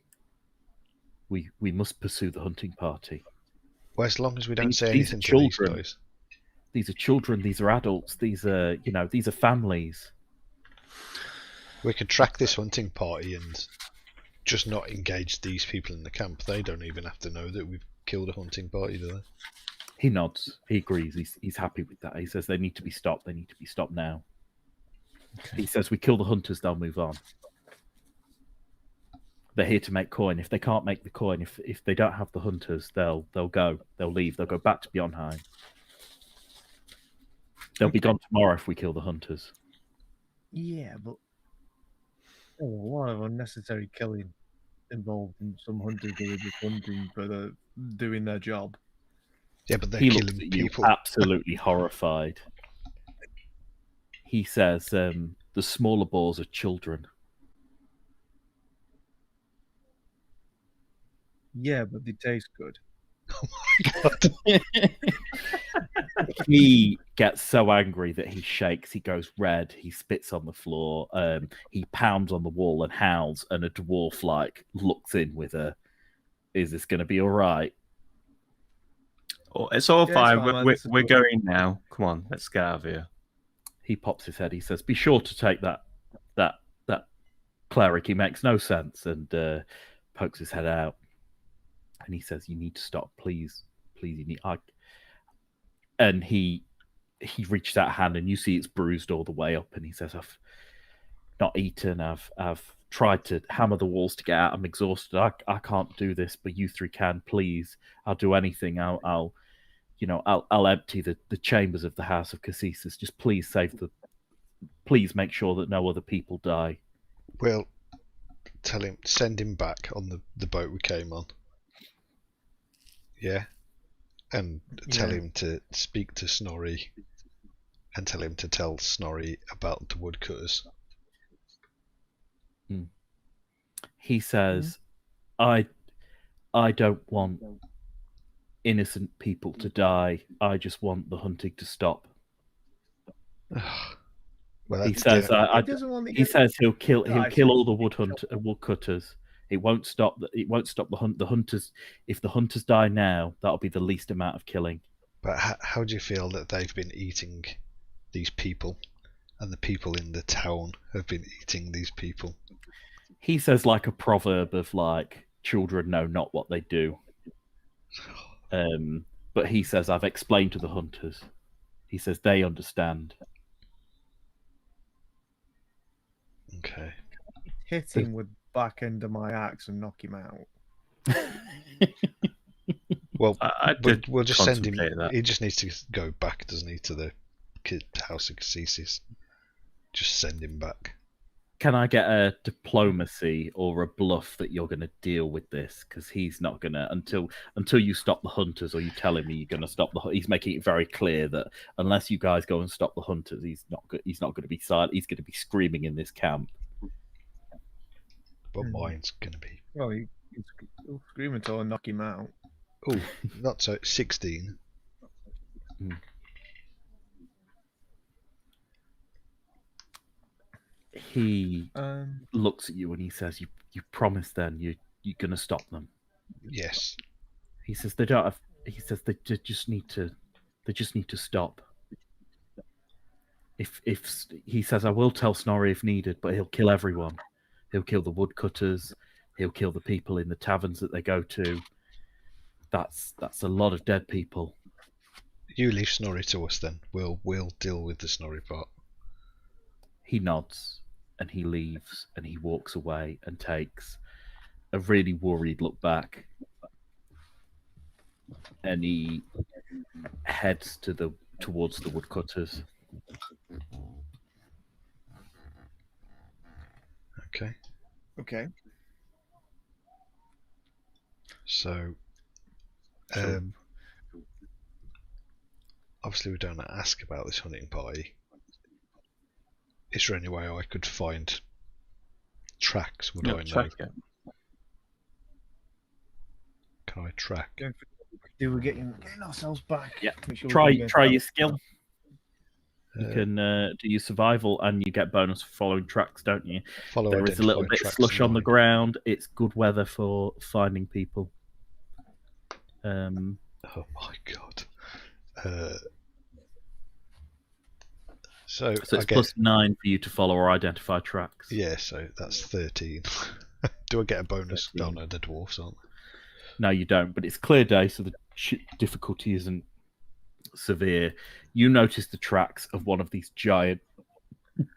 We must pursue the hunting party. Well, as long as we don't These- say these anything are to these children. guys. These are children. These are adults. These are families. We could track this hunting party and just not engage these people in the camp. They don't even have to know that we've killed a hunting party, do they? He nods. He agrees. He's happy with that. He says they need to be stopped. They need to be stopped now. Okay. He says we kill the hunters, they'll move on. They're here to make coin. If they can't make the coin, if they don't have the hunters, they'll go. They'll leave. They'll go back to Bjonheim. They'll be gone tomorrow if we kill the hunters. Yeah, but a lot of unnecessary killing involved in some hunters who are just hunting for doing their job. Yeah, but they're He looks killing at you people. absolutely horrified. He says the smaller boars are children. Yeah, but they taste good. He gets so angry that he shakes. He goes red. He spits on the floor. He pounds on the wall and howls. And a dwarf looks in with a, "Is this going to be all right?" Oh, it's all Yeah, it's fine. fine, man. We're, This is we're good. going now. Come on, let's get out of here. He pops his head. He says, "Be sure to take that cleric. He makes no sense." And pokes his head out. And he says, "You need to stop, please. You need." And he he reaches out a hand, and you see it's bruised all the way up. And he says, "I've not eaten. I've tried to hammer the walls to get out. I'm exhausted. I can't do this, but you three can. Please, I'll do anything. I'll empty the chambers of the House of Cassis. Just please please make sure that no other people die." Well, send him back on the boat we came on. Yeah? And tell him to speak to Snorri and tell him to tell Snorri about the woodcutters. He says, I don't want innocent people to die. I just want the hunting to stop. Well, He says, he says he'll kill all the woodcutters. It won't stop the hunt. The hunters, if the hunters die now, that'll be the least amount of killing. But how do you feel that they've been eating these people, and the people in the town have been eating these people? He says, like a proverb of like, children know not what they do. But he says, I've explained to the hunters. He says they understand. Okay. Hit him with back end of my axe and knock him out. Well, we'll just send him. That. He just needs to go back, doesn't he, to the House of Cassis? Just send him back. Can I get a diplomacy or a bluff that you're going to deal with this? Because he's not going to until you stop the hunters, or you tell him you're going to stop the. He's making it very clear that unless you guys go and stop the hunters, he's not going to be silent. He's going to be screaming in this camp. But mine's going to be. Well, he'll scream until I knock him out. Oh, not so. 16. He looks at you and he says, "You promised then you're going to stop them." Yes. He says they don't have. He says they just need to stop. If he says, I will tell Snorri if needed, but he'll kill everyone. He'll kill the woodcutters. He'll kill the people in the taverns that they go to. That's a lot of dead people. You leave Snorri to us then. We'll deal with the Snorri part. He nods and he leaves and he walks away and takes a really worried look back. And he heads towards the woodcutters. Okay. So, obviously we don't ask about this hunting party. Is there any way I could find tracks? Would I know? Can I track? Do we getting ourselves back? Yeah. Sure Try your skill. You can do your survival, and you get bonus for following tracks, don't you? There is a little bit of slush on the ground. It's good weather for finding people. Oh my god. So it's I get +9 for you to follow or identify tracks. Yeah, so that's 13. Do I get a bonus? 13. Oh no, the dwarfs aren't. No, you don't. But it's clear day, so the difficulty isn't severe. You notice the tracks of one of these giant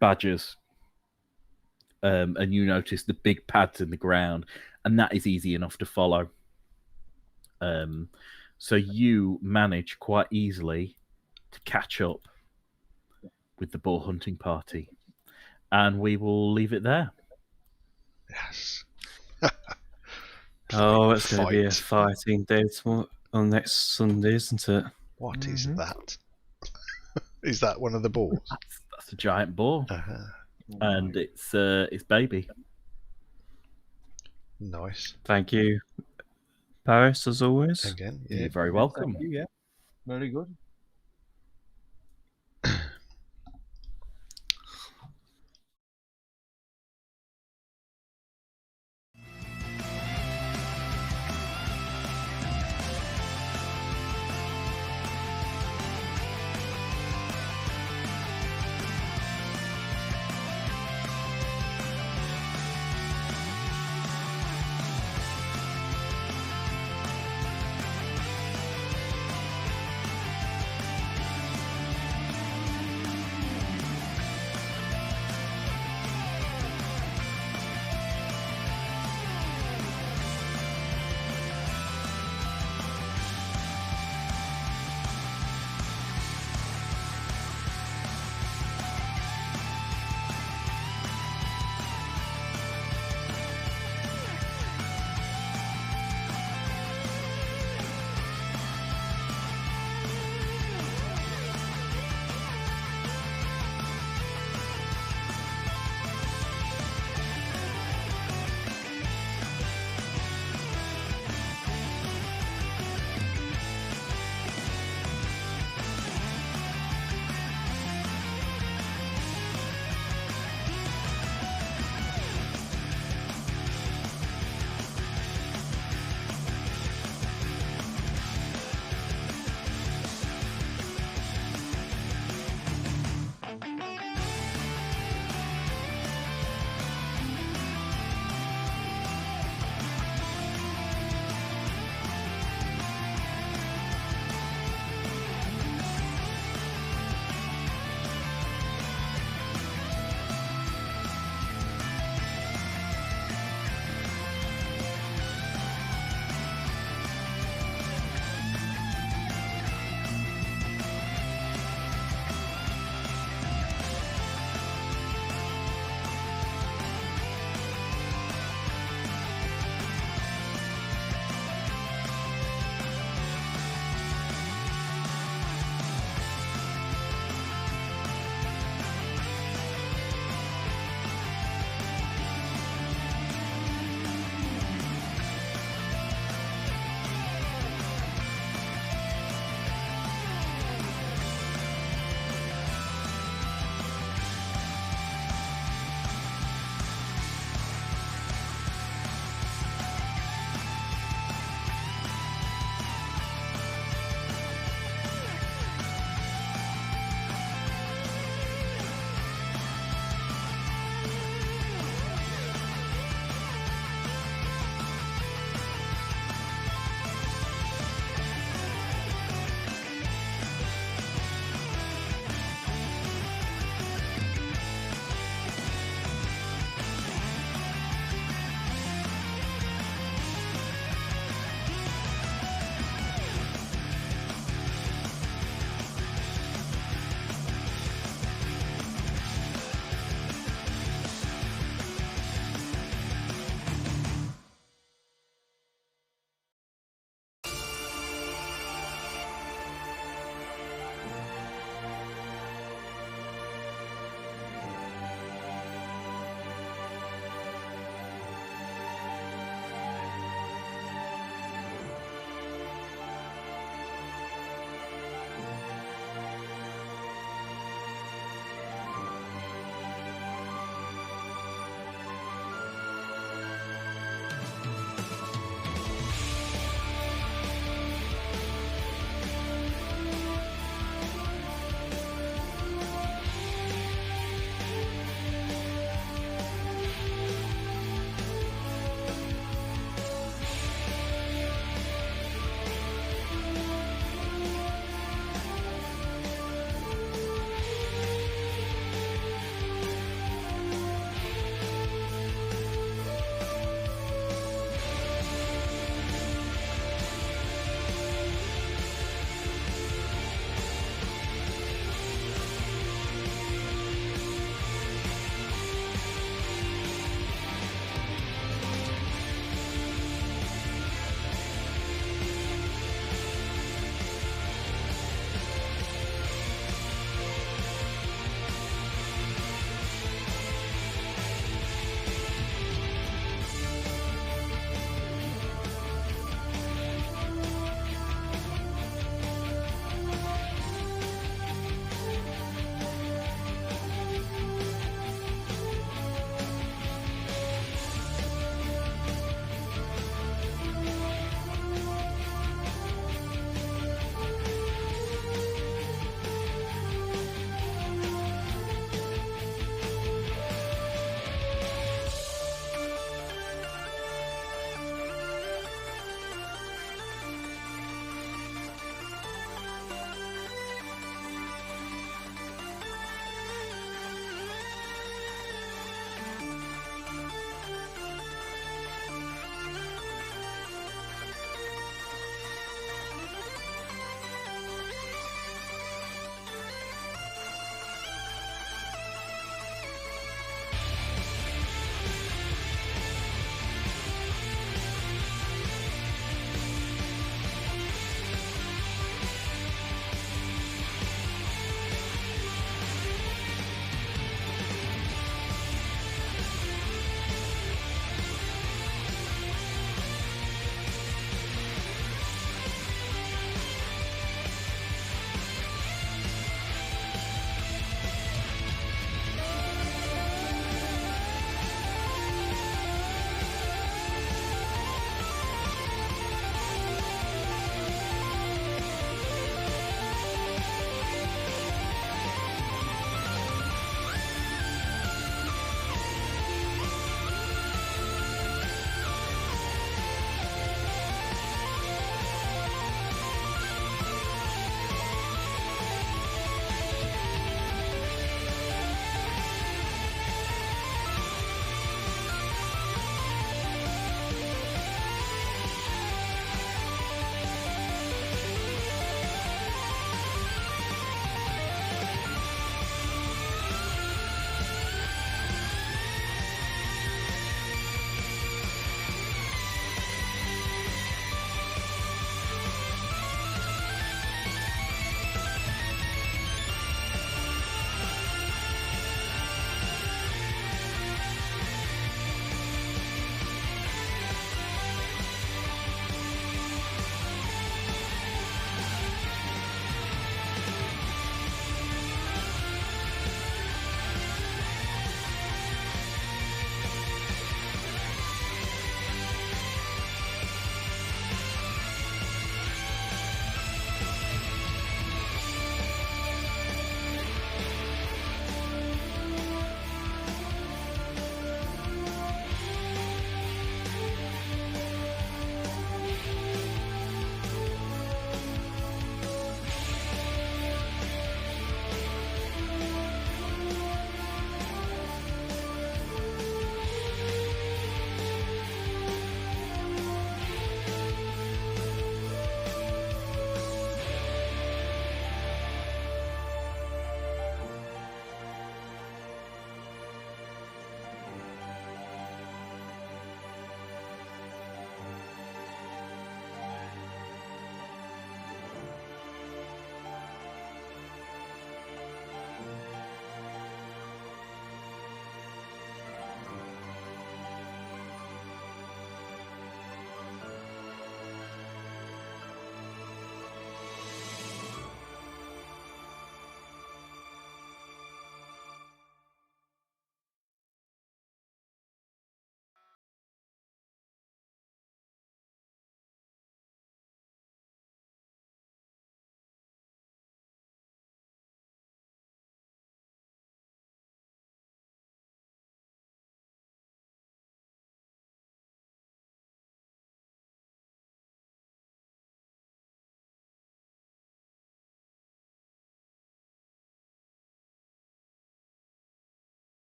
badgers, and you notice the big pads in the ground, and that is easy enough to follow. So you manage quite easily to catch up with the boar hunting party, and we will leave it there. Yes. Oh, it's going to be a fighting day on next Sunday, isn't it? What is that? Is that one of the boars? That's a giant boar, and it's baby. Nice. Thank you, Paris, as always. Again, yeah. You're very welcome. Thank you, yeah. Very good.